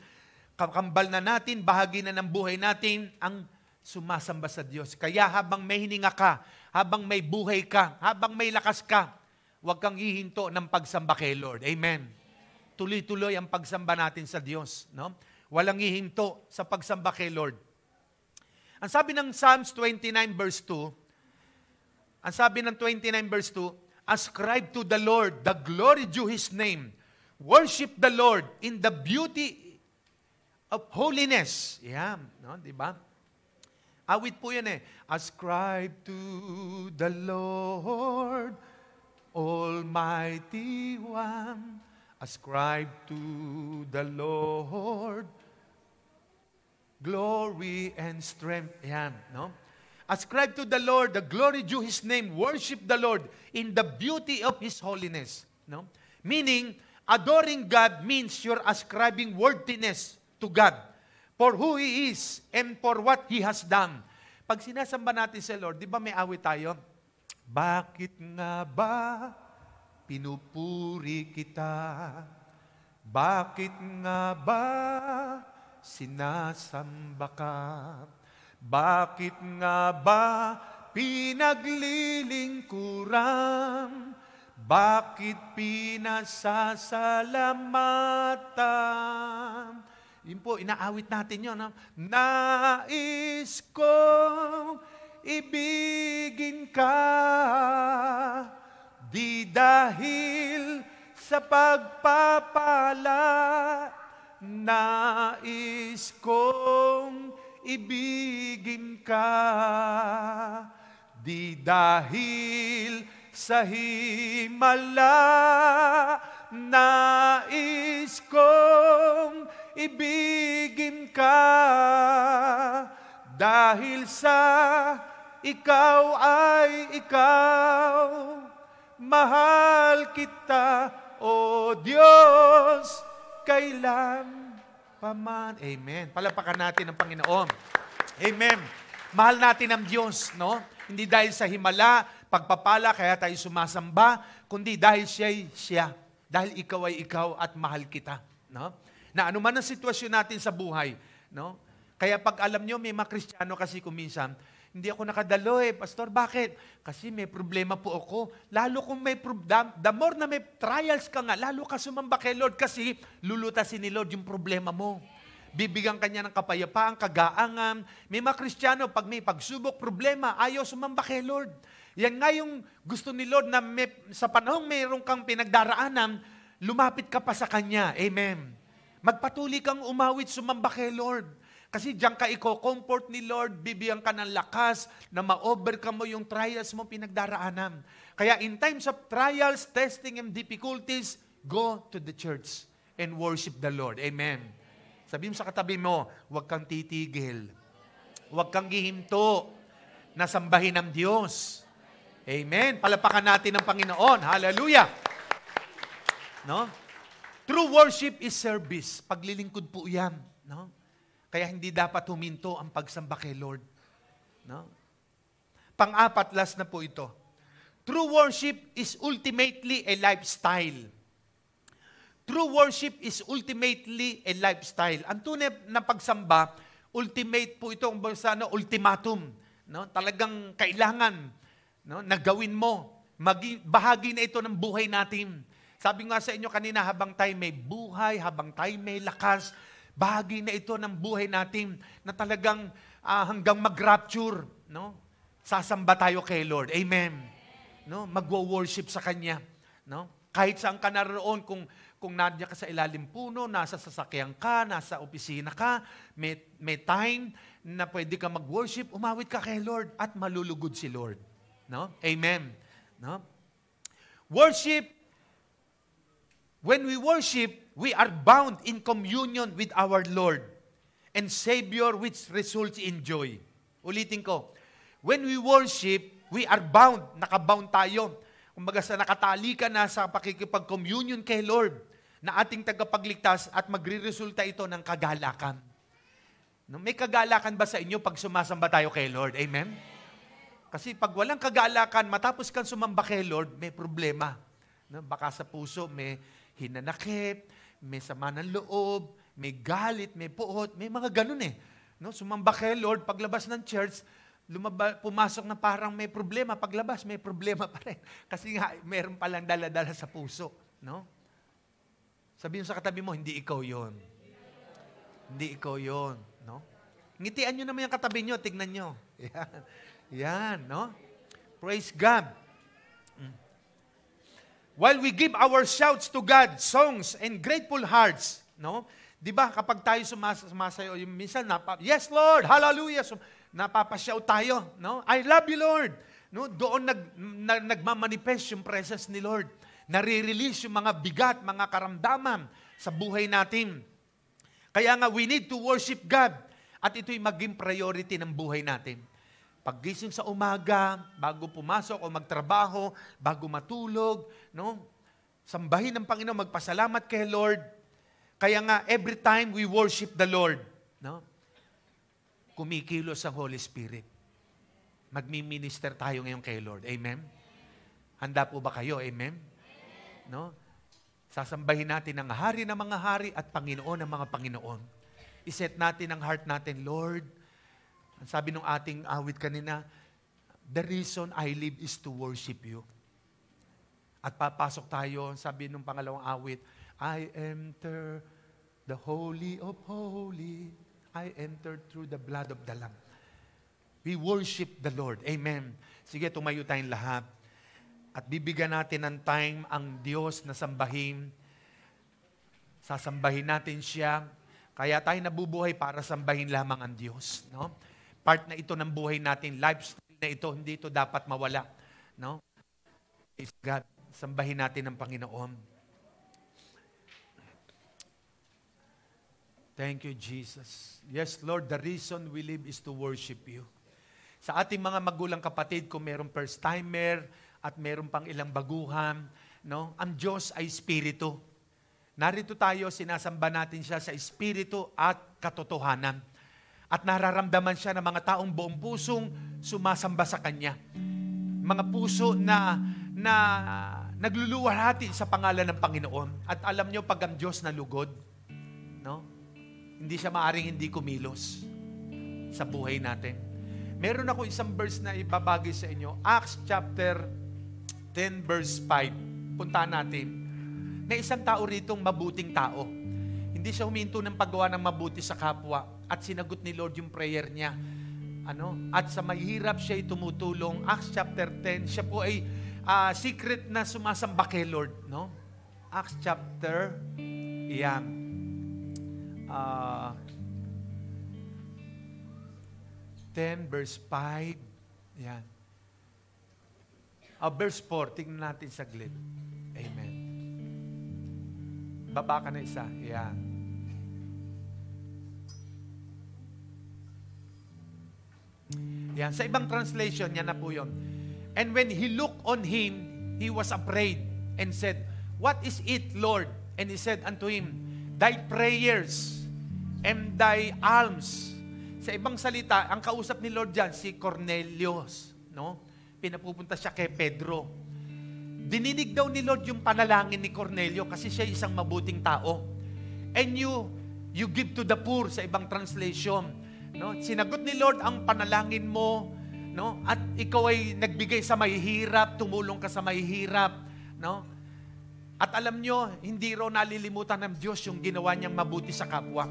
kakambal na natin, bahagi na ng buhay natin, ang sumasamba sa Diyos. Kaya habang may hininga ka, habang may buhay ka, habang may lakas ka, huwag kang hihinto ng pagsamba kay Lord. Amen. Tuloy-tuloy ang pagsamba natin sa Diyos. No? Walang hihinto sa pagsamba kay Lord. Ang sabi ng Psalms 29 verse 2, ang sabi ng 29 verse 2, "Ascribe to the Lord the glory due His name. Worship the Lord in the beauty of holiness." Yan. No? Diba? Awit po yan eh. "Ascribe to the Lord, Almighty One. Ascribe to the Lord glory and strength." Yan, no? Ascribe to the Lord the glory due His name. Worship the Lord in the beauty of His holiness. No? Meaning, adoring God means you're ascribing worthiness to God for who He is and for what He has done. Pag sinasamba natin sa Lord, di ba may awit tayo? "Bakit nga ba pinupuri kita? Bakit nga ba sinasamba ka? Bakit nga ba pinaglilingkuran? Bakit pinasasalamatan?" Yun po, inaawit natin yun. No? "Nais kong ibigin ka, di dahil sa pagpapala. Nais kong ibigin ka, di dahil sa himala. Nais kong ibigin ka dahil sa ikaw ay ikaw. Mahal kita, O Diyos, kailan paman. Amen. Palapakan natin ang Panginoon. Amen. Mahal natin ang Diyos, no? Hindi dahil sa himala, pagpapala, kaya tayo sumasamba, kundi dahil siya. Dahil ikaw ay ikaw at mahal kita, no? Na anuman ang sitwasyon natin sa buhay, no? Kaya pag alam nyo, may mga Kristiyano kasi kuminsan, hindi ako nakadalo Pastor, bakit? Kasi may problema po ako. Lalo kung may problem, the more na may trials ka nga, lalo ka sumamba kay Lord kasi lulutasin ni Lord yung problema mo. Bibigyan kanya ng kapayapaan, kagaangan. May mga Kristiyano, pag may pagsubok, problema, ayaw sumamba kay Lord. Yan nga yung gusto ni Lord na sa panahong mayroon kang pinagdaraanan, lumapit ka pa sa Kanya. Amen. Magpatuloy kang umawit, sumamba kay Lord. Kasi diyan ka i-comfort ni Lord, bibigyan ka ng lakas na ma-overcome mo yung trials mo pinagdaraanan. Kaya in times of trials, testing, and difficulties, go to the church and worship the Lord. Amen. Sabi mo sa katabi mo, huwag kang titigil. Huwag kang gihinto na sambahin ng Diyos. Amen. Palapakan natin ng Panginoon. Hallelujah. No? True worship is service. Paglilingkod po yan. No? Kaya hindi dapat huminto ang pagsamba kay Lord. No? Pang-apat, last na po ito. True worship is ultimately a lifestyle. True worship is ultimately a lifestyle. Ang tunay na pagsamba, ultimate po ito, ultimatum. No? Talagang kailangan, no, na gawin mo. Bahagi na ito ng buhay natin. Sabi nga sa inyo kanina, habang tayo may buhay, habang tayo may lakas, bahagi na ito ng buhay natin na talagang hanggang mag-rapture, no? Sasamba tayo kay Lord. Amen. No? Magwo-worship sa Kanya, no? Kahit saan ka naroon, kung nandiyan ka sa ilalim puno, nasa sasakyan ka, nasa opisina ka, may time na pwede ka mag-worship, umawit ka kay Lord at malulugod si Lord. No? Amen. No? Worship, when we worship, we are bound in communion with our Lord and Savior, which results in joy. Ulitin ko. When we worship, we are bound. Nakabound tayo. Kumbaga sa nakatali ka na sa pakikipag-communion kay Lord na ating tagapagligtas at magre-resulta ito ng kagalakan. No, may kagalakan ba sa inyo pag sumasamba tayo kay Lord? Amen? Kasi pag walang kagalakan, matapos kang sumamba kay Lord, may problema. No, baka sa puso may hinanakit, may sama ng loob, may galit, may puot, may mga ganun No, sumamba kay Lord, paglabas ng church, pumasok na parang may problema, paglabas may problema pa rin. Kasi nga, meron palang dala-dala sa puso. No? Sabihin sa katabi mo, hindi ikaw yon. Hindi ikaw yon. No? Ngitian nyo naman yung katabi nyo, tignan nyo. Yan. Yan, no? Praise God. While we give our shouts to God, songs and grateful hearts, no? 'Di ba kapag tayo sumasayo, minsan yes Lord, hallelujah, napapashout tayo, no? I love you Lord. No, doon nagmamanifest yung presence ni Lord. Nare-release yung mga bigat, mga karamdaman sa buhay natin. Kaya nga we need to worship God at ito'y maging priority ng buhay natin. Paggising sa umaga, bago pumasok o magtrabaho, bago matulog, no? Sambahin ng Panginoon, magpasalamat kay Lord. Kaya nga, every time we worship the Lord, no? Kumikilos ang Holy Spirit. Magmi-minister tayo ngayon kay Lord. Amen? Handa po ba kayo? Amen? No? Sasambahin natin ang Hari ng mga hari at Panginoon ng mga Panginoon. Iset natin ang heart natin, Lord. Ang sabi ng ating awit kanina, the reason I live is to worship you. At papasok tayo, sabi ng pangalawang awit, I enter the holy of holy. I enter through the blood of the Lamb. We worship the Lord. Amen. Sige, tumayo tayong lahat. At bibigyan natin ng time ang Diyos na sambahin. Sasambahin natin siya. Kaya tayo nabubuhay para sambahin lamang ang Diyos. No? Part na ito ng buhay natin, lifestyle na ito, hindi ito dapat mawala. No? Praise God. Sambahin natin ang Panginoon. Thank you, Jesus. Yes, Lord, the reason we live is to worship you. Sa ating mga magulang kapatid, kung mayroong first-timer at mayroong pang ilang baguhan, no? Ang Diyos ay Espiritu. Narito tayo, sinasamba natin siya sa Espiritu at katotohanan. At nararamdaman siya ng mga taong buong pusong sumasamba sa Kanya. Mga puso na nagluluwalhati sa pangalan ng Panginoon. At alam nyo, pag ang Diyos nalugod, no? Hindi siya maaring hindi kumilos sa buhay natin. Meron ako isang verse na ibabagay sa inyo. Acts chapter 10 verse 5. Puntahan natin. Na isang tao ritong mabuting tao. Hindi siya huminto ng paggawa ng mabuti sa kapwa. At sinagot ni Lord yung prayer niya. At sa mahirap siya ay tumutulong. Acts chapter 10. Siya po ay secret na sumasamba kay Lord. No? Acts chapter 10 verse 5. Yan. Verse 4. Tingnan natin saglit. Amen. Baba ka na isa. Yan. Yan. Sa ibang translation, yan na po yun. And when he looked on him, he was afraid and said, "What is it, Lord?" And he said unto him, "Thy prayers and thy alms." Sa ibang salita, ang kausap ni Lord dyan, si Cornelius. No? Pinapupunta siya kay Pedro. Dininig daw ni Lord yung panalangin ni Cornelio kasi siya isang mabuting tao. And you give to the poor sa ibang translation. No? Sinagot ni Lord ang panalangin mo, no? At ikaw ay nagbigay sa mahihirap, tumulong ka sa mahihirap. No? At alam nyo, hindi raw nalilimutan ng Diyos yung ginawa niyang mabuti sa kapwa.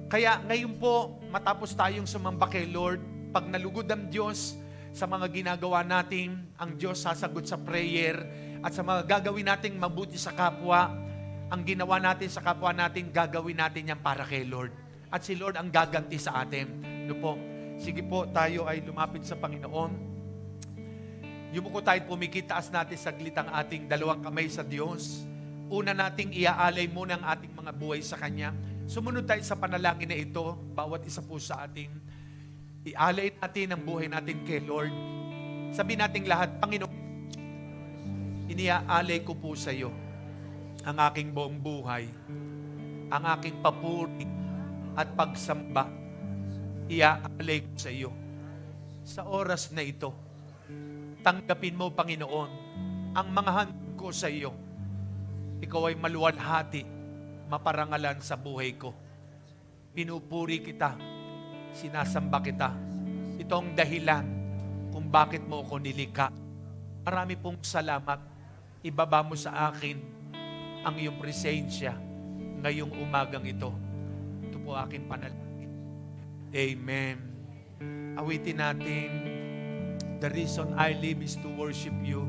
Kaya ngayon po, matapos tayong sumamba kay Lord, pag nalugod ang Diyos sa mga ginagawa natin, ang Diyos sasagot sa prayer, at sa mga gagawin nating mabuti sa kapwa, ang ginawa natin sa kapwa natin, gagawin natin yan para kay Lord. At si Lord ang gaganti sa atin. Ano po? Sige po, tayo ay lumapit sa Panginoon. Yumuko tayo pumikit, taas natin saglit ang ating dalawang kamay sa Diyos. Una nating iaalay muna ang ating mga buhay sa Kanya. Sumunod tayo sa panalangin na ito, bawat isa po sa atin. Ialay natin ang buhay natin kay Lord. Sabihin natin lahat, Panginoon, iniaalay ko po sa iyo ang aking buong buhay, ang aking papuri at pagsamba. Iaalay ko sa iyo. Sa oras na ito, tanggapin mo, Panginoon, ang mga handog ko sa iyo. Ikaw ay maluwalhati, maparangalan sa buhay ko. Pinupuri kita, sinasamba kita. Ito ang dahilan kung bakit mo ako nilikha. Marami pong salamat. Ibaba mo sa akin ang iyong presensya ngayong umagang ito. Ito po aking panalangin. Amen. Awitin natin, the reason I live is to worship you.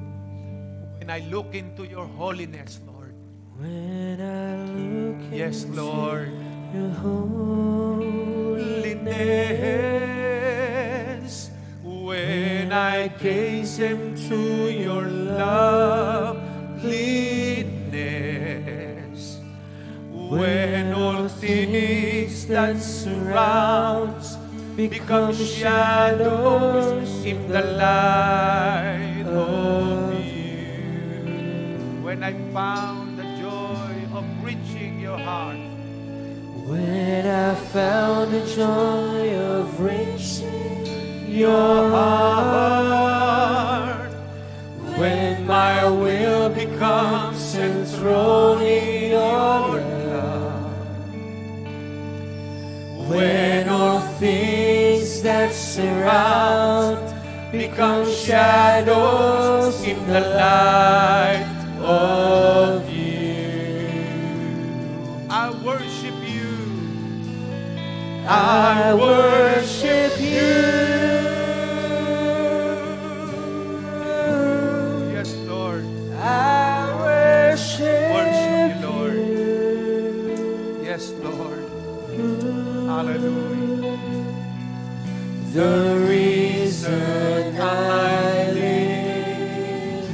When I look into your holiness, Lord. When I look Yes, Lord. your holiness, When I gaze into your loveliness, when all things that surrounds become shadows in the light of you. When I found the joy of reaching your heart, when I found the joy of reaching your heart, when my will becomes enthroned in your love, when all things that surround become shadows in the light of you. I worship you. I worship you. Yes, Lord. I worship Worship you, Lord. Yes, Lord. Hallelujah. The reason I live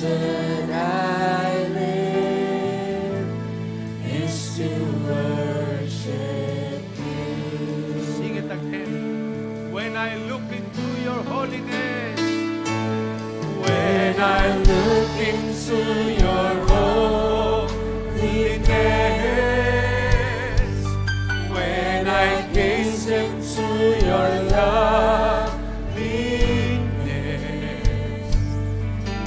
reason I live is to worship you. Sing it again. When I look into your holiness, when I look into your holiness, when I gaze into your loveliness,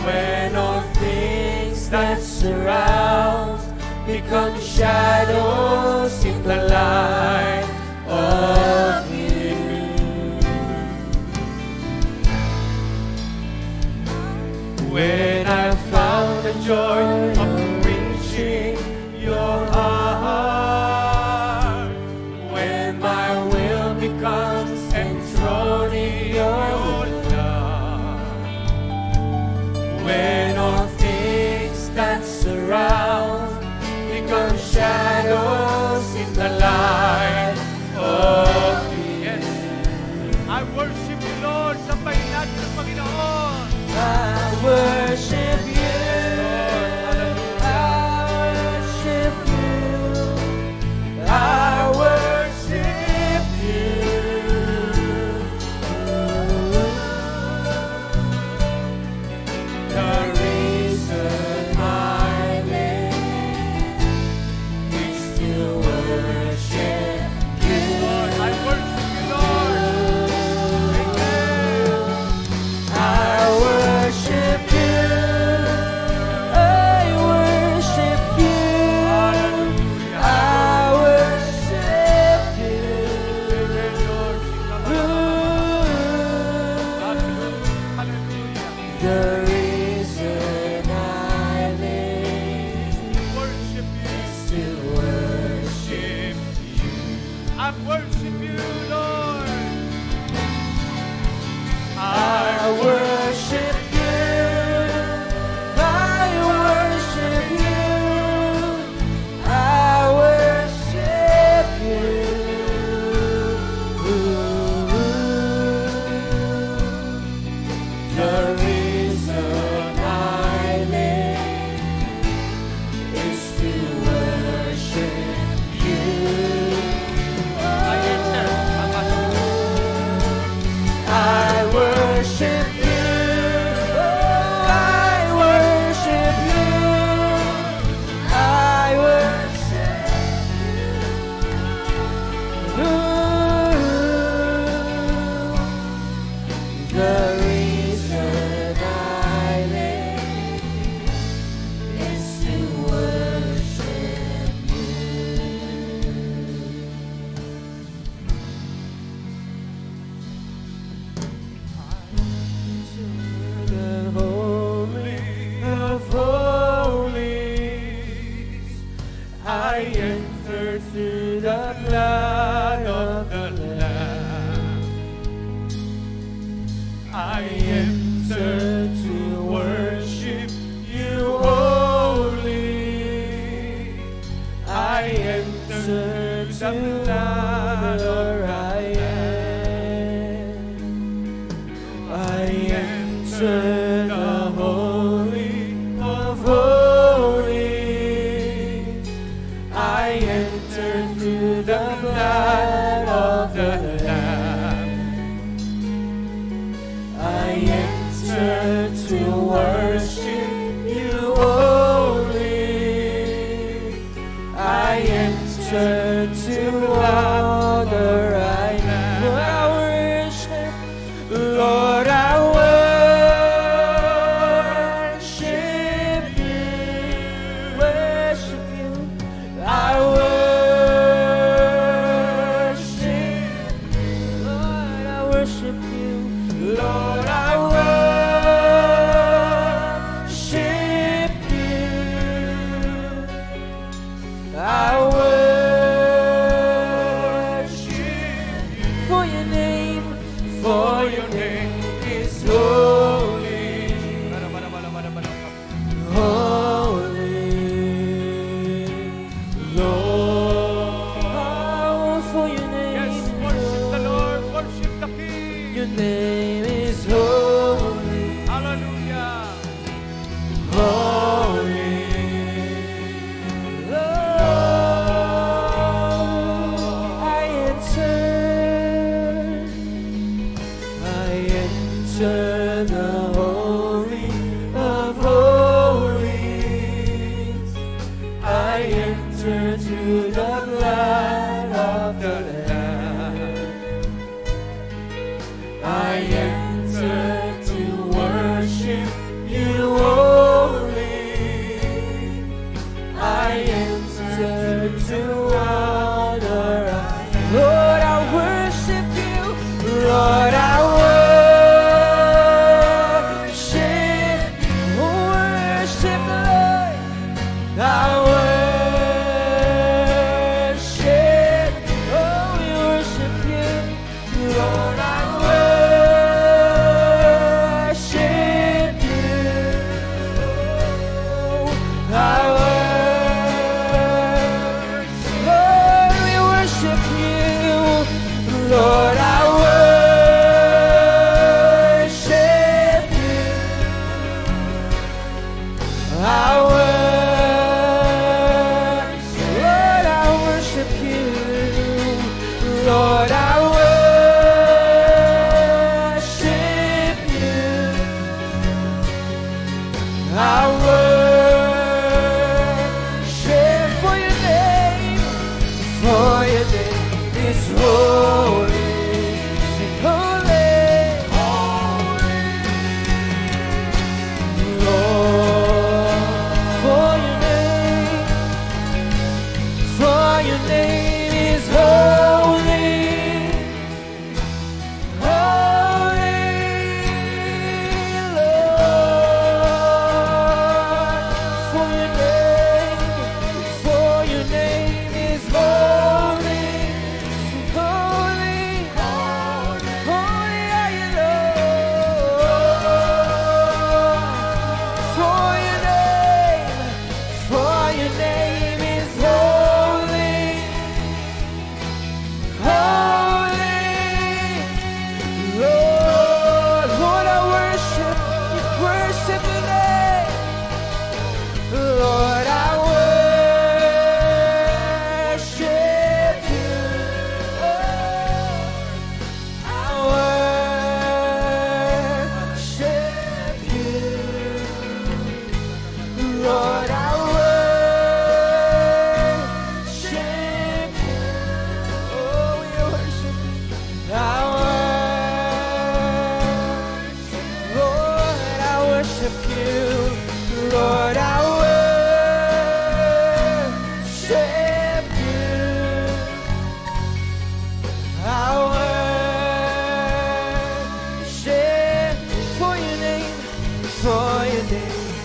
when all things that surround become shadows in the light of you. When I found the joy of reaching your heart, when my will becomes enthroned in your love, when all things that surround become shadows in the light of you. yes, I worship you, Lord. Sambahin natin ang Panginoon. I worship you. I worship you. The reason I live is to worship you. Lord, I worship you, Lord. Amen. I worship you. I worship you. I worship you. Amen, Lord. Hallelujah. The reason I live Worship you. is to worship. I worship you, Lord. I worship you. I worship you. I worship you. The reason I live is to worship you. I worship you. I worship you. I worship you. The reason I live is to worship you. The holy of holies, I enter through the blood of the Lamb. I enter to worship you holy. I enter to honor I am. I enter the holy of holies. I enter through the blood of the Lamb. I enter to worship you holy. I enter to honor I am. Lord, I worship you. Worship you. I worship you. Lord, I worship you. Lord, I worship you only. I enter to honor. Lord, I worship you. Lord, I worship the Lord. I worship, oh, we worship you. Lord, I worship you. I worship, Lord, we worship you. Lord, I worship you. I worship, Lord, I worship you. Lord, I worship you. I worship for your name is holy. Sing holy, Lord, for your name is holy. Holy, Lord, for your name is holy. Sing holy, holy are you, Lord. For your name is holy. Holy, Lord, Lord, I worship your name. Lord, I worship you. I worship you. Lord, I worship you. Oh, we worship you. I worship, Lord, I worship you. Lord, I worship you. I worship for your name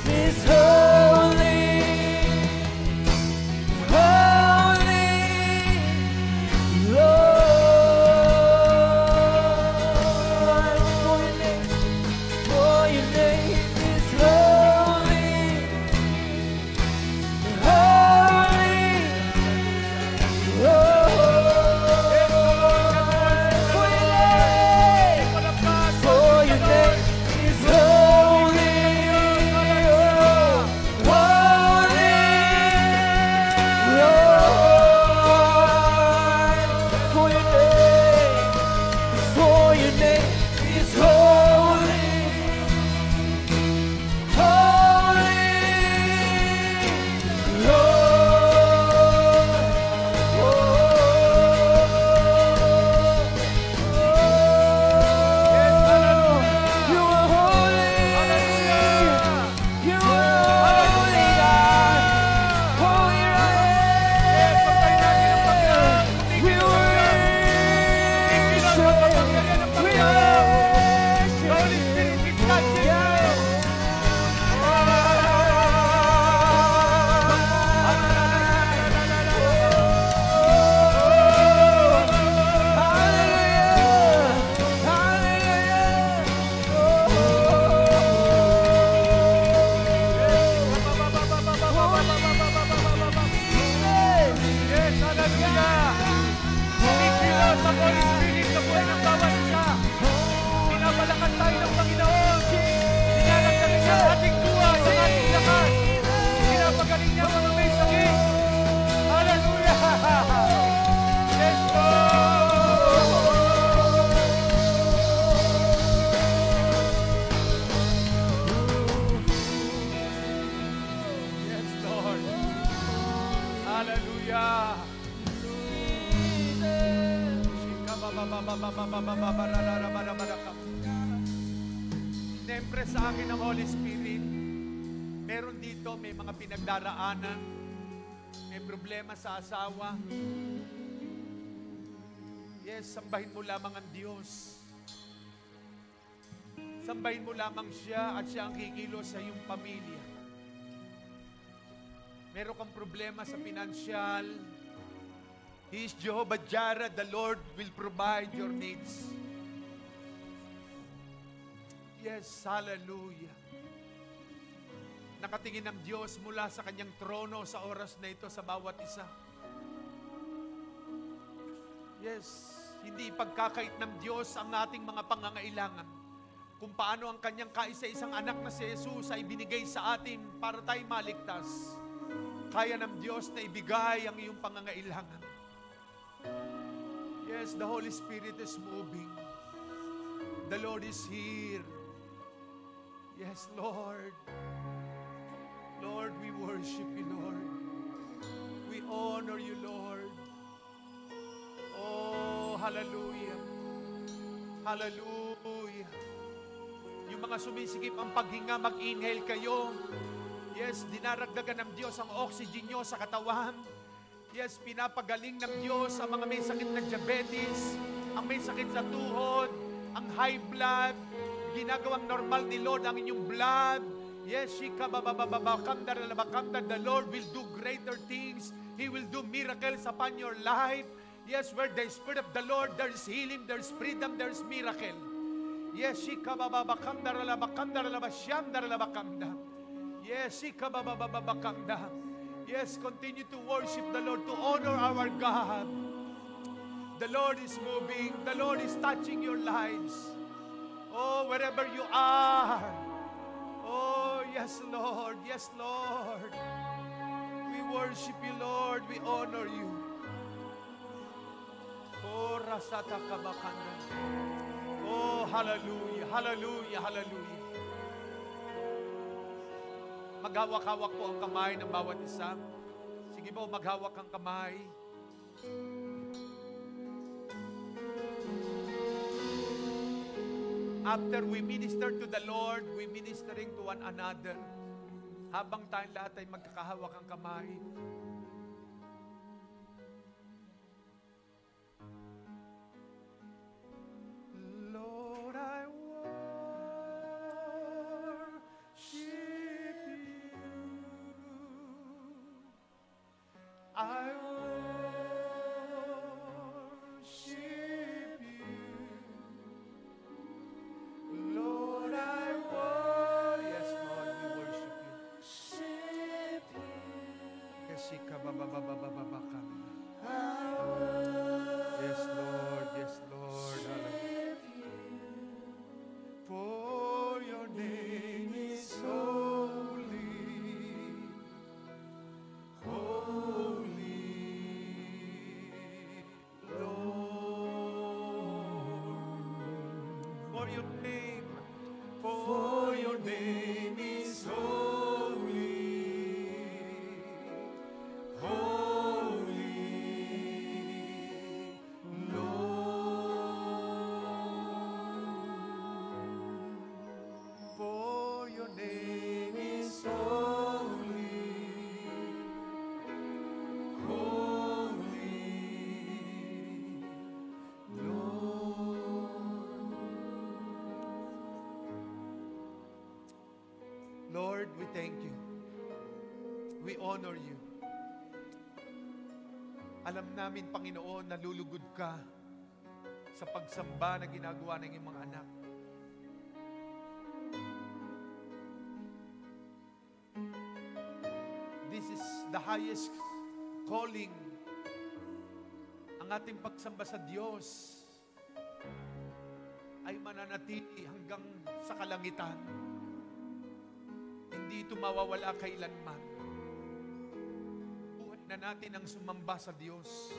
is holy. Holy, Lord, for your name is holy. Holy, Lord, for your name is holy. Na-impress sa akin ng Holy Spirit meron dito, may mga pinagdaraanan, may problema sa asawa. Yes, sambahin mo lamang ang Diyos. Sambahin mo lamang siya at siya ang kikilos sa iyong pamilya. Meron kang problema sa pinansyal, He is Jehovah Jireh, the Lord will provide your needs. Yes, hallelujah. Nakatingin ang Diyos mula sa kanyang trono sa oras na ito sa bawat isa. Yes, hindi ipagkakait ng Diyos ang ating mga pangangailangan. Kung paano ang kanyang kaisa-isang anak na si Jesus ay binigay sa atin para tayo maligtas. Kaya ng Diyos na ibigay ang iyong pangangailangan. Yes, the Holy Spirit is moving. The Lord is here. Yes, Lord. Lord, we worship you, Lord. We honor you, Lord. Oh, hallelujah. Hallelujah. Yung mga sumisikip ang paghinga, mag-inhale kayo. Yes, dinaragdagan ng Diyos ang oxygen nyo sa katawan. Yes, pinapagaling ng Diyos ang mga may sakit na diabetes, ang may sakit sa tuhod, ang high blood. Ginagawang normal ni Lord ang inyong blood. Yes, the Lord will do greater things. He will do miracles upon your life. Yes, where the Spirit of the Lord, there is healing, there is freedom, there is miracle. Yes, yes, continue to worship the Lord, to honor our God. The Lord is moving. The Lord is touching your lives. Oh, wherever you are. Oh, yes, Lord. Yes, Lord. We worship you, Lord. We honor you. Oh, rasata kabakanda. Oh, hallelujah. Hallelujah. Hallelujah. Maghawak-hawak po ang kamay ng bawat isa. Sige po, maghawak ang kamay. After we minister to the Lord, we ministering to one another. Habang tayong lahat ay magkakahawak ang kamay. Lord, I worship you. I worship you. Lord, I worship. Yes, Lord, we worship you. Kesika babababababaka. Yes, Lord. Yes, Lord. For your name is holy, holy, Lord. For your name is holy, holy, Lord. For your name is holy, holy, Lord. Lord, we thank you. We honor you. Alam namin, Panginoon, nalulugod ka sa pagsamba na ginagawa ng iyong mga anak. This is the highest calling. Ang ating pagsamba sa Diyos ay mananatili hanggang sa kalangitan. Hindi ito mawawala kailanman. Buhay na natin ang sumamba sa Diyos.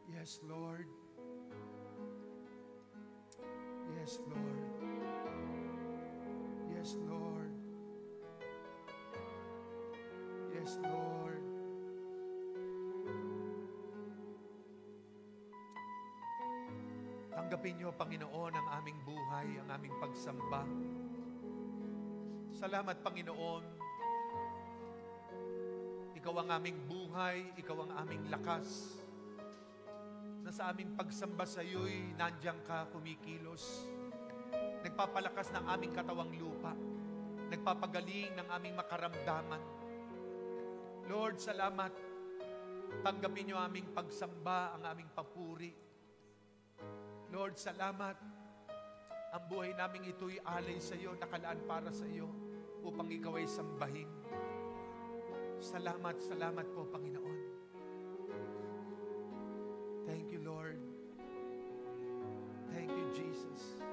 Yes, Lord. Yes, Lord. Yes, Lord. Yes, Lord. Tanggapin niyo, Panginoon, ang aming buhay, ang aming pagsamba. Salamat, Panginoon. Ikaw ang aming buhay, Ikaw ang aming lakas. Na sa aming pagsamba sa iyo'y nandiyan ka, kumikilos. Nagpapalakas ng aming katawang lupa. Nagpapagaling ng aming makaramdaman. Lord, salamat. Tanggapin niyo aming pagsamba, ang aming papuri. Lord, salamat. Ang buhay namin ito'y alay sa iyo, nakalaan para sa iyo, upang ikaw ay sambahin. Salamat, salamat po, Panginoon. Thank you, Lord. Thank you, Jesus.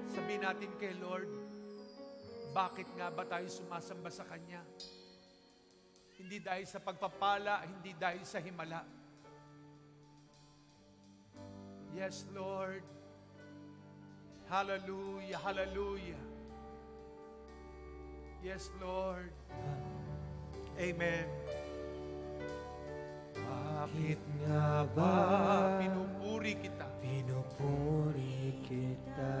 Sabihin natin kay Lord, bakit nga ba tayo sumasamba sa Kanya? Hindi dahil sa pagpapala, hindi dahil sa himala. Yes, Lord. Hallelujah, hallelujah. Yes, Lord. Amen. Bakit nga ba pinupuri kita? Pinupuri kita.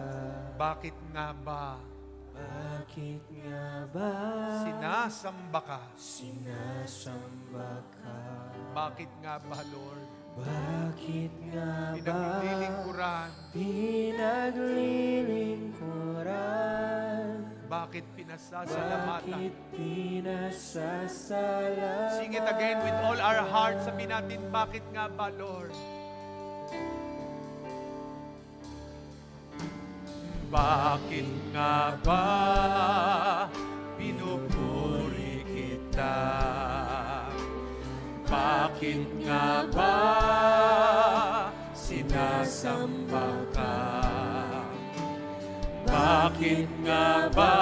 Bakit nga ba Bakit nga ba sinasamba ka? sinasamba ka? Bakit nga ba, Lord? Bakit nga ba Pinaglilingkuran? pinaglilingkuran? Bakit pinasasalamatan? Bakit pinasasalamatan? Sing it again with all our hearts. Sabihin natin, bakit nga ba, Lord? Bakit nga ba pinupuri kita? Bakit nga ba sinasamba ka? Bakit nga ba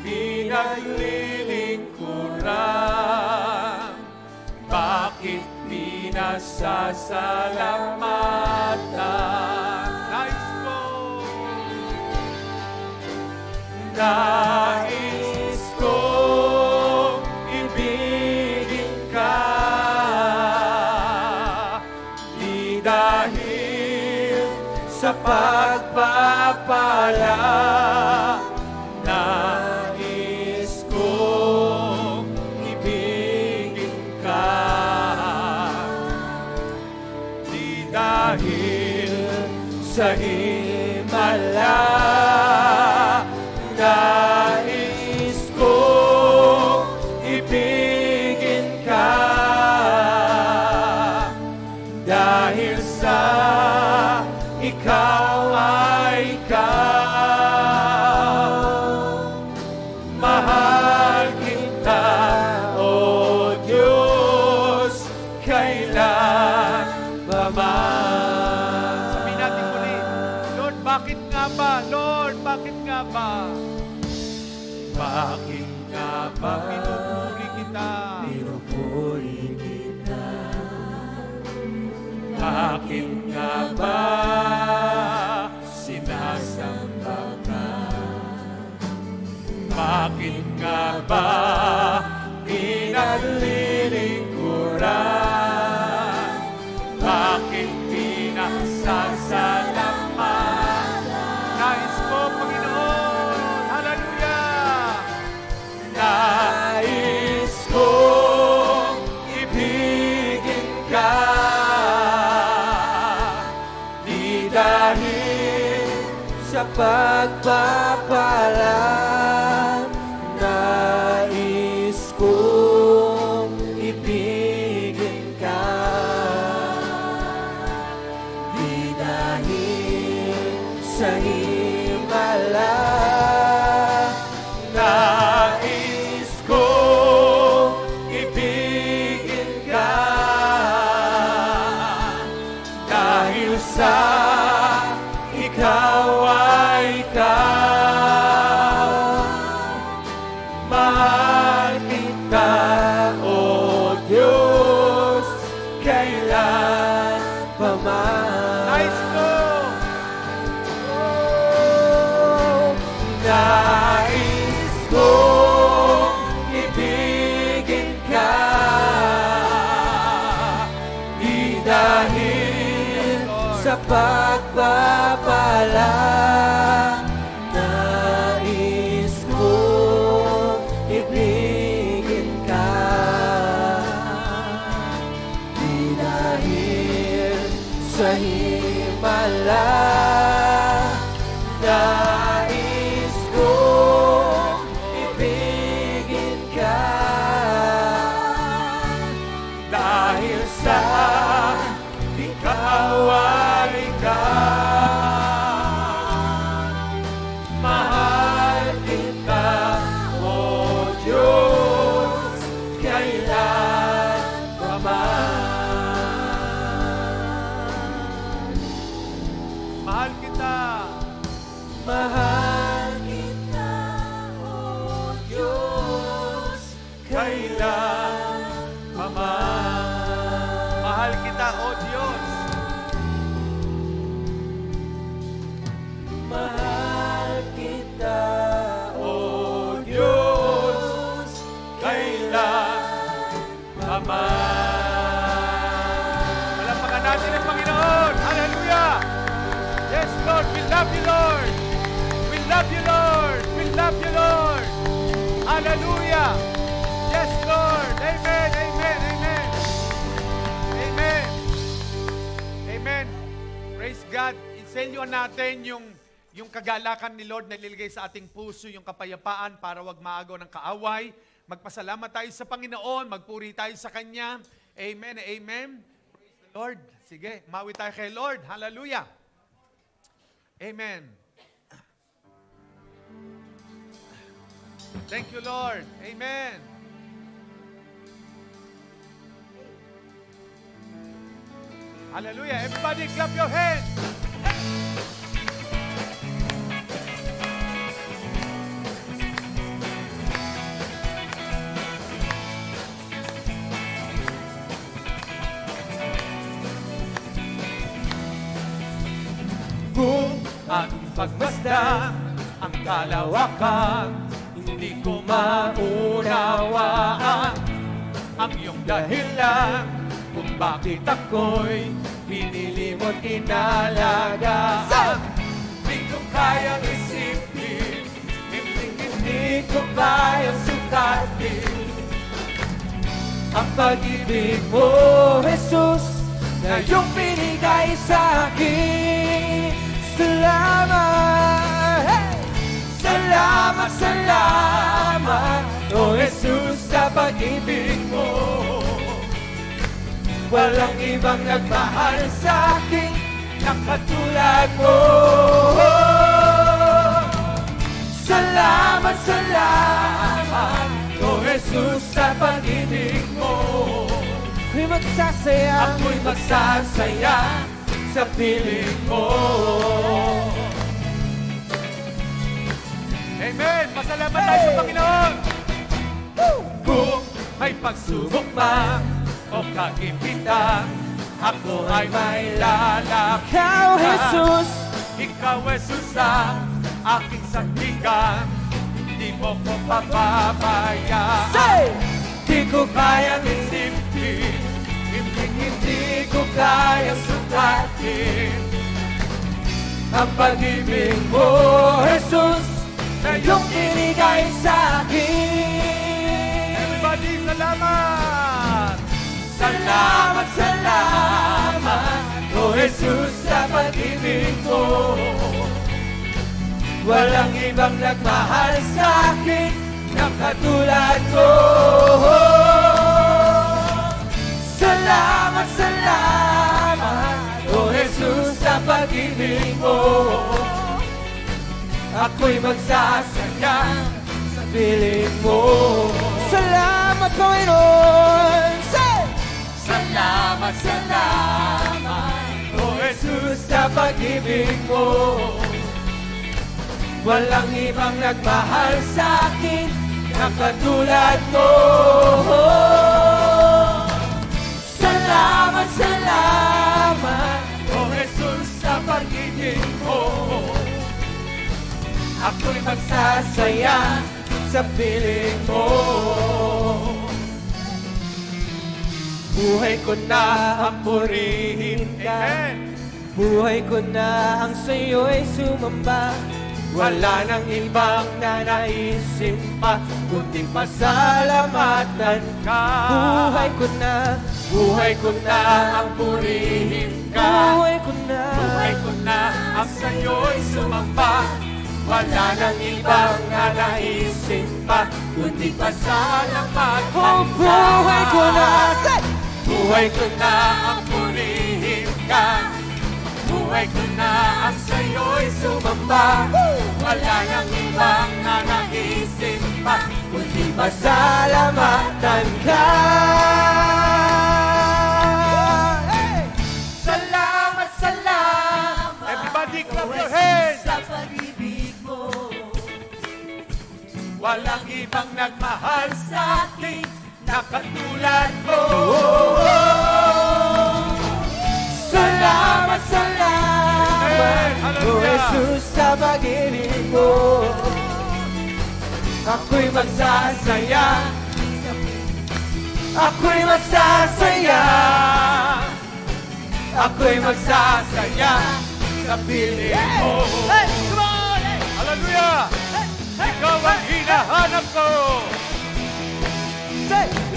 pinaglilingkuran? Bakit pinasasalamatan? Nice go! Nais kong ibigin ka, di dahil sa pagpapala. Nais kong ibigin ka, di dahil sa himala. Nais kong ibigin ka, dahil sa ikaw ay ikaw. Mahal kita, O Diyos, kailan pa man. Sabihin natin muli, Lord, bakit nga ba? Lord, bakit nga ba? Bakit nga ba pinupuri kita? Pinupuri kita. Bakit nga ba sinasamba ka? Bakit nga ba pinaglilingkuran? Bakit pinasasalamatan? Nais ko, Panginoon, hallelujah! Nais kong ibigin ka, di dahil Sa pagpapala, nais kong ibigin ka, di dahil sa himala. nais kong ibigin ka, dahil sa ikaw ay ikaw. Mahal kita, O Diyos, kailan pa man. Nice go! Nais kong ibigin ka, di dahil sa pagpapala. Nais ko ibigin ka, di dahil sa himala. Nais ko ibigin ka, dahil sa ikaw ay ikaw. Mahal kita, O Diyos, kailan pa man. Mahal kita. Mahal kita, O Diyos, kailan pa man. Mahal kita, O Diyos. Mahal kita, O Diyos, kailan pa man. Palapakan natin ang Panginoon. Hallelujah. Yes, Lord. We love you, Lord. We love you, Lord. We love you, Lord. Hallelujah. Yes, Lord. Amen. Amen. Amen. Amen. Amen. Praise God. Inselyoan natin yung kagalakan ni Lord na iligay sa ating puso, yung kapayapaan para wag maagaw ng kaaway. Magpasalamat tayo sa Panginoon. Magpuri tayo sa Kanya. Amen. Amen. Praise the Lord. Sige, mawi tayo kay Lord. Hallelujah. Amen. Thank you, Lord. Amen. Hallelujah. Everybody clap your hands. Kung anong pagmasdan ang kalawakan, hindi ko maunawaan ang iyong dahilan kung bakit ako'y pinili mo't inalagaan. Hindi ko kayang isipin, hindi ko kayang sukatin ang pag-ibig mo, Jesus, na iyong binigay sa akin. Salamat, hey! Salamat, salamat, O Jesus, sa pag-ibig mo. Walang ibang nagmahal sa akin na katulad mo. Salamat, salamat, O Jesus, sa pag-ibig mo. Ako'y magsasaya, ako'y magsasaya sa piling mo. Amen! Masalamat tayo sa Panginoon! Kung may pagsubok man o kagipitan, ako ay may lalakad. Ikaw, Jesus, Ikaw, Jesus, ang aking sandigan. Hindi mo ko papabayaan. say! Di ko kayang isipin, hindi ko kayang sukatin ang pag-ibig mo, Jesus, na iyong binigay sa akin. Everybody, salamat! Salamat, salamat, O Jesus, sa pag-ibig mo. Walang ibang nagmahal sa akin na katulad ko. Salamat, salamat, O Jesus, sa pag-ibig mo. Ako'y magsasaya sa piling mo. Salamat, Panginoon, say! Salamat, salamat, O Jesus, sa pag-ibig mo. Walang ibang nagmahal sa akin na katulad mo. Salamat, salamat, O Jesus, sa pag-ibig mo. Ako'y magsasaya sa piling mo. Buhay ko na ang purihin ka. Buhay ko na ang sa'yo'y sumamba. Wala nang ibang nanaisin pa, kundi pasalamatan ka. Buhay ko na ang purihin ka. Buhay ko na ang sa'yo'y sumamba. Wala nang ibang nanaisin pa, kundi pasalamatan ka. Buhay ko na ang purihin ka. Buhay ko na ang sa'yo'y sumamba. Wala nang ibang nanaisin pa, kundi pasalamatan ka. Hey! Salamat, salamat. Everybody clap your hands. Sa pag-ibig mo. Walang ibang nagmahal sa akin na katulad mo. Salamat, salamat, O Jesus, sa pag-ibig mo. Ako'y magsasaya, ako'y magsasaya, ako'y magsasaya sa piling mo. Hallelujah! Ikaw ang hinahanap ko.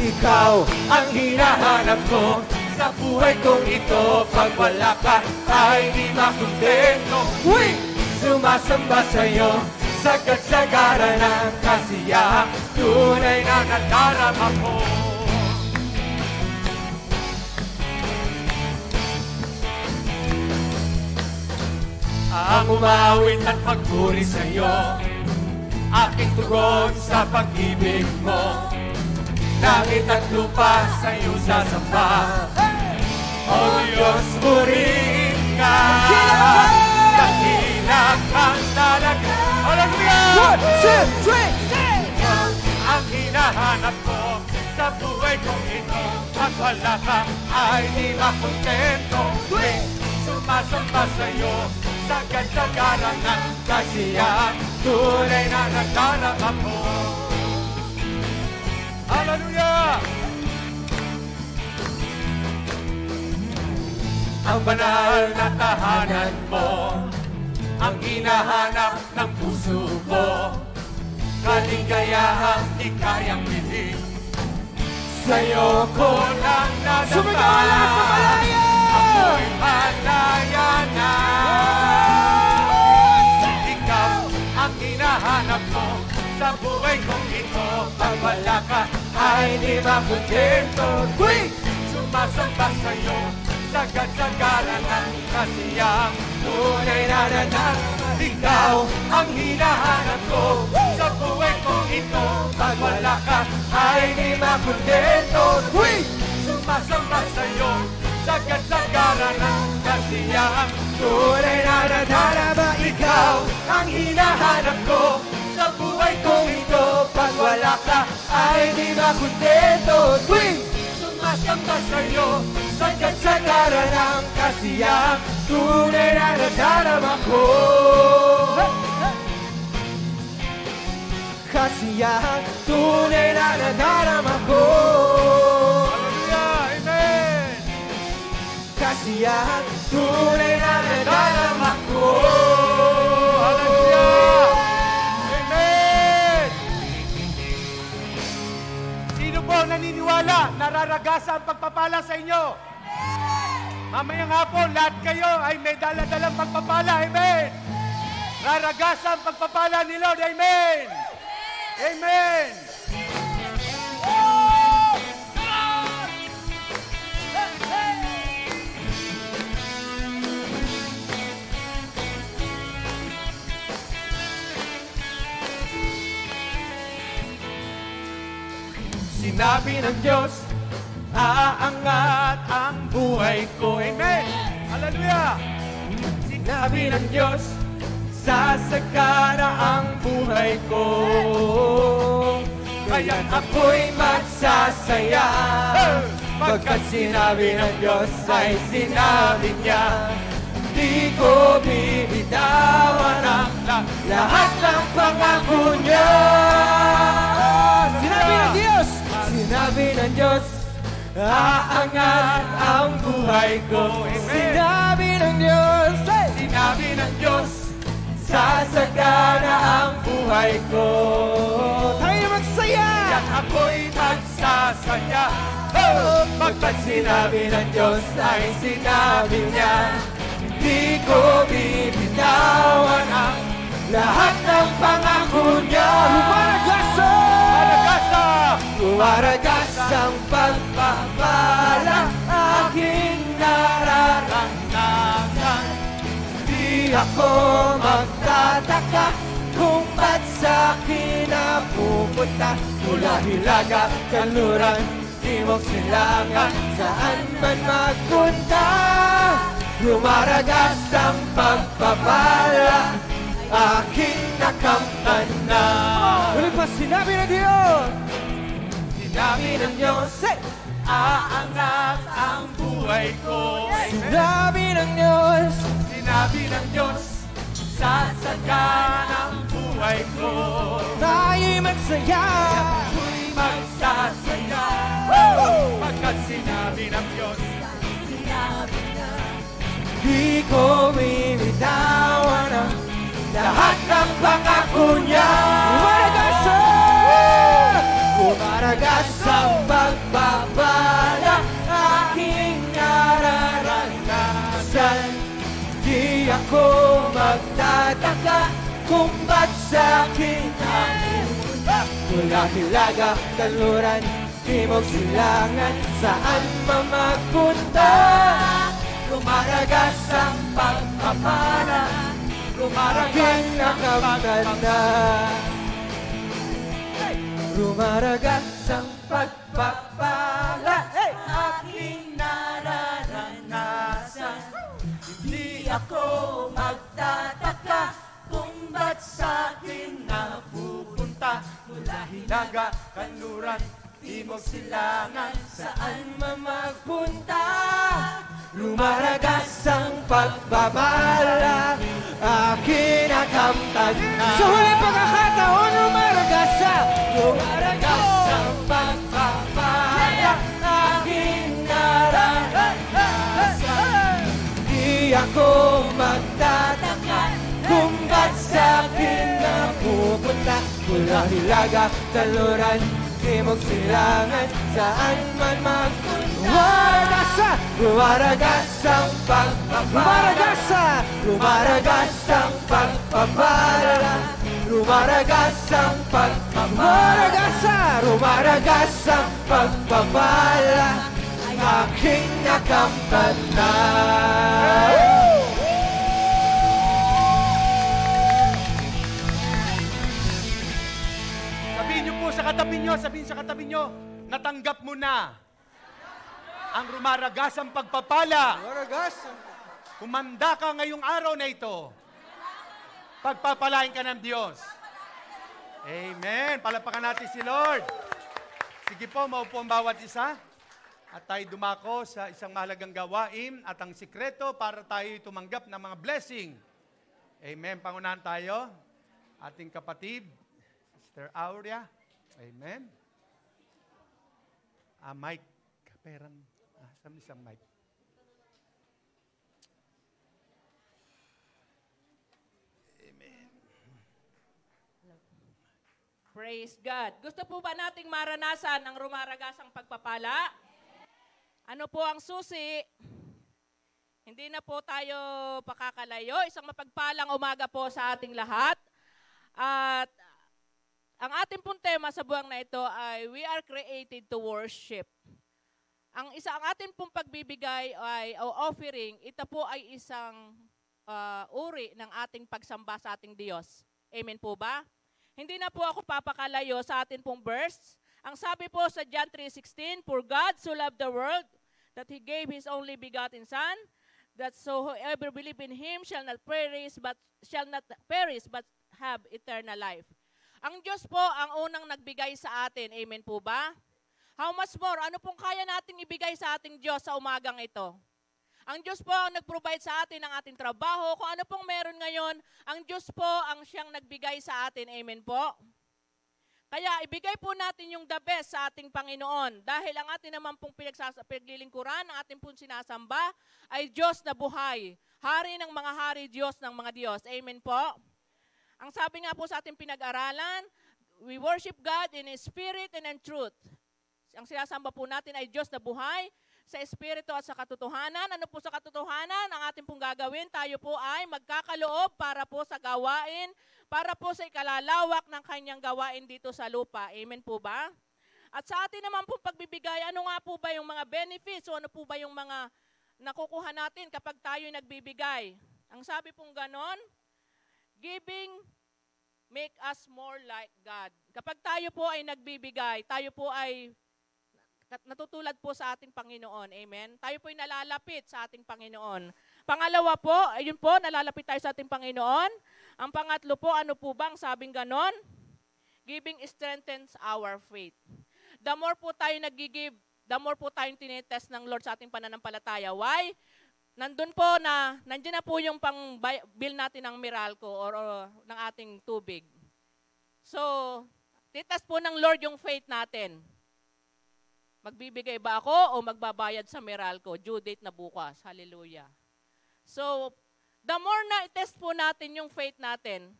Ikaw ang hinahanap ko sa buhay kong ito. Pag wala ka ay di makontento. Sumasamba sa'yo, sagat-sagaran ng kasiyahan, tunay na nadarama ko. Ang umawit at pagpuri sa'yo, aking tugon sa pag-ibig mo. Langit at lupa sa'yo sasamba. O Diyos, purihin ka. Dakila kang talaga. Hallelujah! 1, 2, 3, ang hinahanap ko sa buhay kong ito. Pag wala ka ay di makontento. Sumasamba sa'yo, sagat-sagaran ng kasiyahan, tunay na nadarama ko. Hallelujah! Ang banal na tahanan mo, ang hinahanap ng puso ko. Kaligayahang di kayang bilhin, sa'yo ko lang nadapa. Ako'y malaya na. Ikaw ang hinahanap ko sa buhay kong ito. Pag wala ka ay di makontento. Sumasamba sa'yo, sagat-sagaran ng kasiyang, tunay na nadarama. Ikaw ang hinahanap ko sa buhay kong ito. Pag wala ka ay di makontento. Sumasamba sa'yo, sagat-sagaran ng kasiyang, tunay na nadarama. Ikaw ang hinahanap ko sa buhay kong ito. Pag wala ka ay di makontento. Sumasamba sa'yo, sagat-sagaran ng kasiyang, tunay na nadarama ko. Kasiyang, tunay na nadarama ko. Hallelujah! Amen! Kasiyang, tunay na nadarama ko. Hallelujah! Amen! Sino po naniniwala nararagasa ang pagpapala sa inyo? Mamayang hapon, lahat kayo ay may dala-dalang pagpapala. Amen! Raragasa ang pagpapala ni Lord. Amen! Amen! Sinabi ng Diyos, aangat ang buhay ko. Amen! Hallelujah! Sinabi ng Diyos, sasagana ang buhay ko. Kaya't ako'y magsasaya. Pagkat sinabi ng Diyos ay sinabi niya, di ko bibitawan ang lahat ng pangako niya. Sinabi ng Diyos, sinabi ng Diyos, aangat ang buhay ko. Sinabi ng Diyos, sasagana ang buhay ko. Tayo magsaya! At ako'y magsasaya. Pagkat sinabi ng Diyos ay sinabi niya, hindi ko bibitawan ang lahat ng pangako niya. Lumaragas ang pagpapala, aking nararanasan. Di ako magtataka kung ba't sa'kin napupunta. Mula Hilaga, Kanluran, Timog Silangan, saan man magpunta. Lumaragas ang pagpapala, aking nakamtan na. Uli pa sinabi ng Diyos, sinabi ng Diyos, Aangat ang buhay ko. sinabi ng Diyos, Sinabi ng Diyos, sasagaan ang buhay ko. tayo'y magsaya. Ako'y magsasaya. Pagkat sinabi ng Diyos, Di ko binitawan ang lahat ng pangako niya. Lumaragas ang pagpapala, aking nararanasan. Di ako magtataka kung ba't sa'kin napupunta. Mula Hilaga, Kanluran, Timog Silangan, saan man magpunta. Lumaragas ang pagpapala, lumaragas ang pagpapala. Lumaragas ang pagpapala, aking nararanasan. Hindi ako magtataka kung ba't sa'kin napupunta. Mula Hilaga, Kanluran, Timog Silangan, saan man magpunta. Lumaragas ang pagpapala, aking nakamtan na. Sa huling pagkakataon, lumaragas ang pagpapala, aking nararanasan. Di ako magtataka kung ba't sa'kin napupunta. Mula Hilaga, Kanluran, Timog Silangan, saan man magpunta. Lumaragas ang pagpapala, lumaragas ang pagpapala, lumaragas ang pagpapala, lumaragas ang pagpapala, aking nakamtan na. sabihin niyo po sa katabi niyo, sabihin sa katabi niyo, natanggap mo na ang rumaragasang pagpapala. Kumanda ka ngayong araw na ito. Pagpapalain ka ng Diyos. Amen. Palapakan natin si Lord. Sige po, maupo ang bawat isa. At tayo dumako sa isang mahalagang gawain at ang sikreto para tayo tumanggap ng mga blessing. Amen. Pangunahan tayo. Ating kapatid, Sister Aurea. Amen. Mike, kaperan. Saan isang mic? Amen. Praise God. Gusto po ba nating maranasan ang rumaragasang pagpapala? Ano po ang susi? Hindi na po tayo pakakalayo. Isang mapagpalang umaga po sa ating lahat. At ang ating pong tema sa buwang na ito ay we are created to worship. Ang ating pong pagbibigay ay offering, ito po ay isang uri ng ating pagsamba sa ating Diyos. Amen po ba? Hindi na po ako papakalayo sa ating pong verse. Ang sabi po sa John 3:16, For God so loved the world that He gave His only begotten Son, that so whoever believe in Him shall not perish but have eternal life. Ang Diyos po ang unang nagbigay sa atin. Amen po ba? How much more? Ano pong kaya nating ibigay sa ating Diyos sa umagang ito? Ang Diyos po ang nag-provide sa atin ng ating trabaho. Kung ano pong meron ngayon, ang Diyos po ang siyang nagbigay sa atin. Amen po? Kaya ibigay po natin yung the best sa ating Panginoon. Dahil ang ating naman pong pinaglilingkuran, ang ating pong sinasamba, ay Diyos na buhay. Hari ng mga hari, Diyos ng mga Diyos. Amen po? Ang sabi nga po sa ating pinag-aralan, we worship God in Spirit and in truth. Ang sinasamba po natin ay Diyos na buhay sa Espiritu at sa katotohanan. Ano po sa katotohanan? Ang ating pong gagawin, tayo po ay magkakaloob para po sa gawain, para po sa ikalalawak ng kanyang gawain dito sa lupa. Amen po ba? At sa atin naman pong pagbibigay, ano nga po ba yung mga benefits o ano po ba yung mga nakukuha natin kapag tayo nagbibigay? Ang sabi pong ganon, giving make us more like God. Kapag tayo po ay nagbibigay, tayo po ay natutulad po sa ating Panginoon. Amen? Tayo po ay nalalapit sa ating Panginoon. Pangalawa po, ayun po, nalalapit tayo sa ating Panginoon. Ang pangatlo po, ano po bang sabing ganon? Giving strengthens our faith. The more po tayo nag-give, the more po tayong tinitest ng Lord sa ating pananampalataya. Why? Nandiyan na po yung pang-bill natin ng Meralco or ng ating tubig. So, titest po ng Lord yung faith natin. Magbibigay ba ako o magbabayad sa Meralco? Due date na bukas. Hallelujah. So, the more na itest po natin yung faith natin,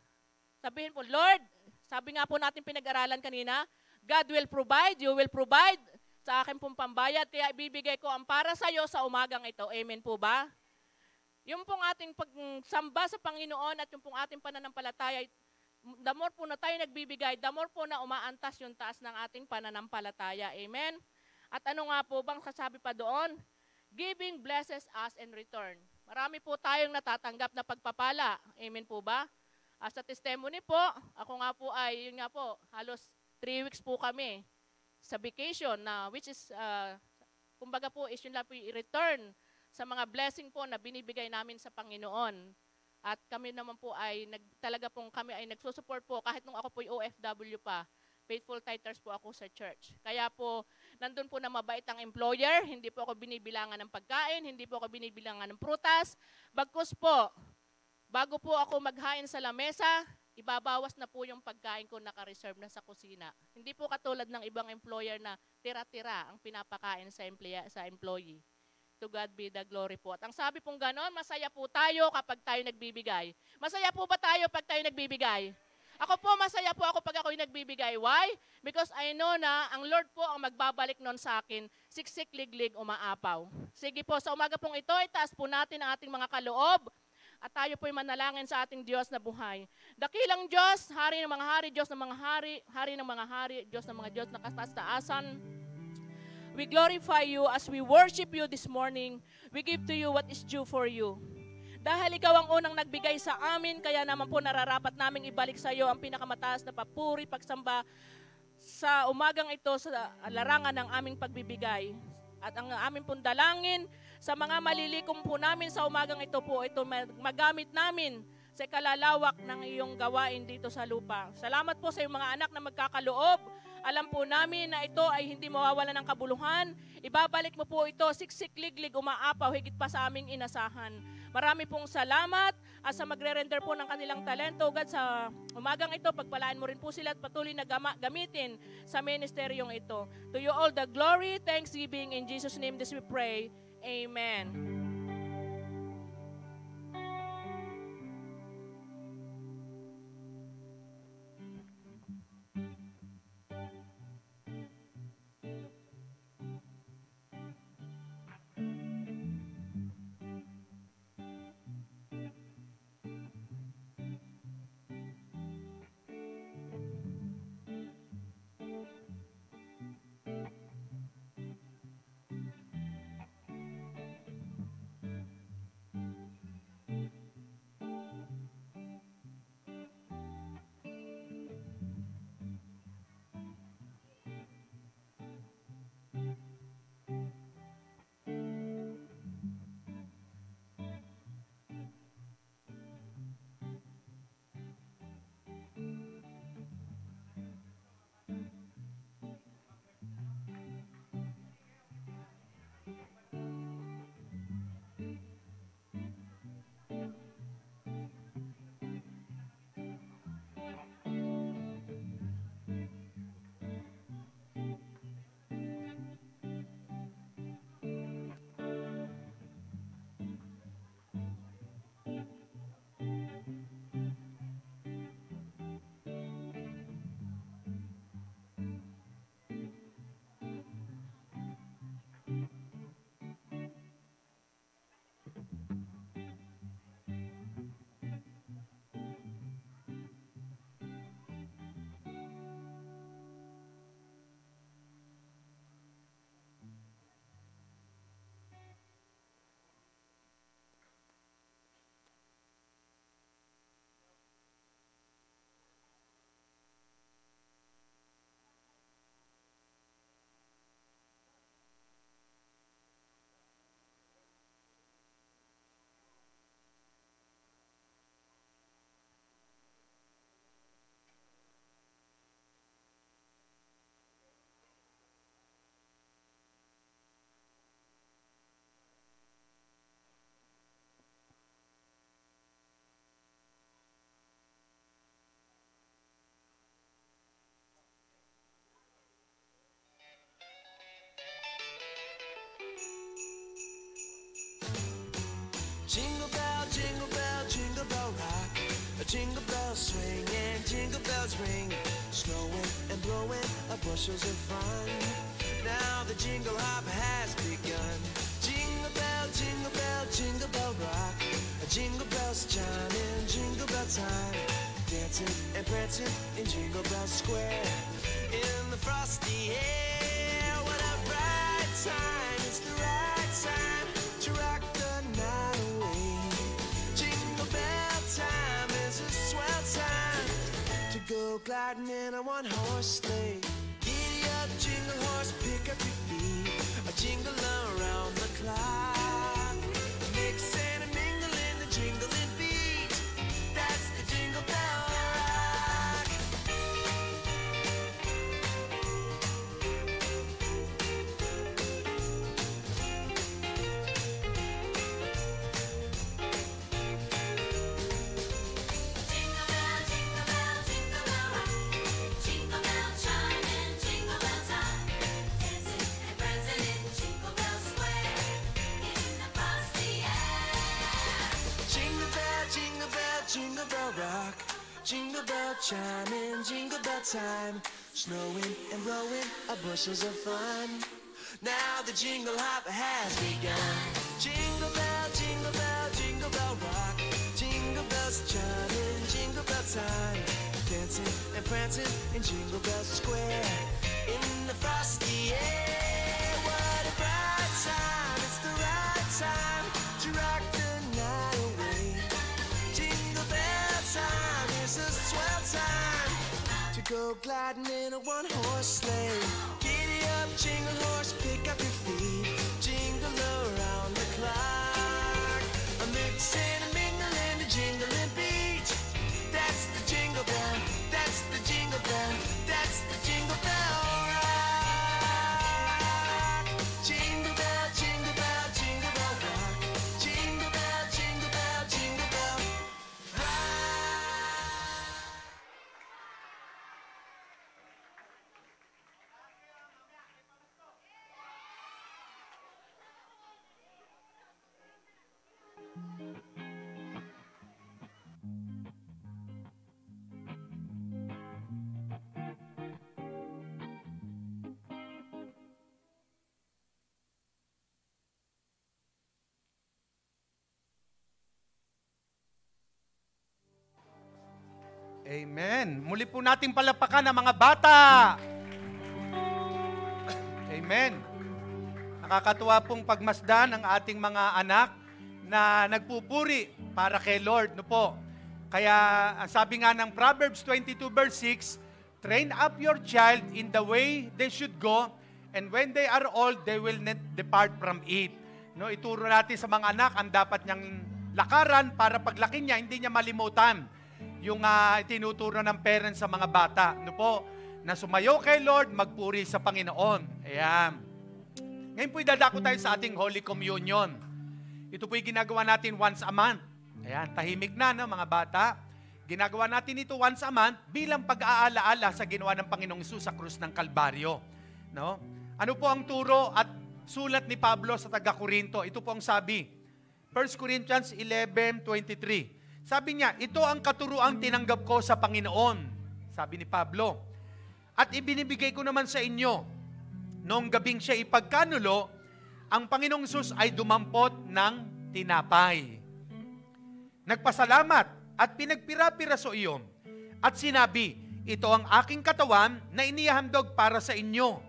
sabihin po, Lord, sabi nga po natin pinag-aralan kanina, God will provide, you will provide sa akin pong pambayad, kaya ibibigay ko ang para sa iyo sa umagang ito. Amen po ba? Yung pong ating pagsamba sa Panginoon at yung pong ating pananampalataya, the more po na tayo nagbibigay, the more po na umaantas yung taas ng ating pananampalataya. Amen? At ano nga po bang sasabi pa doon? Giving blesses us in return. Marami po tayong natatanggap na pagpapala. Amen po ba? Sa testimony po, ako nga po ay, yun nga po, halos 3 weeks po kami sa vacation na which is, kumbaga po, is yun lang po i-return sa mga blessing po na binibigay namin sa Panginoon. At kami naman po ay, talaga pong kami ay nagsusupport po, kahit nung ako po yung OFW pa, faithful tithers po ako sa church. Kaya po, nandun po na mabait ang employer, hindi po ako binibilangan ng pagkain, hindi po ako binibilangan ng prutas. Bagkus po, bago po ako maghain sa lamesa, ibabawas na po yung pagkain ko naka-reserve na sa kusina. Hindi po katulad ng ibang employer na tira-tira ang pinapakain sa employee. To God be the glory po. At ang sabi pong ganon, masaya po tayo kapag tayo nagbibigay. Masaya po ba tayo pag tayo nagbibigay? Ako po, masaya po ako pag ako'y nagbibigay. Why? Because I know na ang Lord po ang magbabalik nun sa akin, siksik, liglig, umaapaw. Sige po, sa umaga pong ito, itaas po natin ang ating mga kaloob at tayo po'y manalangin sa ating Diyos na buhay. Dakilang Diyos, Hari ng mga hari, Diyos ng mga hari, Hari ng mga hari, Diyos ng mga Diyos na kataas-taasan. We glorify you as we worship you this morning. We give to you what is due for you. Dahil ikaw ang unang nagbigay sa amin, kaya naman po nararapat naming ibalik sa iyo ang pinakamataas na papuri, pagsamba sa umagang ito sa larangan ng aming pagbibigay. At ang aming pong dalangin sa mga malilikom po namin sa umagang ito po, ito magamit namin sa kalalawak ng iyong gawain dito sa lupa. Salamat po sa iyong mga anak na magkakaloob. Alam po namin na ito ay hindi mawawala ng kabuluhan. Ibabalik mo po ito, siksik, liglig, umaapaw, higit pa sa aming inasahan. Marami pong salamat at sa magre-render po ng kanilang talento. God, sa umagang ito, pagpalaan mo rin po sila at patuloy na gamitin sa ministeryong ito. To you all the glory, thanksgiving, in Jesus' name this we pray. Amen. jingle bells swing and jingle bells ring. Snowing and blowing up bushels of fun. Now the jingle hop has begun. Jingle bell, jingle bell rock. Jingle bells chiming, jingle bell time. Dancing and prancing in Jingle Bell Square. In the frosty air, what a bright time. It's the right time to rock the night away. Jingle bell time is a swell time to go gliding in a one-horse sleigh. Giddy up, jingle horse, pick up your feet. A jingle around the clock. Mix and a mingle in the jingling beat. That's the Jingle Bell Rock. Jingle bell, jingle bell, jingle bell rock. Jingle bell chime in jingle bell time. Dancing and prancing in Jingle Bell Square. In the frosty air. Jingle bell, jingle bell, jingle bell rock. Jingle bell chiming, jingle bell time. Snowing and blowing up bushels of fun. Now the jingle hop has begun. Jingle bell, jingle bell, jingle bell rock. Jingle bells chiming, jingle bell time. Dancing and prancing in Jingle Bell Square. In the frosty air, what a bright time. It's the right time to rock the night away. Jingle bell time is a swell time to go gliding in a one-horse sleigh. Giddy up, jingle horse, pick up your feet. Jingle around the clock. A mix and a mingle and a jingling beat. That's the jingle bell, that's the jingle bell, that's the Jingle Bell Rock. Jingle bell, jingle bell, jingle bell rock. Jingle bell, jingle bell, jingle bell rock. Amen. Muli po nating palapakan ang mga bata. Amen. Nakakatuwa pong pagmasdan ang ating mga anak na nagpupuri para kay Lord. No po? Kaya ang sabi nga ng Proverbs 22 verse 6, train up your child in the way they should go, and when they are old, they will not depart from it. No, ituro natin sa mga anak ang dapat niyang lakaran para paglaki niya, hindi niya malimutan yung itinuturo ng parents sa mga bata. No po, na sumayo kay Lord, magpuri sa Panginoon. Ayan. Ngayon po'y dadako tayo sa ating Holy Communion. Ito po'y ginagawa natin once a month. Ayan, tahimik na, no, mga bata. Ginagawa natin ito once a month bilang pag-aalaala sa ginawa ng Panginoong Hesus sa krus ng Kalbaryo. No? Ano po ang turo at sulat ni Pablo sa taga-Korinto? Ito po ang sabi, 1 Corinthians 11:23. Sabi niya, ito ang katuruang tinanggap ko sa Panginoon, sabi ni Pablo. At ibinibigay ko naman sa inyo, noong gabing siya ipagkanulo, ang Panginoong Hesus ay dumampot ng tinapay. Nagpasalamat at pinagpira-piraso iyon. At sinabi, ito ang aking katawan na inihahandog para sa inyo.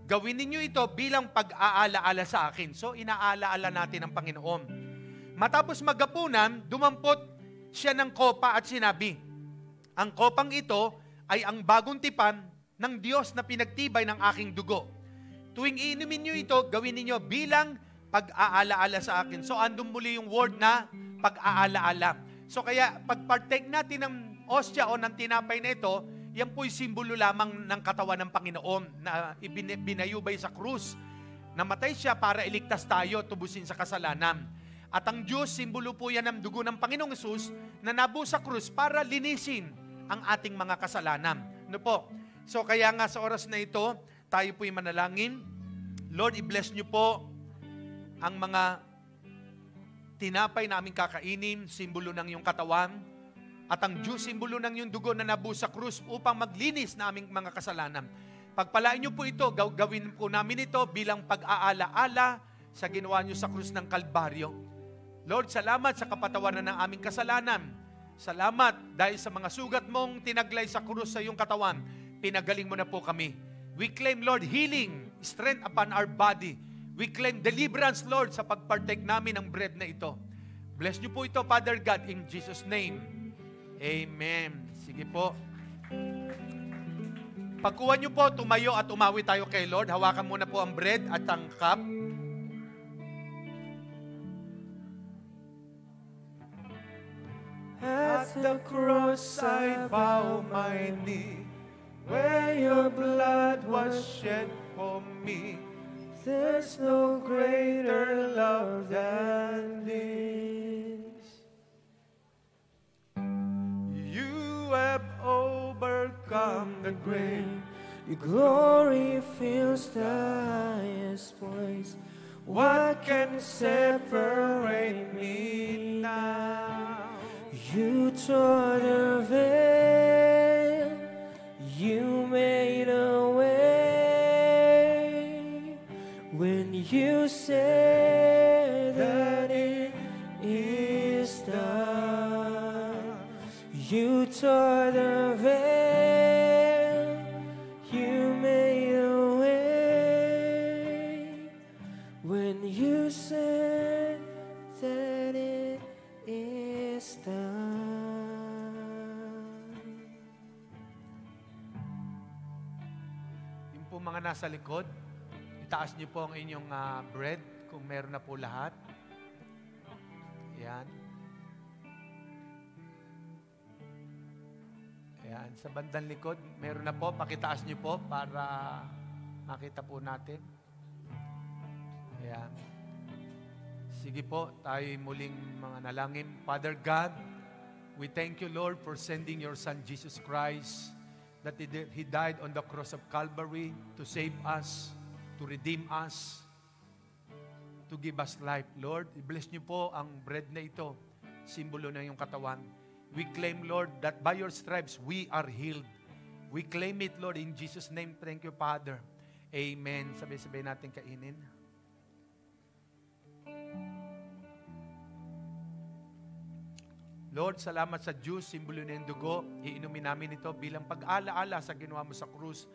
Gawin ninyo ito bilang pag-aalaala sa akin. So, inaalaala natin ang Panginoon. Matapos magapunan, dumampot siya ng kopa at sinabi, ang kopang ito ay ang bagong tipan ng Diyos na pinagtibay ng aking dugo. Tuwing iinumin nyo ito, gawin ninyo bilang pag-aalaala sa akin. So, andun muli yung word na pag-aalaala. So, kaya pag-partake natin ng ostya o ng tinapay na ito, yan po'y simbolo lamang ng katawan ng Panginoon na binayubay sa krus. Namatay siya para iligtas tayo, tubusin sa kasalanan. At ang Diyos, simbolo po yan ng dugo ng Panginoong Hesus na nabuo sa krus para linisin ang ating mga kasalanan. Ano po? So kaya nga sa oras na ito, tayo po'y manalangin. Lord, i-bless niyo po ang mga tinapay na aming kakainin, simbolo ng iyong katawan. At ang Diyos, simbolo ng iyong dugo na nabuhos sa krus upang maglinis na aming mga kasalanan. Pagpalain niyo po ito, gawin po namin ito bilang pag-aala-ala sa ginawa niyo sa krus ng Kalbaryo. Lord, salamat sa kapatawaran ng aming kasalanan. Salamat dahil sa mga sugat mong tinaglay sa krus sa iyong katawan, pinagaling mo na po kami. We claim, Lord, healing, strength upon our body. We claim deliverance, Lord, sa pagpartake namin ng bread na ito. Bless niyo po ito, Father God, in Jesus' name. Amen. Sige po. Pagkuha niyo po, tumayo at umawi tayo kay Lord. Hawakan muna po ang bread at ang cup. At the cross I bow my knee, where your blood was shed for me. There's no greater love than this. You have overcome the grave. Your glory fills the highest place. What can separate me now? You tore the veil. You made a way. When you said that it is done, you tore the veil, you made a way. When you said that it is done. Yung po mga nasa likod, itaas niyo po ang inyong bread kung meron na po lahat. Ayan. Ayan. Sa bandang likod, meron na po. Pakitaas niyo po para makita po natin. Ayan. Sige po, tayo muling mga nalangin. Father God, we thank you, Lord, for sending your Son, Jesus Christ, that He died on the cross of Calvary to save us, to redeem us, to give us life. Lord, i-bless niyo po ang bread na ito, simbolo na yung katawan. We claim, Lord, that by your stripes, we are healed. We claim it, Lord, in Jesus' name. Thank you, Father. Amen. Sabay-sabay natin kainin. Lord, salamat sa juice, simbolo na yung dugo. Iinumin namin ito bilang pag-ala-ala sa ginawa mo sa krus.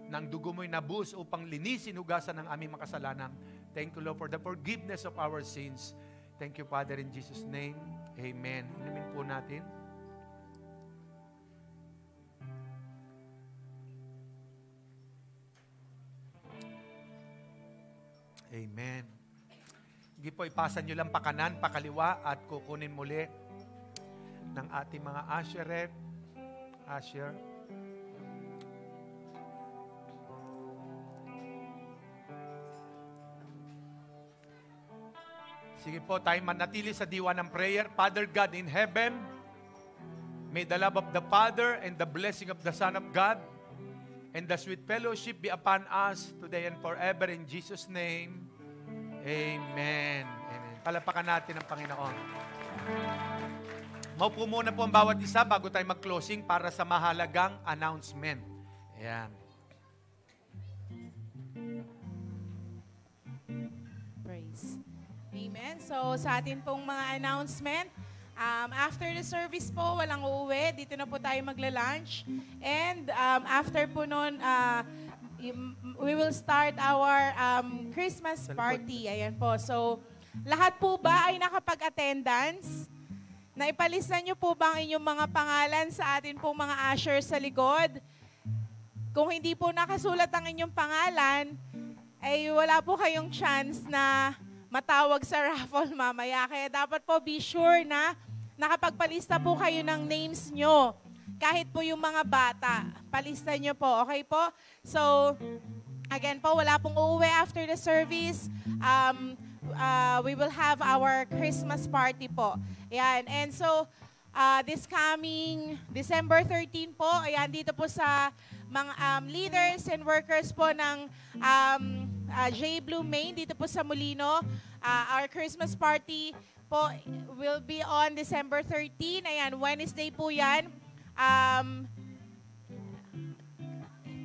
Nang dugo mo'y nabuhos upang linisin, hugasan ng aming makasalanan. Thank you, Lord, for the forgiveness of our sins. Thank you, Father, in Jesus' name. Amen. Inumin po natin. Amen. Sige po, ipasa nyo lang pakanan, pakaliwa, at kukunin muli ng ating mga usher. Sige po, tayo manatili sa diwa ng prayer. Father God in heaven, may the love of the Father and the blessing of the Son of God and the sweet fellowship be upon us today and forever in Jesus' name. Amen. Amen. Palapakan natin ang Panginoon. Maupo muna po ang bawat isa bago tayo mag-closing para sa mahalagang announcement. Ayan. Praise. Amen. So, sa atin pong mga announcement, after the service po, walang uuwi. Dito na po tayo magla-lunch. And after po nun, we will start our Christmas party. Ayan po. So, lahat po ba ay nakapag-attendance? Naipalisan niyo po ba ang inyong mga pangalan sa atin pong mga ushers sa likod? Kung hindi po nakasulat ang inyong pangalan, ay wala po kayong chance na matawag sa raffle mamaya. Kaya dapat po be sure na nakapagpalista po kayo ng names nyo. Kahit po yung mga bata, palista nyo po. Okay po? So, again po, wala pong uuwi after the service. We will have our Christmas party po. Ayan. And so, this coming December 13 po, ayan, dito po sa mga leaders and workers po ng J. Blue Main, dito po sa Molino, our Christmas party po will be on December 13. Ayan, Wednesday po yan.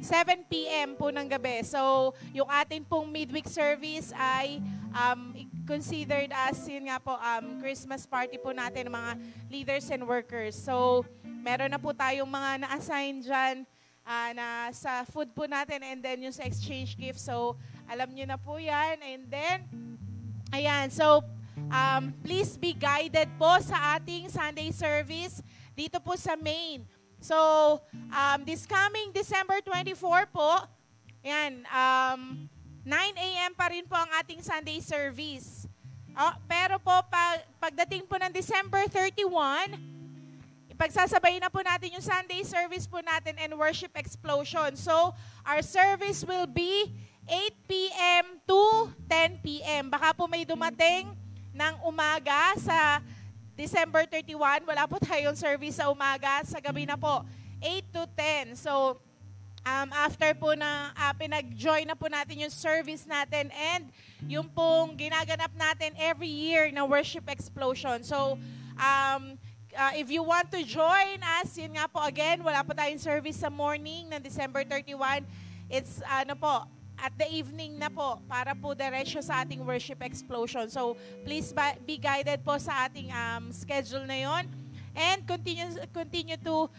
7 p.m. po ng gabi. So, yung ating pong midweek service ay considered as, yun nga po, Christmas party po natin ng mga leaders and workers. So, meron na po tayong mga na-assign dyan na sa food po natin and then yung sa exchange gift. So, alam nyo na po yan. And then, ayan. So, please be guided po sa ating Sunday service dito po sa main. So, this coming December 24 po, ayan, 9 a.m. pa rin po ang ating Sunday service. Pero po, pagdating po ng December 31, ipagsasabayin na po natin yung Sunday service po natin and worship explosion. So, our service will be 8 p.m. to 10 p.m. Baka po may dumating ng umaga sa December 31. Wala po tayong service sa umaga. Sa gabi na po, 8 to 10. So, after po na pinag-join na po natin yung service natin and yung pong ginaganap natin every year na worship explosion. So, if you want to join us, yun nga po again, wala po tayong service sa morning ng December 31. It's at the evening na po para po diretso sa ating worship explosion. So, please be guided po sa ating schedule na yon. And continue to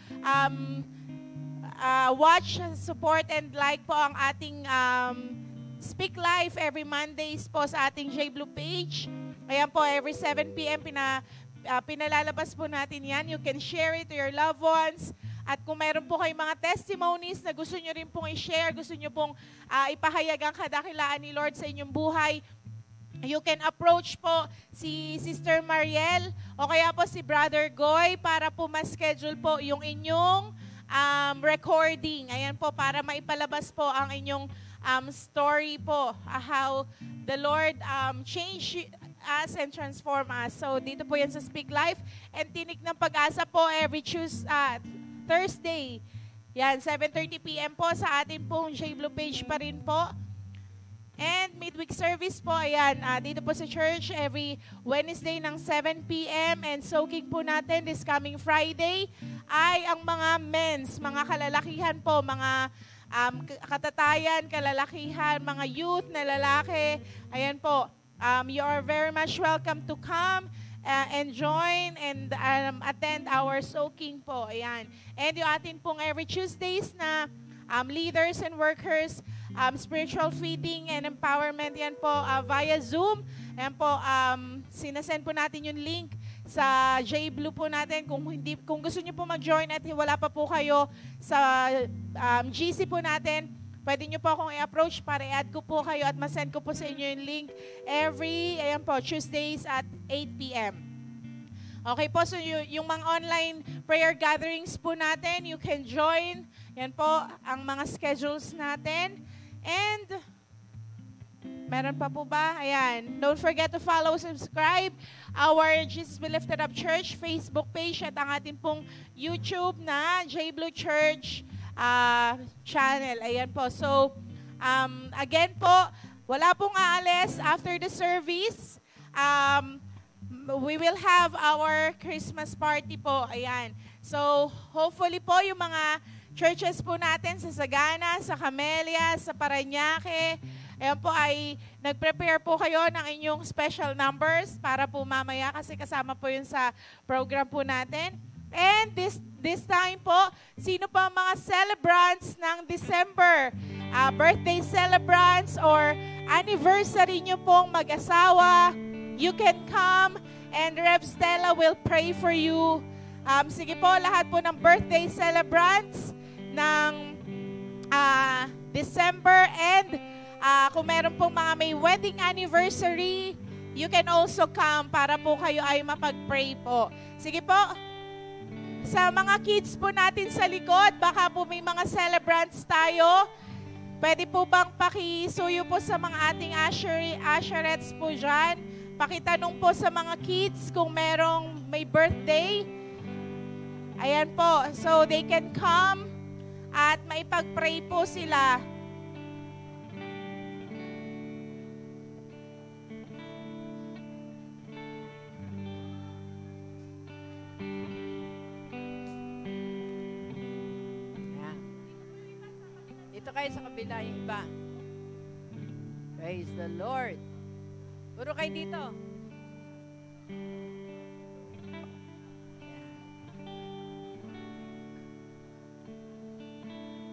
watch, support, and like po ang ating Speak Life every Mondays po sa ating J-Blue page. Ayan po, every 7 p.m. Pinalalabas po natin yan. You can share it to your loved ones. At kung mayroon po kayong mga testimonies na gusto nyo rin pong i-share, gusto nyo pong ipahayag ang kadakilaan ni Lord sa inyong buhay, you can approach po si Sister Mariel o kaya po si Brother Goy para po ma-schedule po yung inyong recording. Ayan po, para maipalabas po ang inyong story po, how the Lord changed us and transform us. So, dito po yan sa Speak Life. And Tinik ng Pag-asa po every Thursday. Yan, 7:30 p.m. po sa atin pong J-Blue page pa rin po. And midweek service po, ayan, dito po sa church every Wednesday ng 7 p.m. And soaking po natin this coming Friday ay ang mga men's, mga kalalakihan po, mga katatayan, kalalakihan, mga youth na lalaki. Ayan po, you are very much welcome to come and join and attend our soaking po. Ayan. And yung atin pong every Tuesdays na leaders and workers, spiritual feeding and empowerment, yan po via Zoom. Ayan po, sinasend po natin yung link sa J-Blue po natin. Kung gusto niyo po mag-join at wala pa po kayo sa GC po natin, pwede nyo po akong i-approach para i-add ko po kayo at masend ko po sa inyo yung link every, ayan po, Tuesdays at 8 p.m. Okay po, so yung mga online prayer gatherings po natin, you can join. Yan po ang mga schedules natin. And, meron pa po ba? Ayan. Don't forget to follow, subscribe our Jesus Be Lifted Up Church Facebook page at ang ating pong YouTube na J-Blue Church channel. Ayan po. So, again po, wala pong aalis after the service. We will have our Christmas party po. Ayan. So, hopefully po yung mga churches po natin sa Sagana, sa Camellia, sa Parañaque, ayan po ay nag-prepare po kayo ng inyong special numbers para po mamaya kasi kasama po yun sa program po natin. And this time po, sino pa ang mga celebrants ng December? Birthday celebrants or anniversary nyo pong mag-asawa, you can come and Rev Stella will pray for you. Sige po, lahat po ng birthday celebrants ng December and kung meron pong mga may wedding anniversary, you can also come para po kayo ay mapag-pray po. Sige po, sa mga kids po natin sa likod, baka po may mga celebrants tayo. Pwede po bang pakisuyo po sa mga ating usherettes po dyan? Pakitanong po sa mga kids kung merong may birthday. Ayan po, so they can come at maipag-pray po sila. Dito kayo sa kabila yung iba. Praise the Lord. Puro kayo dito.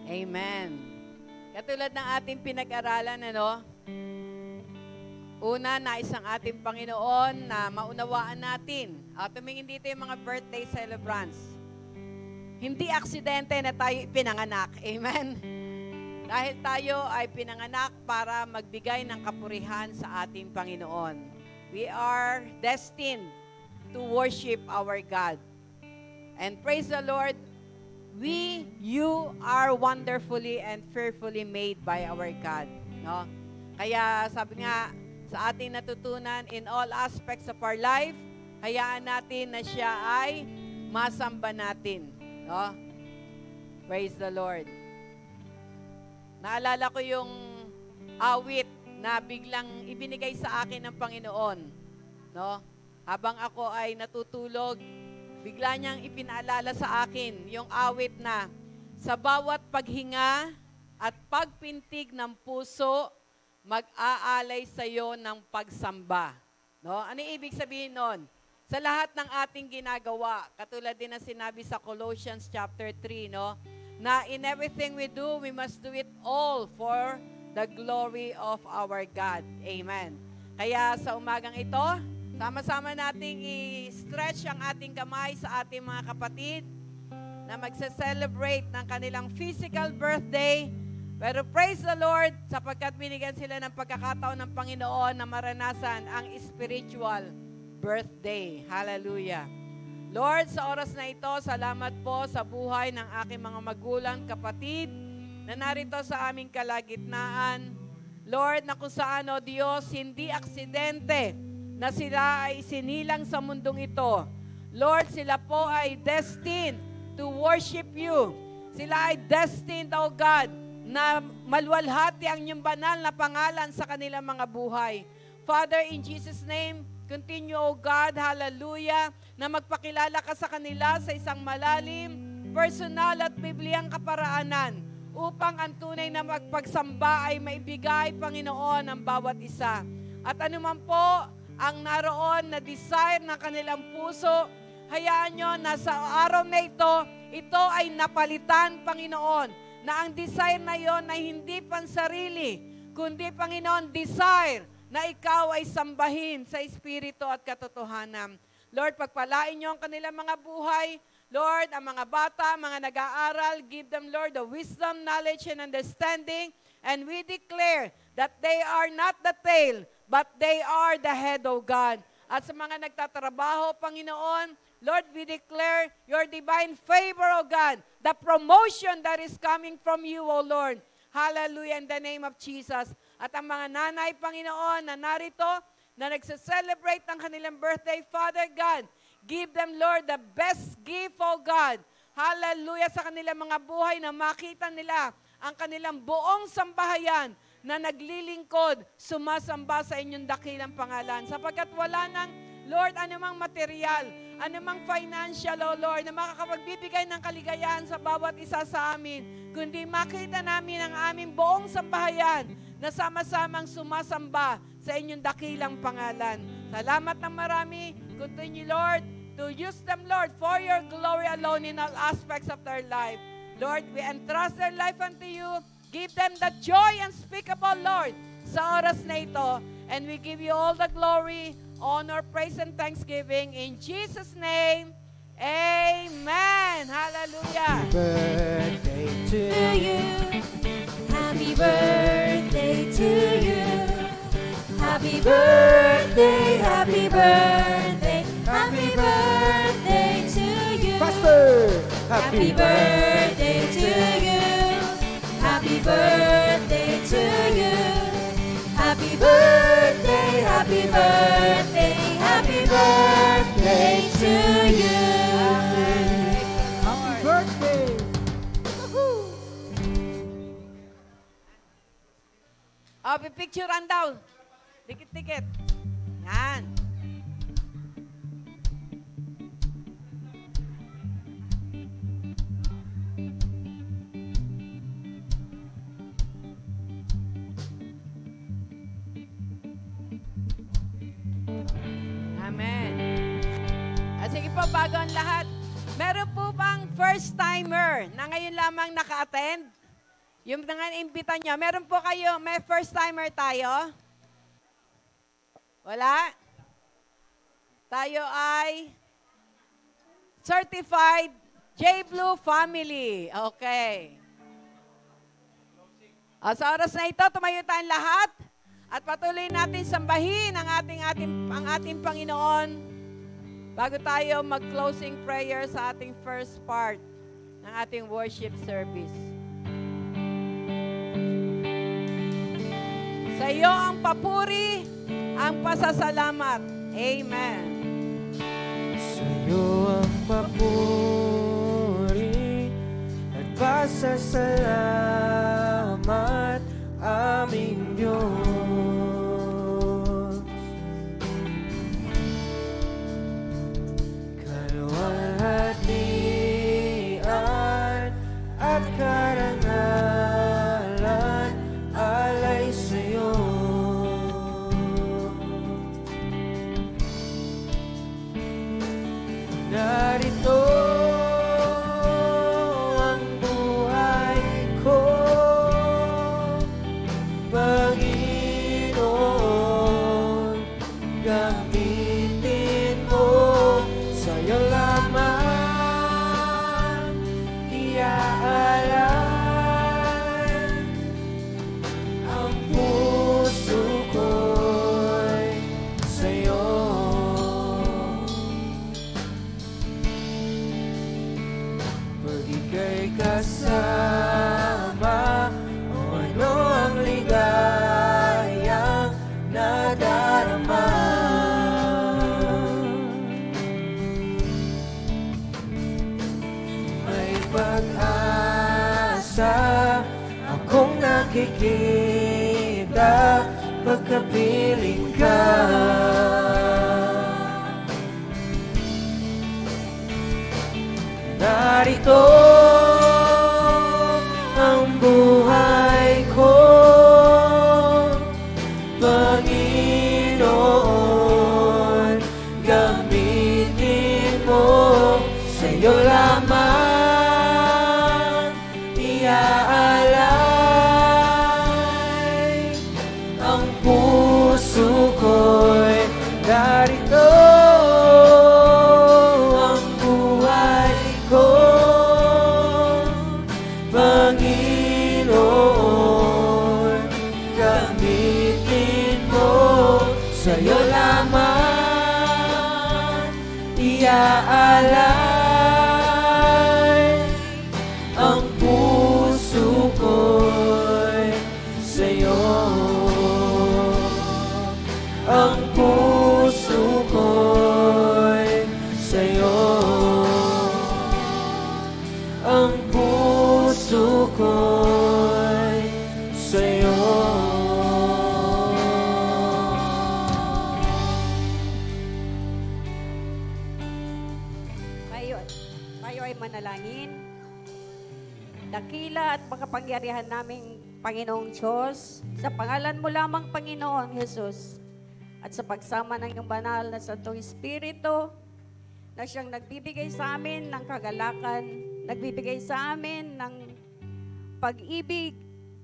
Amen. Katulad ng ating pinag-aralan, ano? Una, nais ang ating Panginoon na maunawaan natin. Tumingin dito yung mga birthday celebrants. Hindi aksidente na tayo pinanganak. Amen? Dahil tayo ay pinanganak para magbigay ng kapurihan sa ating Panginoon. We are destined to worship our God. And praise the Lord, you are wonderfully and fearfully made by our God. No? Kaya sabi nga, sa ating natutunan in all aspects of our life, hayaan natin na siya ay masamba natin. No? Praise the Lord. Naalala ko yung awit na biglang ibinigay sa akin ng Panginoon. No? Habang ako ay natutulog, bigla niyang ipinaalala sa akin yung awit na sa bawat paghinga at pagpintig ng puso, mag-aalay sa iyo ng pagsamba. No? Ano ibig sabihin nun? Sa lahat ng ating ginagawa, katulad din ng sinabi sa Colossians chapter 3, no? Na in everything we do, we must do it all for the glory of our God. Amen. Kaya sa umagang ito, sama-sama nating i-stretch ang ating kamay sa ating mga kapatid na magse-celebrate ng kanilang physical birthday. Pero praise the Lord sapagkat binigyan sila ng pagkakataon ng Panginoon na maranasan ang spiritual birthday. Hallelujah. Lord, sa oras na ito, salamat po sa buhay ng aking mga magulang, kapatid, na narito sa aming kalagitnaan. Lord, na kung saan, O Diyos, hindi aksidente na sila ay sinilang sa mundong ito. Lord, sila po ay destined to worship you. Sila ay destined, O God, na maluwalhati ang iyong banal na pangalan sa kanilang mga buhay. Father, in Jesus' name, continue, O God, hallelujah, na magpakilala ka sa kanila sa isang malalim, personal at bibliyang kaparaanan upang ang tunay na magpagsamba ay maibigay, Panginoon, ang bawat isa. At anuman po ang naroon na desire ng kanilang puso, hayaan nyo na sa araw na ito ay napalitan, Panginoon, na ang desire na yon ay hindi pansarili, kundi, Panginoon, desire na ikaw ay sambahin sa espiritu at katotohanan. Lord, pagpalain niyo ang kanilang mga buhay. Lord, ang mga bata, mga nag-aaral, give them, Lord, the wisdom, knowledge, and understanding. And we declare that they are not the tail, but they are the head, O God. At sa mga nagtatrabaho, Panginoon, Lord, we declare your divine favor, O God, the promotion that is coming from you, O Lord. Hallelujah, in the name of Jesus. At ang mga nanay, Panginoon, na narito, na nagse-celebrate ng kanilang birthday, Father God, give them, Lord, the best gift, O God. Hallelujah, sa kanilang mga buhay na makita nila ang kanilang buong sambahayan na naglilingkod, sumasamba sa inyong dakilang pangalan. Sapagkat wala nang, Lord, anumang material, anumang financial, O Lord, na makakapagbibigay ng kaligayahan sa bawat isa sa amin, kundi makita namin ang aming buong sambahayan na sama-samang sumasamba sa inyong dakilang pangalan. Salamat ng marami. Continue, Lord, to use them, Lord, for your glory alone in all aspects of their life. Lord, we entrust their life unto you. Give them the joy unspeakable, Lord, sa oras na ito. And we give you all the glory, honor, praise, and thanksgiving. In Jesus' name, amen. Hallelujah. Birthday to you. Happy birthday to you. Happy birthday, happy birthday, happy birthday to you. Faster! Happy birthday to you. Happy birthday to you. Happy birthday, happy birthday, happy birthday to you. Happy birthday! Pipicturean daw. Dikit-dikit. Yan. po, bago ang lahat, meron po bang first-timer na ngayon lamang naka-attend? Yung mga imbita nyo, meron po kayo, may first-timer tayo? Wala? Tayo ay certified J-Blue family. Okay. Sa oras na ito, tumayo tayong lahat at patuloy natin sambahin ang ating Panginoon bago tayo mag-closing prayer sa ating first part ng ating worship service. Sa iyo ang papuri, ang pasasalamat. Amen. Sa iyo ang papuri at pasasalamat, aming Diyos. Kaluwalhatian at karangalan alay sa iyo. Narito ang buhay ko, Panginoon, gamitin mo, sa'yo lamang iaalay ang puso ko'y sa'yo. Pag ika'y kasama, o ano ang ligayang nadarama. May pag-asa akong nakikita pagkapiling ka. Narito ang buhay ko, Panginoon, gamitin mo, sa'yo lamang iaalay ang puso ko'y narito. Ang buhay ko, Panginoon, gamitin mo, sa'yo lamang iaalay ang puso ko'y sa'yo. Ang puso ko'y sa'yo. Ang puso ko'y sa'yo. Tayo ay manalangin. Dakila at makapangyarihan naming Panginoong Diyos, sa pangalan mo lamang, Panginoon Jesus, at sa pagsama ng iyong banal na Santong Espiritu, na siyang nagbibigay sa amin ng kagalakan, nagbibigay sa amin ng pag-ibig,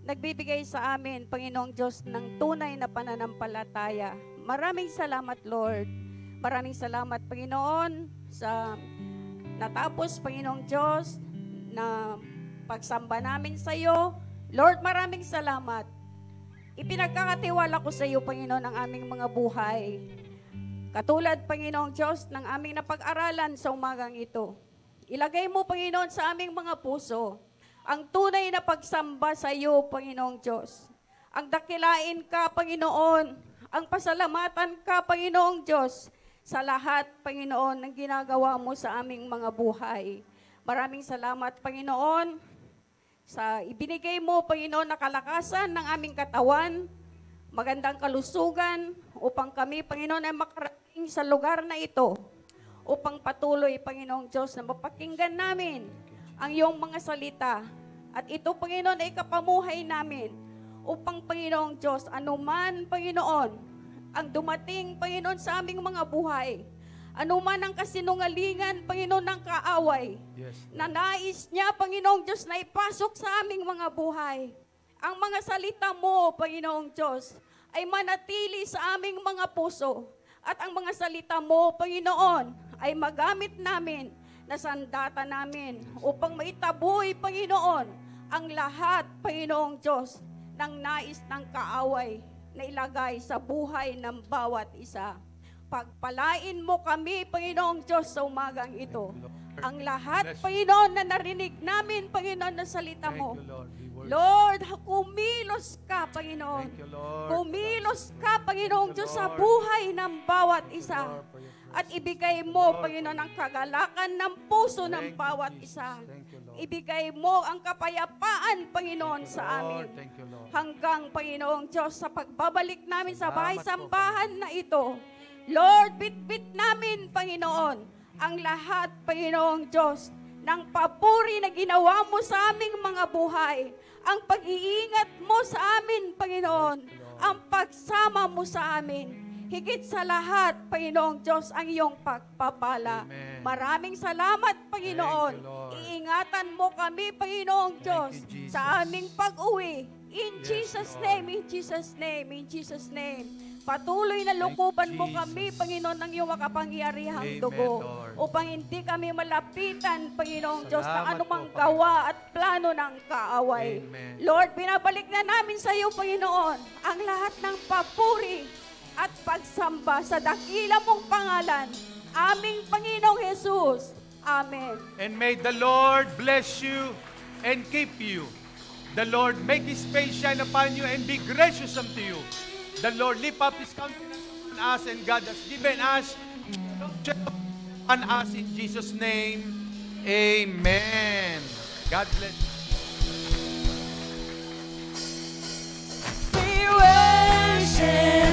nagbibigay sa amin, Panginoong Diyos, ng tunay na pananampalataya. Maraming salamat, Lord. Maraming salamat, Panginoon, sa natapos, Panginoong Diyos, na pagsamba namin sa iyo. Lord, maraming salamat. Ipinagkakatiwala ko sa iyo, Panginoon, ang aming mga buhay. Katulad, Panginoong Diyos, ng aming napag-aralan sa umagang ito. Ilagay mo, Panginoon, sa aming mga puso ang tunay na pagsamba sa iyo, Panginoong Diyos. Ang dakilain ka, Panginoon. Ang pasalamatan ka, Panginoong Diyos, sa lahat, Panginoon, ng ginagawa mo sa aming mga buhay. Maraming salamat, Panginoon, sa ibinigay mo, Panginoon, na kalakasan ng aming katawan, magandang kalusugan, upang kami, Panginoon, ay makarating sa lugar na ito, upang patuloy, Panginoong Diyos, na mapakinggan namin ang iyong mga salita. At ito, Panginoon, ay kapamuhay namin, upang, Panginoong Diyos, anuman, Panginoon, ang dumating, Panginoon, sa aming mga buhay, Ano man ang kasinungalingan, Panginoon, ng kaaway, Yes. na nais niya, Panginoong Diyos, na ipasok sa aming mga buhay. Ang mga salita mo, Panginoong Diyos, ay manatili sa aming mga puso. At ang mga salita mo, Panginoon, ay magamit namin na sandata namin upang maitaboy, Panginoon, ang lahat, Panginoong Diyos, ng nais ng kaaway na ilagay sa buhay ng bawat isa. Pagpalain mo kami, Panginoong Diyos, sa umagang ito. Ang lahat, Panginoon, na narinig namin, Panginoon, na salita mo. Lord, kumilos ka, Panginoon. Kumilos ka, Panginoong Diyos, sa buhay ng bawat isa. At ibigay mo, Panginoon, ang kagalakan ng puso ng bawat isa. Ibigay mo ang kapayapaan, Panginoon, sa amin. Hanggang, Panginoong Diyos, sa pagbabalik namin sa bahay-sambahan na ito, Lord, bitbit namin, Panginoon, ang lahat, Panginoong Diyos, ng papuri na ginawa mo sa aming mga buhay, ang pag-iingat mo sa amin, Panginoon, ang pagsama mo sa amin. Higit sa lahat, Panginoong Diyos, ang iyong pagpapala. Amen. Maraming salamat, Panginoon. Thank you, Lord. Iingatan mo kami, Panginoong Diyos, you, Jesus. sa aming pag-uwi. In Yes, Jesus' Lord. name, in Jesus' name, in Jesus' name. Patuloy na lukuban mo Jesus. kami, Panginoon, ng iyong makapangyarihang Amen, dugo. Lord. Upang hindi kami malapitan, Panginoong Diyos, ng Salamat anumang po, gawa at plano ng kaaway. Amen. Lord, binabalik na namin sa iyo, Panginoon, ang lahat ng papuri at pagsamba sa dakila mong pangalan, aming Panginoong Jesus. Amen. And may the Lord bless you and keep you. The Lord make His face shine upon you and be gracious unto you. The Lord lift up His countenance on us, and God has given us on us in Jesus' name. Amen. God bless you. We worship